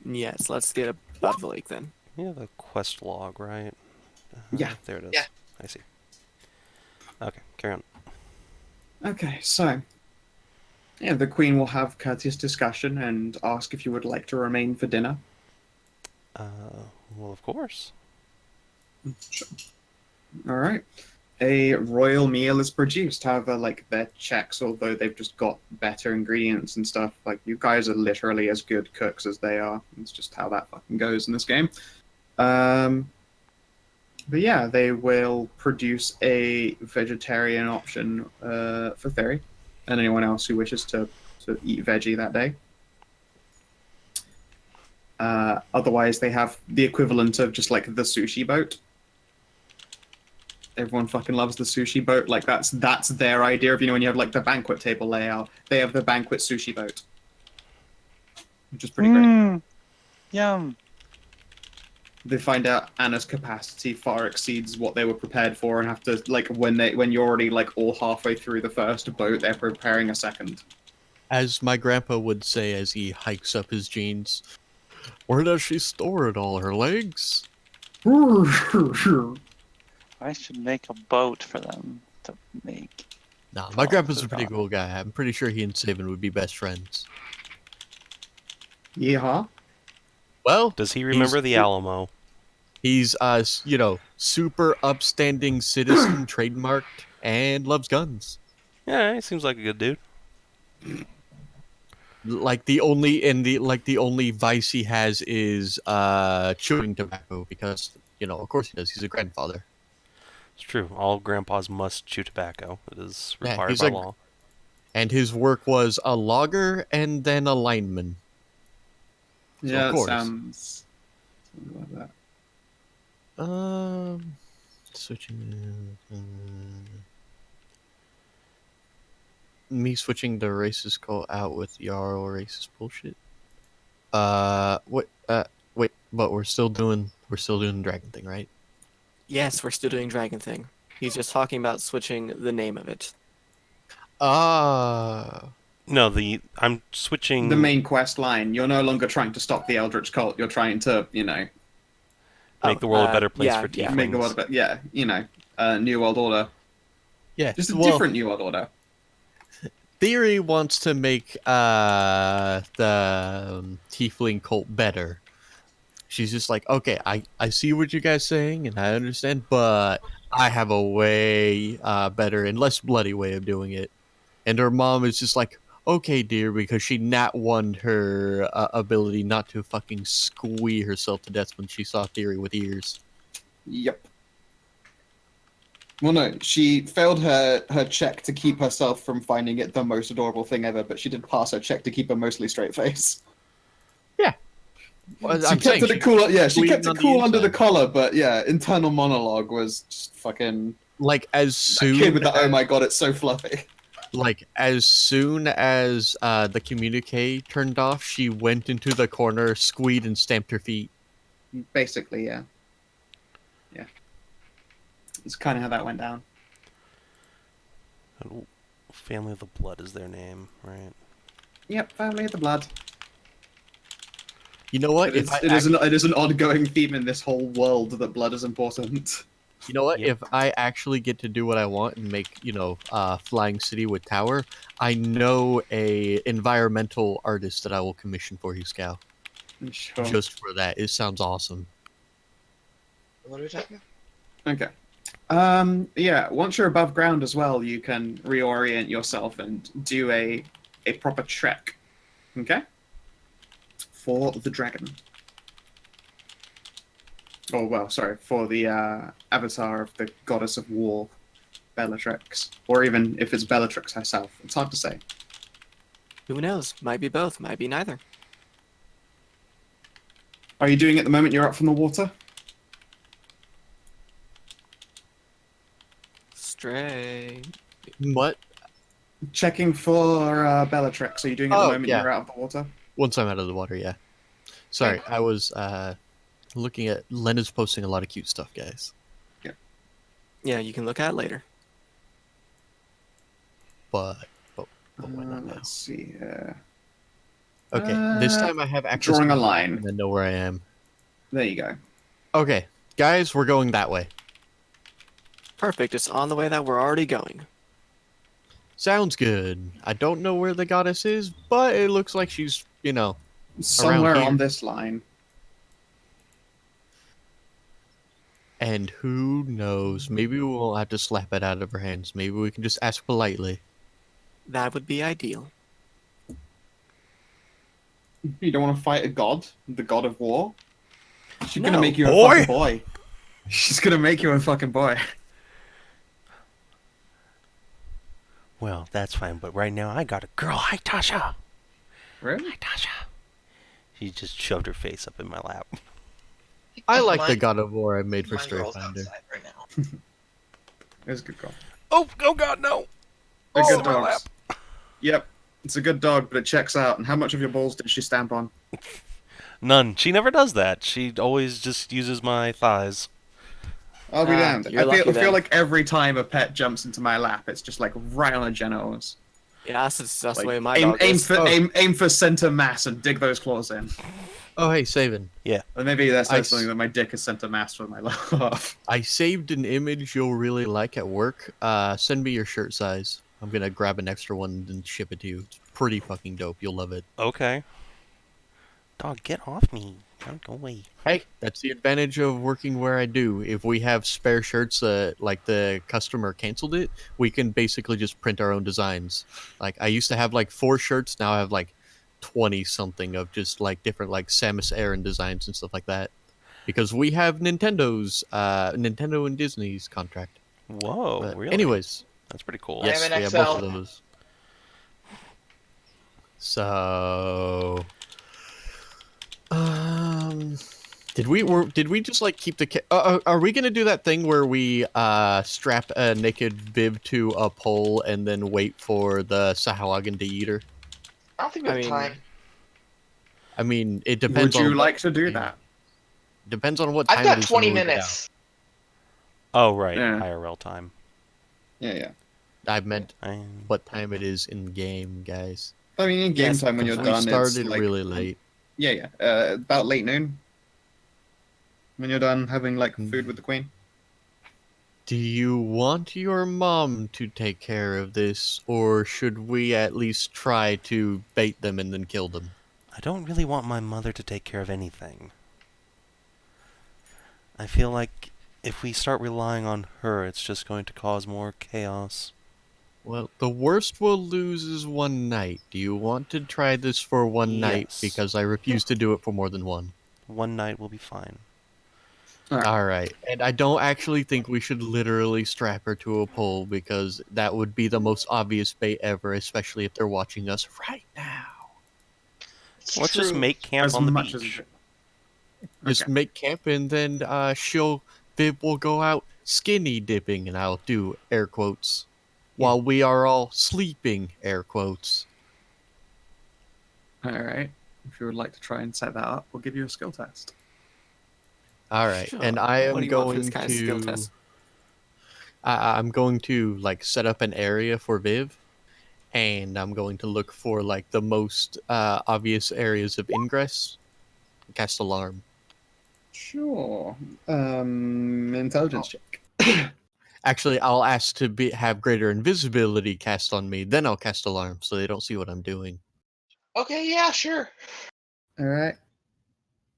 Yes, let's get above the lake then. We have a quest log, right? Yeah. There it is. Yeah. I see. Okay, carry on. okay, so yeah, the Queen will have courteous discussion and ask if you would like to remain for dinner. Well, of course. All right. A royal meal is produced. However, like their checks, although they've just got better ingredients and stuff, like you guys are literally as good cooks as they are. It's just how that fucking goes in this game. But yeah, they will produce a vegetarian option for Thyri and anyone else who wishes to eat veggie that day. Otherwise, they have the equivalent of just like the sushi boat. Everyone fucking loves the sushi boat. Like that's their idea of, when you have like the banquet table layout, they have the banquet sushi boat, which is pretty great. Yum. They find out Anna's capacity far exceeds what they were prepared for, and have to like when you're already like all halfway through the first boat, they're preparing a second. As my grandpa would say as he hikes up his jeans, where does she store it all? Her legs? I should make a boat for them to make. Nah, my Oh, grandpa's a good pretty God. cool guy. I'm pretty sure he and Savin would be best friends. Yeehaw! Well, Does he remember the Alamo? He's super upstanding citizen, trademarked, and loves guns. Yeah, he seems like a good dude. Like the only vice he has is chewing tobacco because of course he does. He's a grandfather. It's true. All grandpas must chew tobacco. It is Yeah, required by law. and his work was a logger and then a lineman. So, Yeah, of it course. sounds something like that. Switching. Me switching the racist call out with Yarl racist bullshit. What? Wait, but we're still doing the dragon thing, right? Yes, we're still doing Dragon Thing. He's just talking about switching the name of it. No, I'm switching. The main quest line. You're no longer trying to stop the Eldritch cult. You're trying to, Make the world a better place for yeah. tieflings. make the world a bit. Yeah, New World Order. Yeah, Just a different New World Order. Thyri wants to make the Tiefling cult better. She's just like, okay, I see what you guys saying, and I understand, but I have a way better and less bloody way of doing it. And her mom is just like, okay, dear, because she nat won her ability not to fucking squee herself to death when she saw Thyri with ears. Yep. Well, no, she failed her check to keep herself from finding it the most adorable thing ever, but she did pass her check to keep a mostly straight face. Yeah. Well, She I'm kept saying it cool. Yeah, she squeezed kept on it the cool under the inside. collar, but yeah, internal monologue was just fucking Like as that soon kid with the oh as, my god, it's so fluffy. like as soon as the communique turned off, she went into the corner, squeed, and stamped her feet. Basically, yeah. Yeah. It's kind of how that went down. Family of the Blood is their name, right? Yep, family of the blood. You know what? It is an ongoing theme in this whole world that blood is important. You know what? Yep. If I actually get to do what I want and make, Flying City with Tower, I know a environmental artist that I will commission for you, Scout. Sure. Just for that. It sounds awesome. What are we talking Okay. Yeah, once you're above ground as well, you can reorient yourself and do a proper trek. Okay? For the dragon. Oh, well, sorry, for the avatar of the goddess of war, Bellatrix. Or even if it's Bellatrix herself. It's hard to say. Who knows? Might be both, might be neither. Are you doing it the moment you're up from the water? Stray. What? Checking for Bellatrix. Are you doing it the Oh, moment yeah. you're out of the water? Once I'm out of the water, yeah. Sorry, I was looking at Lena's posting a lot of cute stuff, guys. Yeah, you can look at it later. But why not now? Let's see here. Okay, this time I have access drawing to a the map line. and I know where I am. There you go. Okay, guys, we're going that way. Perfect, it's on the way that we're already going. Sounds good. I don't know where the goddess is, but it looks like she's, Somewhere here. on this line. And who knows? Maybe we won't have to slap it out of her hands. Maybe we can just ask politely. That would be ideal. You don't want to fight a god? The god of war? She's gonna No. make you a Boy! fucking boy. She's gonna make you a fucking boy. Well, that's fine, but right now I got a girl. Hi, Tasha. Really? Hi, Tasha. She just shoved her face up in my lap. I like the God of War I made for My girl's StrayParadox. outside right now. It's a good girl. Oh God, no! They're Oh, good my dogs. Yep. It's a good dog, but it checks out. And how much of your balls did she stamp on? None. She never does that. She always just uses my thighs. I'll be Ah, damned. you're I lucky feel then. like every time a pet jumps into my lap, it's just like right on the genitals. Yeah, that's the Like, way my aim, dog aim is. for Oh. aim for center mass and dig those claws in. Oh, hey, Savin. Or maybe that I says something that my dick is center mass for my laugh. I saved an image you'll really like at work. Send me your shirt size. I'm gonna grab an extra one and ship it to you. It's pretty fucking dope. You'll love it. Okay. Dog, get off me. Don't go away. Hey, that's the advantage of working where I do. If we have spare shirts like the customer canceled it, we can basically just print our own designs. Like I used to have like 4 shirts, now I have like 20 something of just like different like Samus Aran designs and stuff like that. Because we have Nintendo and Disney's contract. Whoa, But really? anyways, That's pretty cool. I have yes, an we have both XL. of those. So, did we just like keep the? Are we gonna do that thing where we strap a naked Viv to a pole and then wait for the Sahuagin to eat her? I don't think we I have mean, time. I mean, it depends Would you on like to do that? depends on what I've time got it is 20 when we get out. minutes. Oh, right. Yeah. IRL time. Yeah. I meant I... what time it is in game, guys. I mean, in game Yes, time when you're We done, started it's like really late. yeah. About late noon. When you're done having like food with the queen. Do you want your mom to take care of this, or should we at least try to bait them and then kill them? I don't really want my mother to take care of anything. I feel like if we start relying on her, it's just going to cause more chaos. Well, the worst we'll lose is one night. Do you want to try this for one night? Yes. Because I refuse to do it for more than one. One night will be fine. Alright, and I don't actually think we should literally strap her to a pole, because that would be the most obvious bait ever, especially if they're watching us right now. It's Let's just true. make camp As on the much beach. as Just make camp, and then Viv will go out skinny dipping, and I'll do air quotes, while we are all sleeping, air quotes. all right. If you would like to try and set that up, we'll give you a skill test. All right, Sure. and I What am do you want for going this kind of skill to. test? I'm going to like set up an area for Viv, and I'm going to look for like the most obvious areas of ingress. Cast alarm. Sure. Intelligence check. Actually, I'll ask to have greater invisibility cast on me. Then I'll cast alarm, so they don't see what I'm doing. Okay, yeah, sure. All right.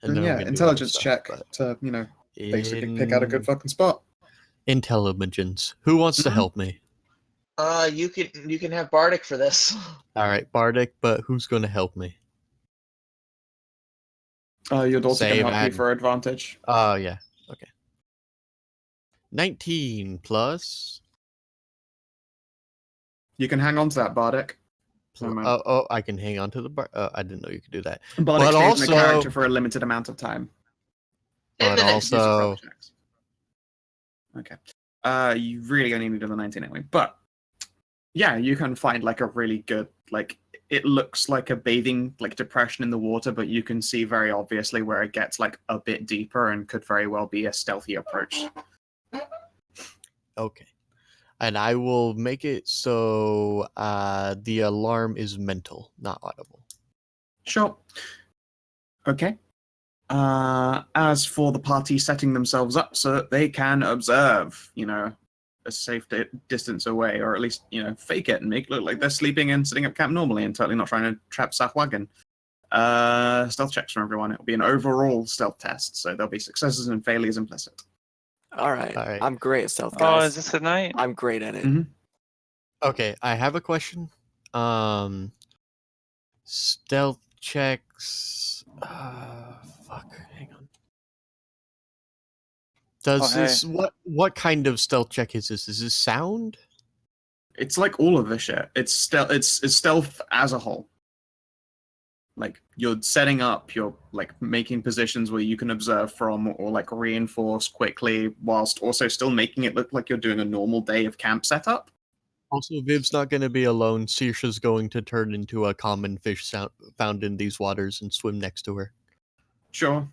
And Then then I'm yeah, gonna do other intelligence stuff, check but to basically pick out a good fucking spot. intelligence. Who wants to Mhm. help me? You can have Bardic for this. All right, Bardic, but who's going to help me? Your daughter can Save help you and- for advantage. Oh, yeah. Okay. 19 plus. You can hang on to that, Bardic. I can hang on to the bar. I didn't know you could do that. Bardic But stays in the also- character for a limited amount of time. But minutes. Use your also, proper checks. Okay. You really only need the 19 anyway. But yeah, you can find like a really good it looks like a bathing depression in the water, but you can see very obviously where it gets like a bit deeper and could very well be a stealthy approach. okay. And I will make it so the alarm is mental, not audible. Sure. Okay. As for the party setting themselves up so that they can observe, a safe distance away, or at least, fake it and make it look like they're sleeping and sitting up camp normally and totally not trying to trap Sahuagin. Stealth checks from everyone. It'll be an overall stealth test, so there'll be successes and failures implicit. All right. All right. I'm great at stealth, Oh, guys. is this at night? I'm great at it. Mhm. Okay, I have a question. Stealth checks. Fuck. Hang on. Does Oh, hey. this what kind of stealth check is this? Is this sound? It's like all of the shit. It's stealth as a whole. Like you're setting up, you're like making positions where you can observe from or like reinforce quickly, whilst also still making it look like you're doing a normal day of camp setup. Also, Viv's not going to be alone. Saoirse's going to turn into a common fish found in these waters and swim next to her. Sure.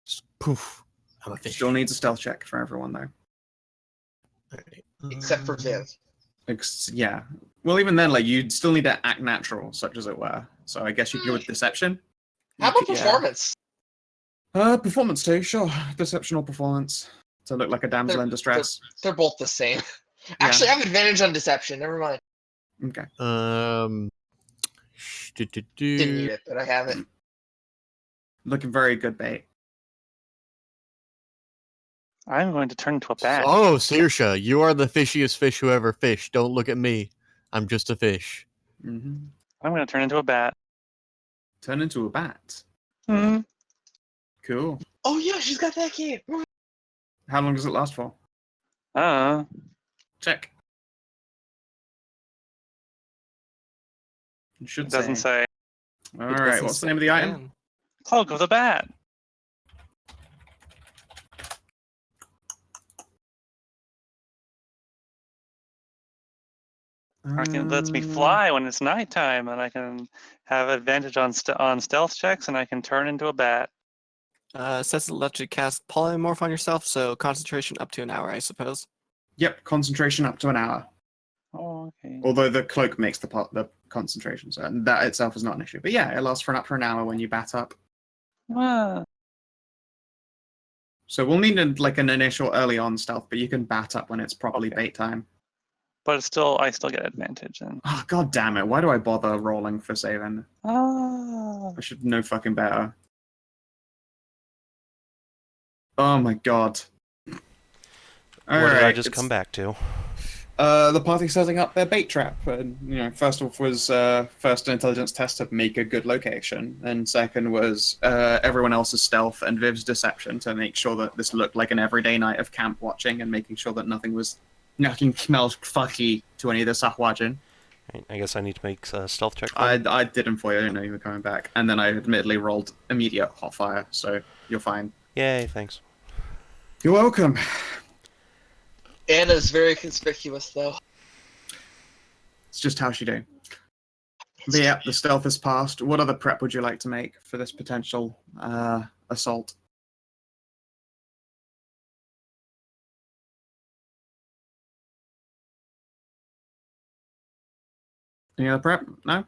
Just poof. I'm a fish. Still needs a stealth check for everyone though. Alright, Except for Viv. Yeah. Well, even then, like you'd still need to act natural, such as it were. So I guess you can go with deception. How about Yeah. performance? Performance too, sure. Deception or performance to look like a damsel in distress. They're both the same. Actually, I have advantage on deception. Never mind. Okay. Didn't need it, but I have it. Looking very good bait. I'm going to turn into a bat. Oh, Saoirse, you are the fishiest fish who ever fished. Don't look at me. I'm just a fish. Mm-hmm. I'm going to turn into a bat. Turn into a bat. Hmm. Cool. Oh yeah, she's got that key. How long does it last for? Uh, Check. It should it doesn't say. All It right. doesn't What's the say name of the item? when. Cloak of the bat. It lets me fly when it's nighttime, and I can have advantage on on stealth checks, and I can turn into a bat. Says it lets you cast polymorph on yourself, so concentration up to an hour, I suppose. Yep. Concentration up to an hour. Oh, okay. Although the cloak makes the concentration, so that itself is not an issue. But yeah, it lasts for up to an hour when you bat up. Ah, So we'll need an initial early on stealth, but you can bat up when it's properly Okay. bait time. but it's still, I still get advantage. And Oh, god damn it. Why do I bother rolling for saving? I should know fucking better. Oh my god. What did I Alright, just come back to? The party setting up their bait trap. And, first off was first an intelligence test to make a good location, and second was everyone else's stealth and Viv's deception to make sure that this looked like an everyday night of camp watching and making sure that nothing smelled fucky to any of the stuff watching. Right, I guess I need to make a stealth check. I did them for you. I didn't know you were coming back, and then I admittedly rolled immediate hot fire, so you're fine. Yay, thanks. You're welcome. Anna's very conspicuous though. It's just how she do. But yeah, the stealth is passed. What other prep would you like to make for this potential assault? Any other prep? No?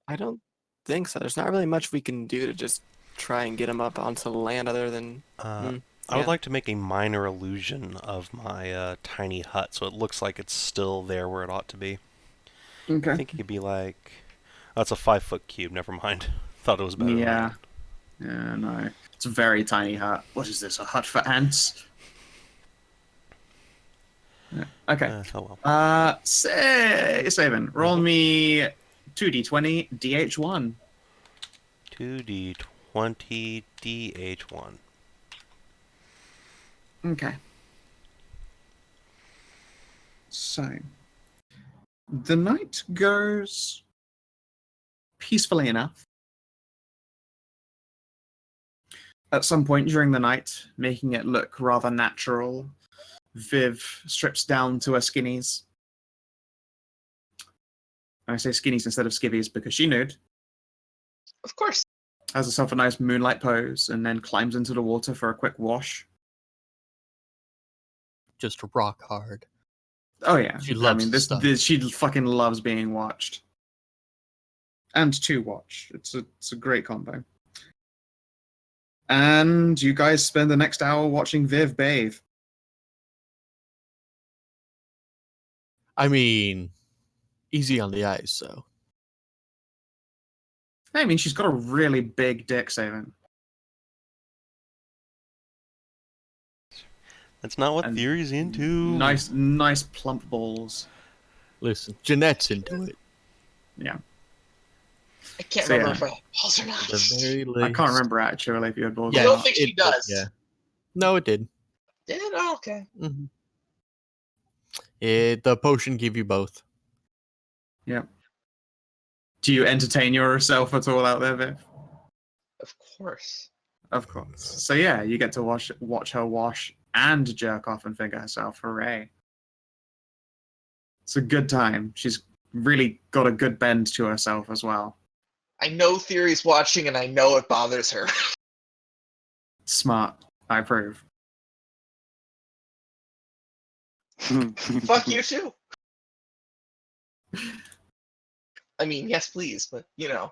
I don't think so. There's not really much we can do to just try and get him up onto the land other than. I would yeah. like to make a minor illusion of my tiny hut, so it looks like it's still there where it ought to be. Okay. I think it could be like... Oh, it's a 5-foot cube, never mind. Thought it was better Yeah. than Yeah, no. It's a very tiny hut. What is this, a hut for ants? Yeah. Okay. that. Oh well. Savin, roll me 2d20 DH1. 2d20 DH1. Okay. So, the night goes peacefully enough. At some point during the night, making it look rather natural, Viv strips down to her skinnies. And I say skinnies instead of skivvies because she nude. Of course. Has herself a nice moonlight pose, and then climbs into the water for a quick wash. Just rock hard. Oh yeah, She loves this stuff. She fucking loves being watched, and to watch. It's a great combo. And you guys spend the next hour watching Viv bathe. I mean, easy on the eyes, so. I mean, she's got a really big dick, Savin. That's not what And Thyri's into. Nice plump balls. Listen, Jeanette's into it. Yeah. I can't So, remember yeah. if I have balls or not. At the very least. I can't remember actually if you had balls. I or don't not. think she it did, does. Yeah. No, it did. Did? Oh, okay. Mm-hmm. The potion gave you both. Yeah. Do you entertain yourself at all out there, Viv? Of course. Of course. So yeah, you get to watch her wash and jerk off and finger herself. Hooray. It's a good time. She's really got a good bend to herself as well. I know Thyri's watching and I know it bothers her. Smart. I approve. Fuck you too. I mean, yes, please, but you know.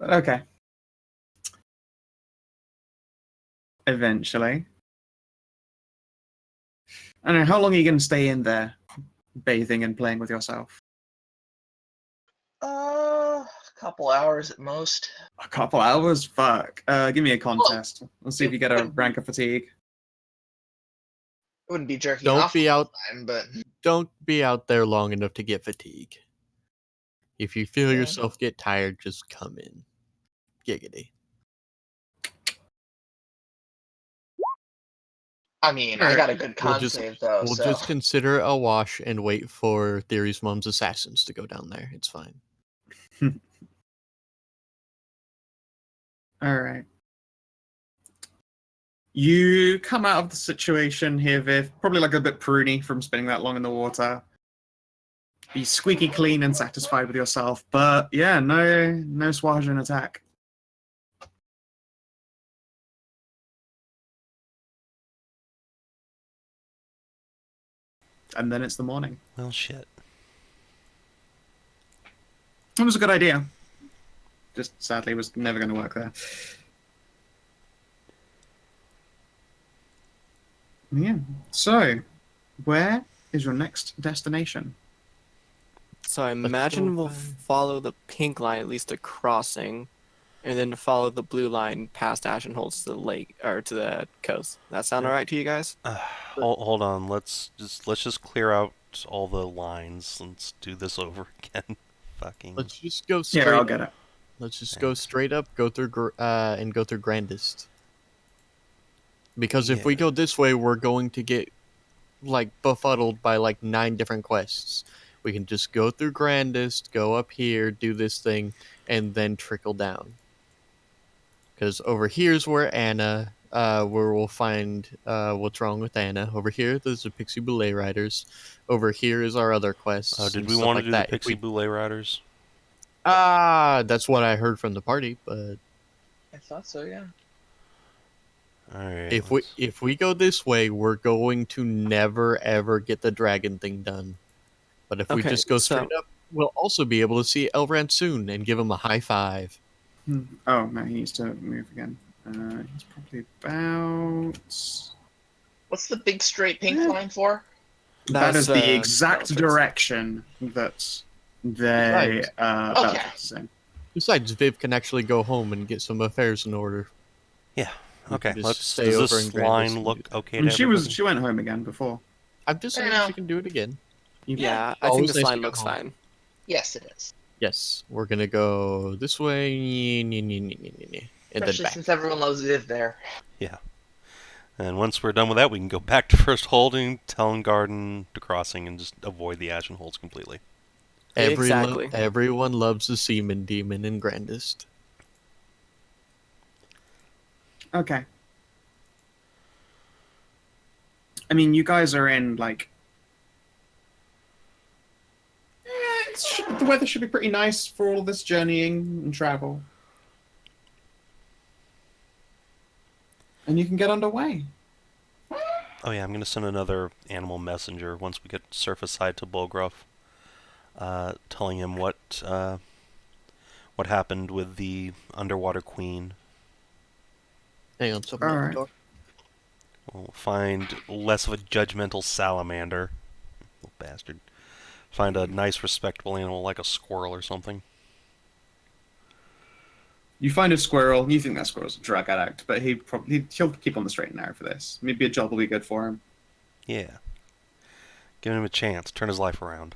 Okay. Eventually. I don't know, how long are you going to stay in there? bathing and playing with yourself? A couple hours at most. A couple hours? Fuck. Give me a Well, contest. Let's see if you get a wouldn't, rank of fatigue. wouldn't be jerking Don't off be all out. the time, but Don't be out there long enough to get fatigue. If you feel Yeah. yourself get tired, just come in. Giggity. I mean, I Alright. got a good We'll con just save though, we'll so just consider it a wash and wait for Thyri's mom's assassins to go down there. It's fine. Alright. You come out of the situation here, Viv, probably like a bit pruny from spending that long in the water. Be squeaky clean and satisfied with yourself, but yeah, no Swajan attack. And then it's the morning. Well, shit. It was a good idea. Just sadly was never going to work there. Yeah. So, where is your next destination? So I imagine we'll follow the pink line, at least a crossing, and then follow the blue line past Ashenholz to the lake or to the coast. That sound alright to you guys? Hold on. Let's just clear out all the lines. Let's do this over again. Fucking. Let's just go straight. Yeah, I'll get it. Let's just go straight up, go through Grandest. Because if we Yeah. go this way, we're going to get like befuddled by like 9 different quests. We can just go through Grandest, go up here, do this thing, and then trickle down. Because over here's where Anna, where we'll find what's wrong with Anna. Over here, there's the Pixie Boulet Riders. Over here is our other quests. Oh, did and we stuff want to like do that. the Pixie Boulet Riders? That's what I heard from the party. But I thought so, yeah. All right. if we go this way, we're going to never ever get the dragon thing done. But if we Okay, just go so- straight up, we'll also be able to see Elrond soon and give him a high five. Oh, no, he needs to move again. He's probably about... What's the big straight pink Yeah. line for? That is That's, the exact Jellyfish. direction that they... Right. Okay. Belgians in. Besides, Viv can actually go home and get some affairs in order. Yeah. We Okay. can just Let's. stay Does over this in Grandest line and look do that. okay? And To she everybody? went home again before. I'm just saying know. she can do it again. Yeah, I think Always this nice to line go looks home. fine. Yes, it is. Yes, we're gonna go this way, and then Especially back. since everyone loves Viv there. And once we're done with that, we can go back to First Holding, Talon Garden, to Crossing, and just avoid the Ashen Holds completely. Exactly. Everyone loves the Seaman Demon in Grandest. Okay. I mean, you guys are in, like... the weather should be pretty nice for all this journeying and travel. And you can get underway. Oh yeah, I'm gonna send another animal messenger once we get surface side to Bulgruf, telling him what happened with the underwater queen. Hang on, something at Alright. the door. We'll find less of a judgmental salamander, little bastard. Find a nice, respectable animal like a squirrel or something. You find a squirrel, you think that squirrel's a drug addict, but he'll keep on the straight and narrow for this. Maybe a job will be good for him. Yeah. Give him a chance. Turn his life around.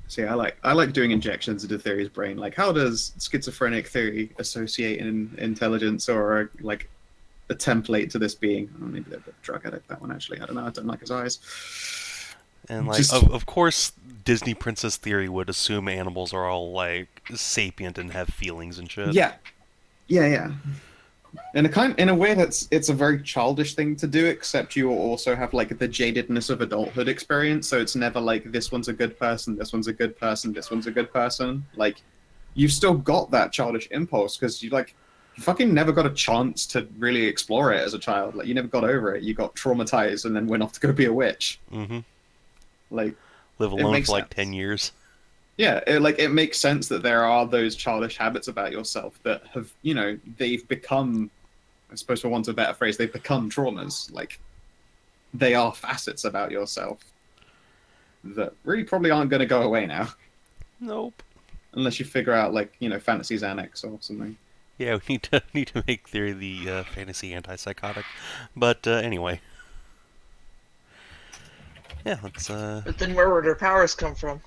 See, I like doing injections into Thyri's brain. Like, how does schizophrenic Thyri associate in intelligence or like a template to this being? Oh, maybe they're a drug addict. That one actually. I don't know. I don't like his eyes. And like, Just- of course, Disney Princess Theory would assume animals are all like sapient and have feelings and shit. Yeah. In a way it's a very childish thing to do, except you also have like the jadedness of adulthood experience, so it's never like this one's a good person, this one's a good person, this one's a good person. Like, you've still got that childish impulse because you fucking never got a chance to really explore it as a child. Like, you never got over it. You got traumatized and then went off to go be a witch. Mm-hmm. Like, Live alone makes for like sense. 10 years. yeah, it makes sense that there are those childish habits about yourself that have, they've become, I suppose for want of a better phrase, they've become traumas. Like, they are facets about yourself that really probably aren't going to go away now. Nope. Unless you figure out, like, Fantasy's Annex or something. Yeah, we need to make Thyri the fantasy antipsychotic. But anyway. Yeah, let's But then where would her powers come from?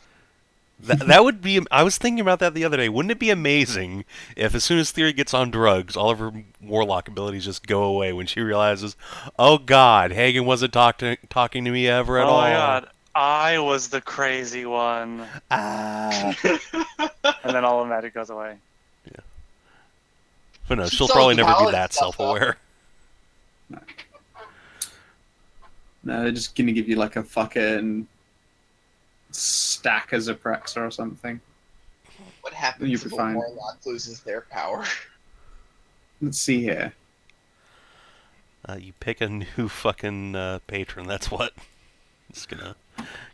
that would be. I was thinking about that the other day. Wouldn't it be amazing if, as soon as Thyri gets on drugs, all of her warlock abilities just go away when she realizes, oh God, Hagen wasn't talking to me ever at Oh all. my god, I was the crazy one. Ah. And then all the magic goes away. But no, She she'll sells probably the never be paladin that stuff, though. self-aware. No, they're just going to give you, like, a fucking stack as a Prexa or something. What happens You'll be if a fine. warlock loses their power? Let's see here. You pick a new fucking patron, that's what. Just gonna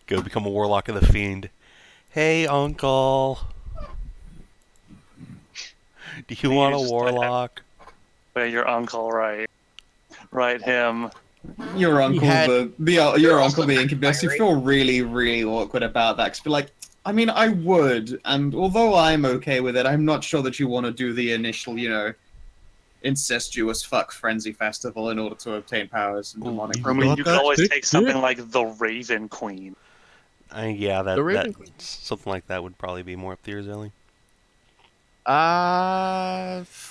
go become a warlock of the fiend. Hey, uncle. Do you You want a just- warlock? Wait, your uncle, right? Right, him. Your uncle, had- your also uncle, the incubus. You Thyri. feel really, really awkward about that. 'Cause be like, I mean, I would, and although I'm okay with it, I'm not sure that you want to do the initial, incestuous fuck frenzy festival in order to obtain powers and demonic. You I mean, got you could that always stick, take something dude? like the Raven Queen. Yeah, The Raven that Queen. something like that would probably be more up Thyri's alley.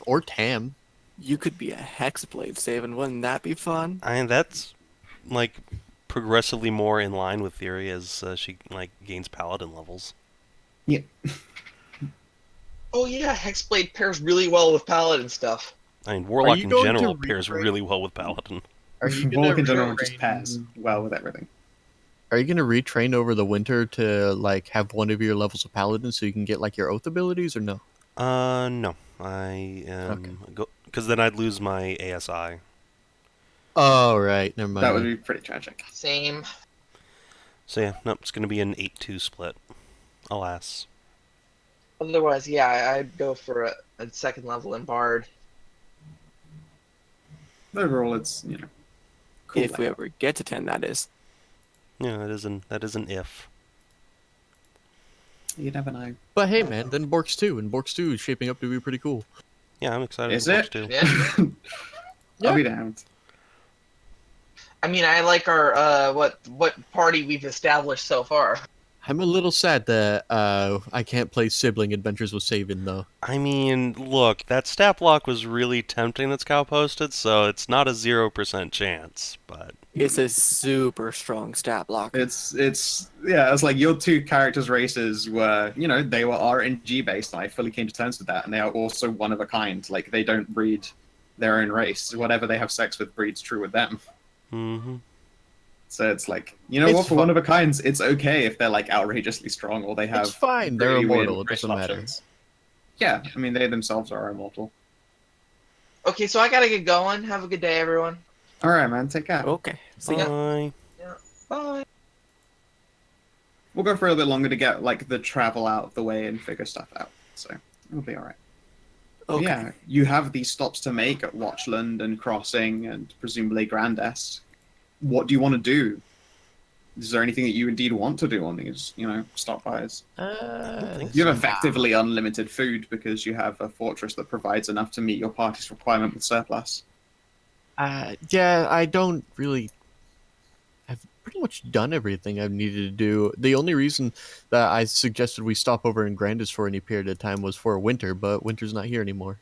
Or Tam. You could be a Hexblade, Savin. Wouldn't that be fun? I mean, that's like progressively more in line with Thyri as she gains paladin levels. Oh yeah, Hexblade pairs really well with paladin stuff. I mean, warlock you in going to general pairs retrain- really well with paladin. Are you gonna Warlock in general retrain- just pairs well with everything. Are you gonna retrain over the winter to have one of your levels of paladin so you can get your oath abilities, or no? No, I because then I'd lose my ASI. Oh right, never mind. That would be pretty tragic. Same. So yeah, nope, it's gonna be an 8-2 split. Alas. Otherwise, yeah, I'd go for a second level in Bard. Overall, it's cool. If we ever get to 10, that is. Yeah, that is an if. You never know. But hey, man, then Borks 2, and Borks 2 is shaping up to be pretty cool. Yeah, I'm excited Is for it? too. Yeah. I'll be down. I mean, I like our what party we've established so far. I'm a little sad that I can't play sibling adventures with Savin though. I mean, look, that stat block was really tempting that Scout posted, so it's not a 0% chance, but It's a super strong stat block. It's like your two characters' races were, they were RNG based, and I fully came to terms with that, and they are also one of a kind. Like, they don't breed their own race. Whatever they have sex with breeds true with them. mm-hmm. So it's like, It's what, for fun. one of a kinds, it's okay if they're outrageously strong or they have. It's fine, they're really weird immortal, it doesn't racial matter. options. Yeah, I mean, they themselves are immortal. Okay, so I gotta get going. Have a good day, everyone. All right, man, take care. Okay. See ya. Bye. Bye. We'll go for a little bit longer to get the travel out of the way and figure stuff out. So it'll be all right. Okay. Yeah, you have these stops to make at Watchland and Crossing and presumably Grandest. What do you want to do? Is there anything that you indeed want to do on these, stop bys? You have effectively unlimited food because you have a fortress that provides enough to meet your party's requirement with surplus. Yeah, I don't really. I've pretty much done everything I've needed to do. The only reason that I suggested we stop over in Grandis for any period of time was for winter, but winter's not here anymore.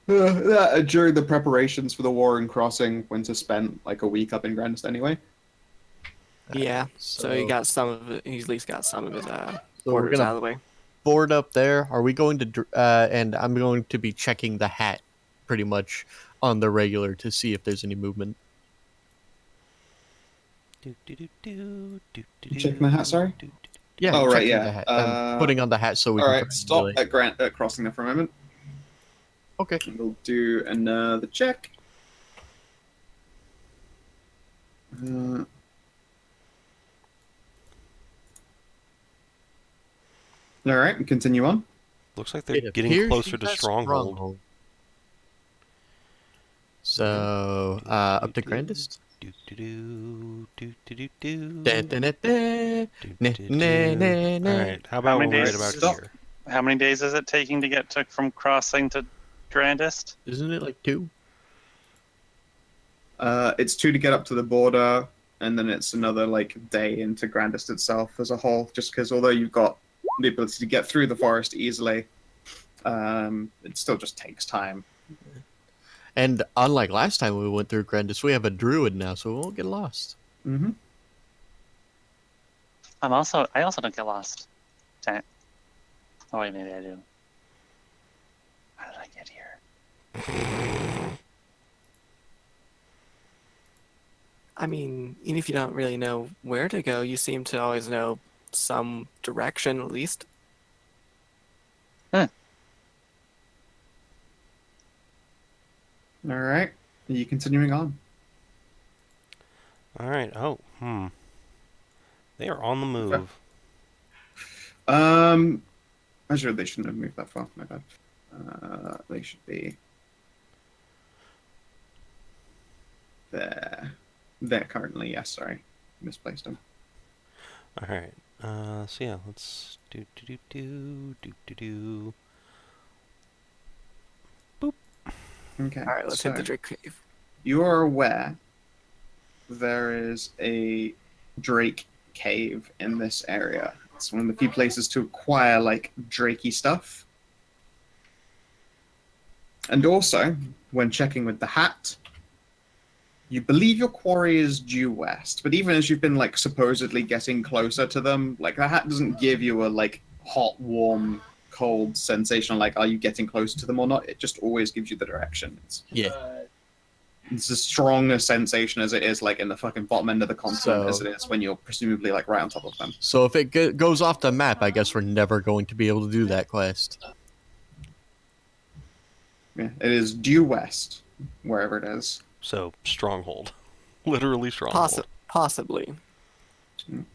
During the preparations for the war in Crossing, Winter spent a week up in Grandest anyway. Yeah. So he got some of it. He's at least got some of his So we're orders gonna out of the way. board up there. Are we going to? And I'm going to be checking the hat pretty much on the regular to see if there's any movement. Checking the hat, sorry? Yeah. Oh, right, checking yeah. the hat. I'm putting on the hat so we All can. right, stop at Crossing there for a moment. Okay. We'll do another check. All right, and continue on. Looks like they're It getting appears closer she's to at Stronghold. So, up to Grandest? Do do do do do do do. Da, da, da, da. Do, Na, do, na, do. na, na. All right. How about we many wait days about is Stop. here? How many days is it taking to get from crossing to Grandest? Isn't it like 2? It's 2 to get up to the border, and then it's another like day into Grandest itself as a whole. Just because although you've got the ability to get through the forest easily, it still just takes time. And unlike last time we went through Grandis, we have a druid now, so we won't get lost. Mm-hmm. I also don't get lost. Dang it. Oh wait, maybe I do. How did I get here? I mean, even if you don't really know where to go, you seem to always know some direction at least. All right. Are you continuing on? All right. Oh, They are on the move. Actually, they shouldn't have moved that far. My bad. They should be there. There currently. Yes, sorry, misplaced them. All right. So yeah, let's do. Okay. All right, let's hit the Drake Cave. You are aware there is a Drake cave in this area. It's one of the few places to acquire like drakey stuff. And also, when checking with the hat, you believe your quarry is due west, but even as you've been like supposedly getting closer to them, like the hat doesn't give you a like hot, warm, cold sensation like are you getting closer to them or not. It just always gives you the direction. It's as strong a sensation as it is like in the fucking bottom end of the continent as it is when you're presumably like right on top of them. So if it goes off the map, I guess we're never going to be able to do that quest. Yeah, it is due west, wherever it is. So stronghold, literally stronghold. Possibly.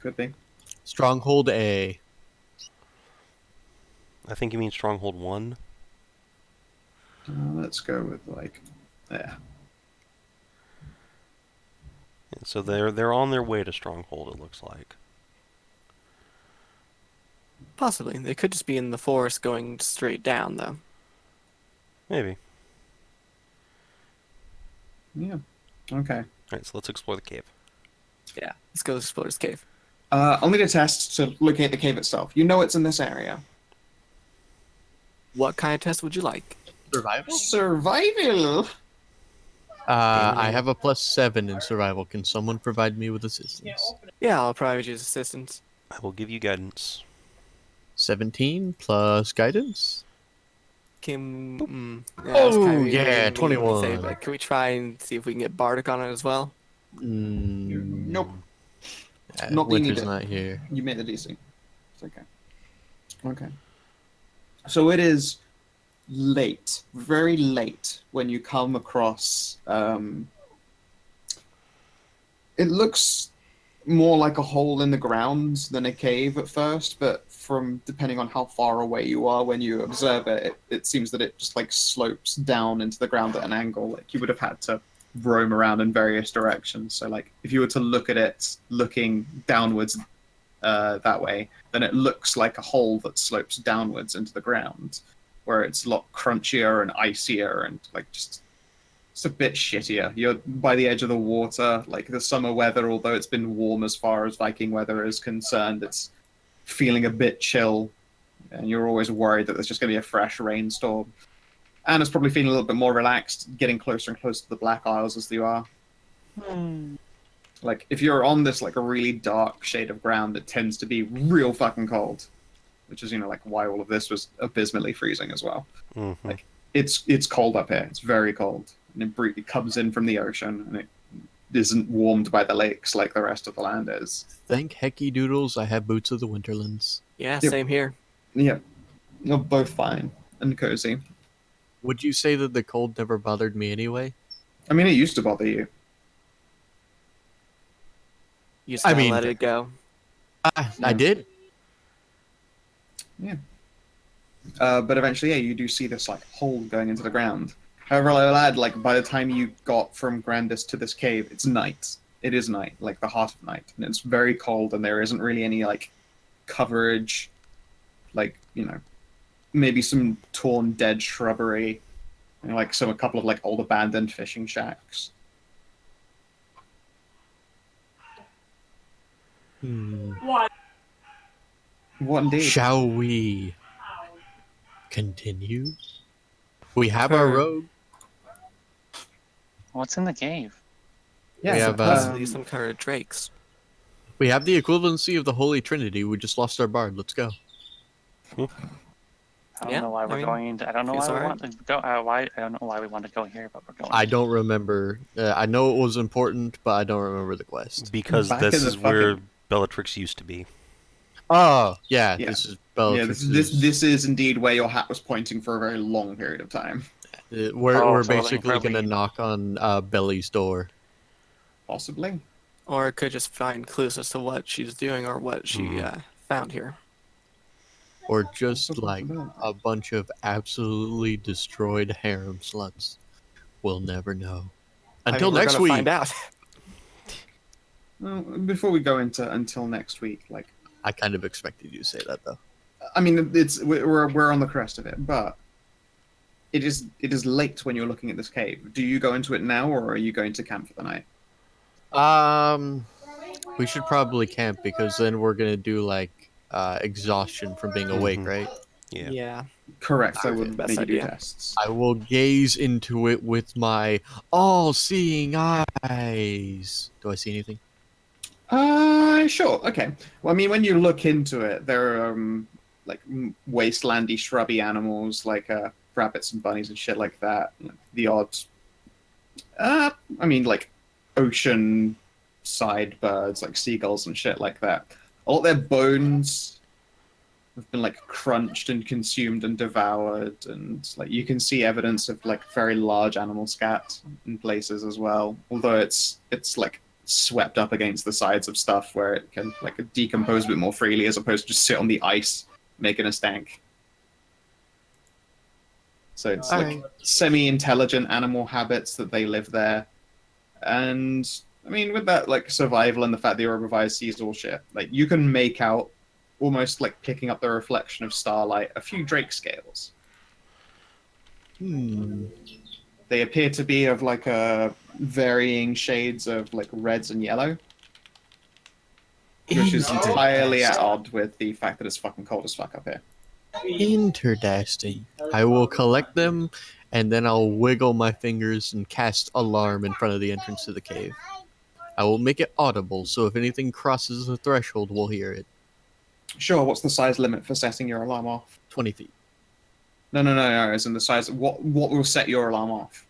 Could be. Stronghold A. I think you mean stronghold 1. Let's go with like, yeah. So they're on their way to stronghold. It looks like. Possibly. They could just be in the forest going straight down, though. Maybe. Yeah. Okay. All right. So let's explore the cave. Yeah, let's go explore this cave. I'll need a test to locate the cave itself. You know it's in this area. What kind of test would you like? Survival? Survival. I have a +7 in survival. Can someone provide me with assistance? Yeah, I'll probably use assistance. I will give you guidance. 17 plus guidance? Can Oh, yeah, 21. Say, but can we try and see if we can get Bardic on it as well? Nope. Not that you Winter's need it. not here. You made the DC. It's okay. Okay. So it is late, very late, when you come across. It looks more like a hole in the ground than a cave at first, but from depending on how far away you are when you observe it, it seems that it just like slopes down into the ground at an angle. Like you would have had to roam around in various directions. So like if you were to look at it looking downwards that way, then it looks like a hole that slopes downwards into the ground, where it's a lot crunchier and icier and like just it's a bit shittier. You're by the edge of the water, like the summer weather, although it's been warm as far as Viking weather is concerned, it's feeling a bit chill, and you're always worried that there's just going to be a fresh rainstorm. And it's probably feeling a little bit more relaxed, getting closer and closer to the Black Isles as you are. Like, if you're on this, like, a really dark shade of ground, it tends to be real fucking cold. Which is, like, why all of this was abysmally freezing as well. Mm-hmm. Like, it's cold up here. It's very cold. And it comes in from the ocean, and it isn't warmed by the lakes like the rest of the land is. Thank hecky doodles I have boots of the Winterlands. Yeah, Yep. same here. Yeah. You're both fine and cozy. Would you say that the cold never bothered me anyway? I mean, it used to bother you. You just I gotta mean- let it go. I did. But eventually, yeah, you do see this like hole going into the ground, However, I'll add, like, by the time you got from Grandis to this cave, it's night. It is night, like the heart of night. And it's very cold, and there isn't really any, like, coverage. Like, maybe some torn, dead shrubbery. And, like, a couple of, like, old abandoned fishing shacks. What indeed? Shall we continue? We have our rogue. What's in the cave? Yeah, we have, Supposedly some kind of drakes. We have the equivalency of the Holy Trinity. We just lost our bard. Let's go. I don't know why we're going. I don't know why we want to go. I don't know why we want to go here, but we're going. I don't remember. I know it was important, but I don't remember the quest. Because this is where Bellatrix used to be. Oh, yeah. This is Bellatrix. Yeah, this is indeed where your hat was pointing for a very long period of time. We're basically going to knock on Belly's door. Possibly. Or it could just find clues as to what she's doing or what she found here. Or just like a bunch of absolutely destroyed harem sluts. We'll never know. Until next week. Find out. Well, before we go into until next week, like, I kind of expected you to say that, though. I mean, we're on the crest of it, but it is late when you're looking at this cave. Do you go into it now, or are you going to camp for the night? We should probably camp because then we're gonna do like exhaustion from being awake, right? Yeah. Correct. I would best make you do idea. tests. I will gaze into it with my all-seeing eyes. Do I see anything? Sure. Okay. Well, I mean, when you look into it, there are like wastelandy, shrubby animals like rabbits and bunnies and shit like that. The odd, I mean, like ocean side birds like seagulls and shit like that. All their bones have been like crunched and consumed and devoured, and like you can see evidence of like very large animal scat in places as well. Although it's like swept up against the sides of stuff where it can like decompose a bit more freely as opposed to just sit on the ice making a stank. So it's like semi-intelligent animal habits that they live there. And I mean, with that like survival and the fact that your revised sees all shit, like you can make out almost like picking up the reflection of starlight a few drake scales. They appear to be of like varying shades of like reds and yellow, which is entirely at odds with the fact that it's fucking cold as fuck up here. Interesting. I will collect them, and then I'll wiggle my fingers and cast alarm in front of the entrance to the cave. I will make it audible, so if anything crosses the threshold, we'll hear it. Sure. What's the size limit for setting your alarm off? 20 feet. No. As in the size. What will set your alarm off?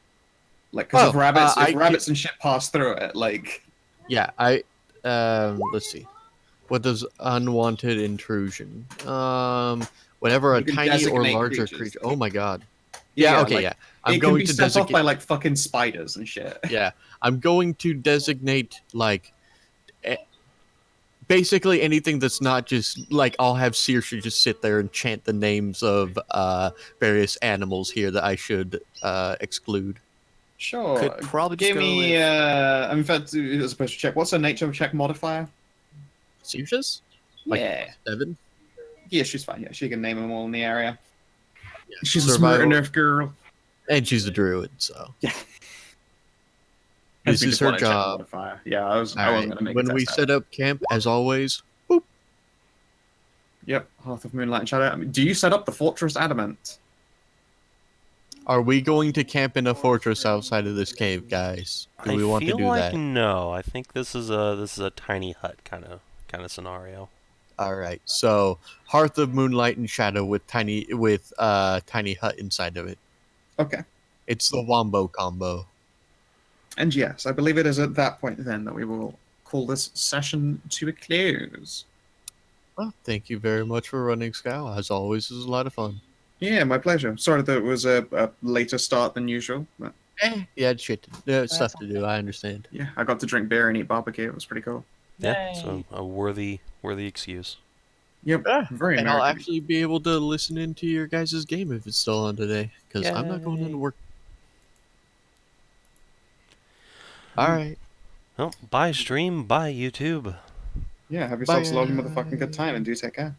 Like, because if rabbits and shit pass through it, like. Yeah. Let's see. What does unwanted intrusion? Whenever a tiny or larger creature. Oh my god. Yeah. Okay. Like, yeah. I'm going to set off by like fucking spiders and shit. Yeah. I'm going to designate like. Basically anything that's not just like I'll have Saoirse just sit there and chant the names of various animals here that I should exclude. Sure. Could probably just give me. In fact, as opposed to check. What's the nature of check modifier? Saoirse's? Like yeah. 7? Yeah, she's fine. Yeah, she can name them all in the area. Yeah. She's a smart enough girl. And she's a druid, so. Yeah. This is her job. Yeah, I wasn't going to make when we set up camp, as always, boop. Yep, Hearth of Moonlight and Shadow. I mean, do you set up the Fortress Adamant? Are we going to camp in a fortress outside of this cave, guys? Do we want to do that? No, I think this is a tiny hut kind of scenario. All right, so Hearth of Moonlight and Shadow with tiny hut inside of it. Okay, it's the Wombo combo. And yes, I believe it is at that point then that we will call this session to a close. Well, thank you very much for running Scowl. As always, it was a lot of fun. Yeah, my pleasure. Sorry that it was a later start than usual. But... yeah, stuff to do. I understand. Yeah, I got to drink beer and eat barbecue. It was pretty cool. Yeah, so a worthy excuse. Yep, very And American. I'll actually be able to listen into your guys' game if it's still on today, because I'm not going into work. All right. Well, bye stream, bye YouTube. Yeah, have yourselves a lovely Bye. motherfucking good time and do take care.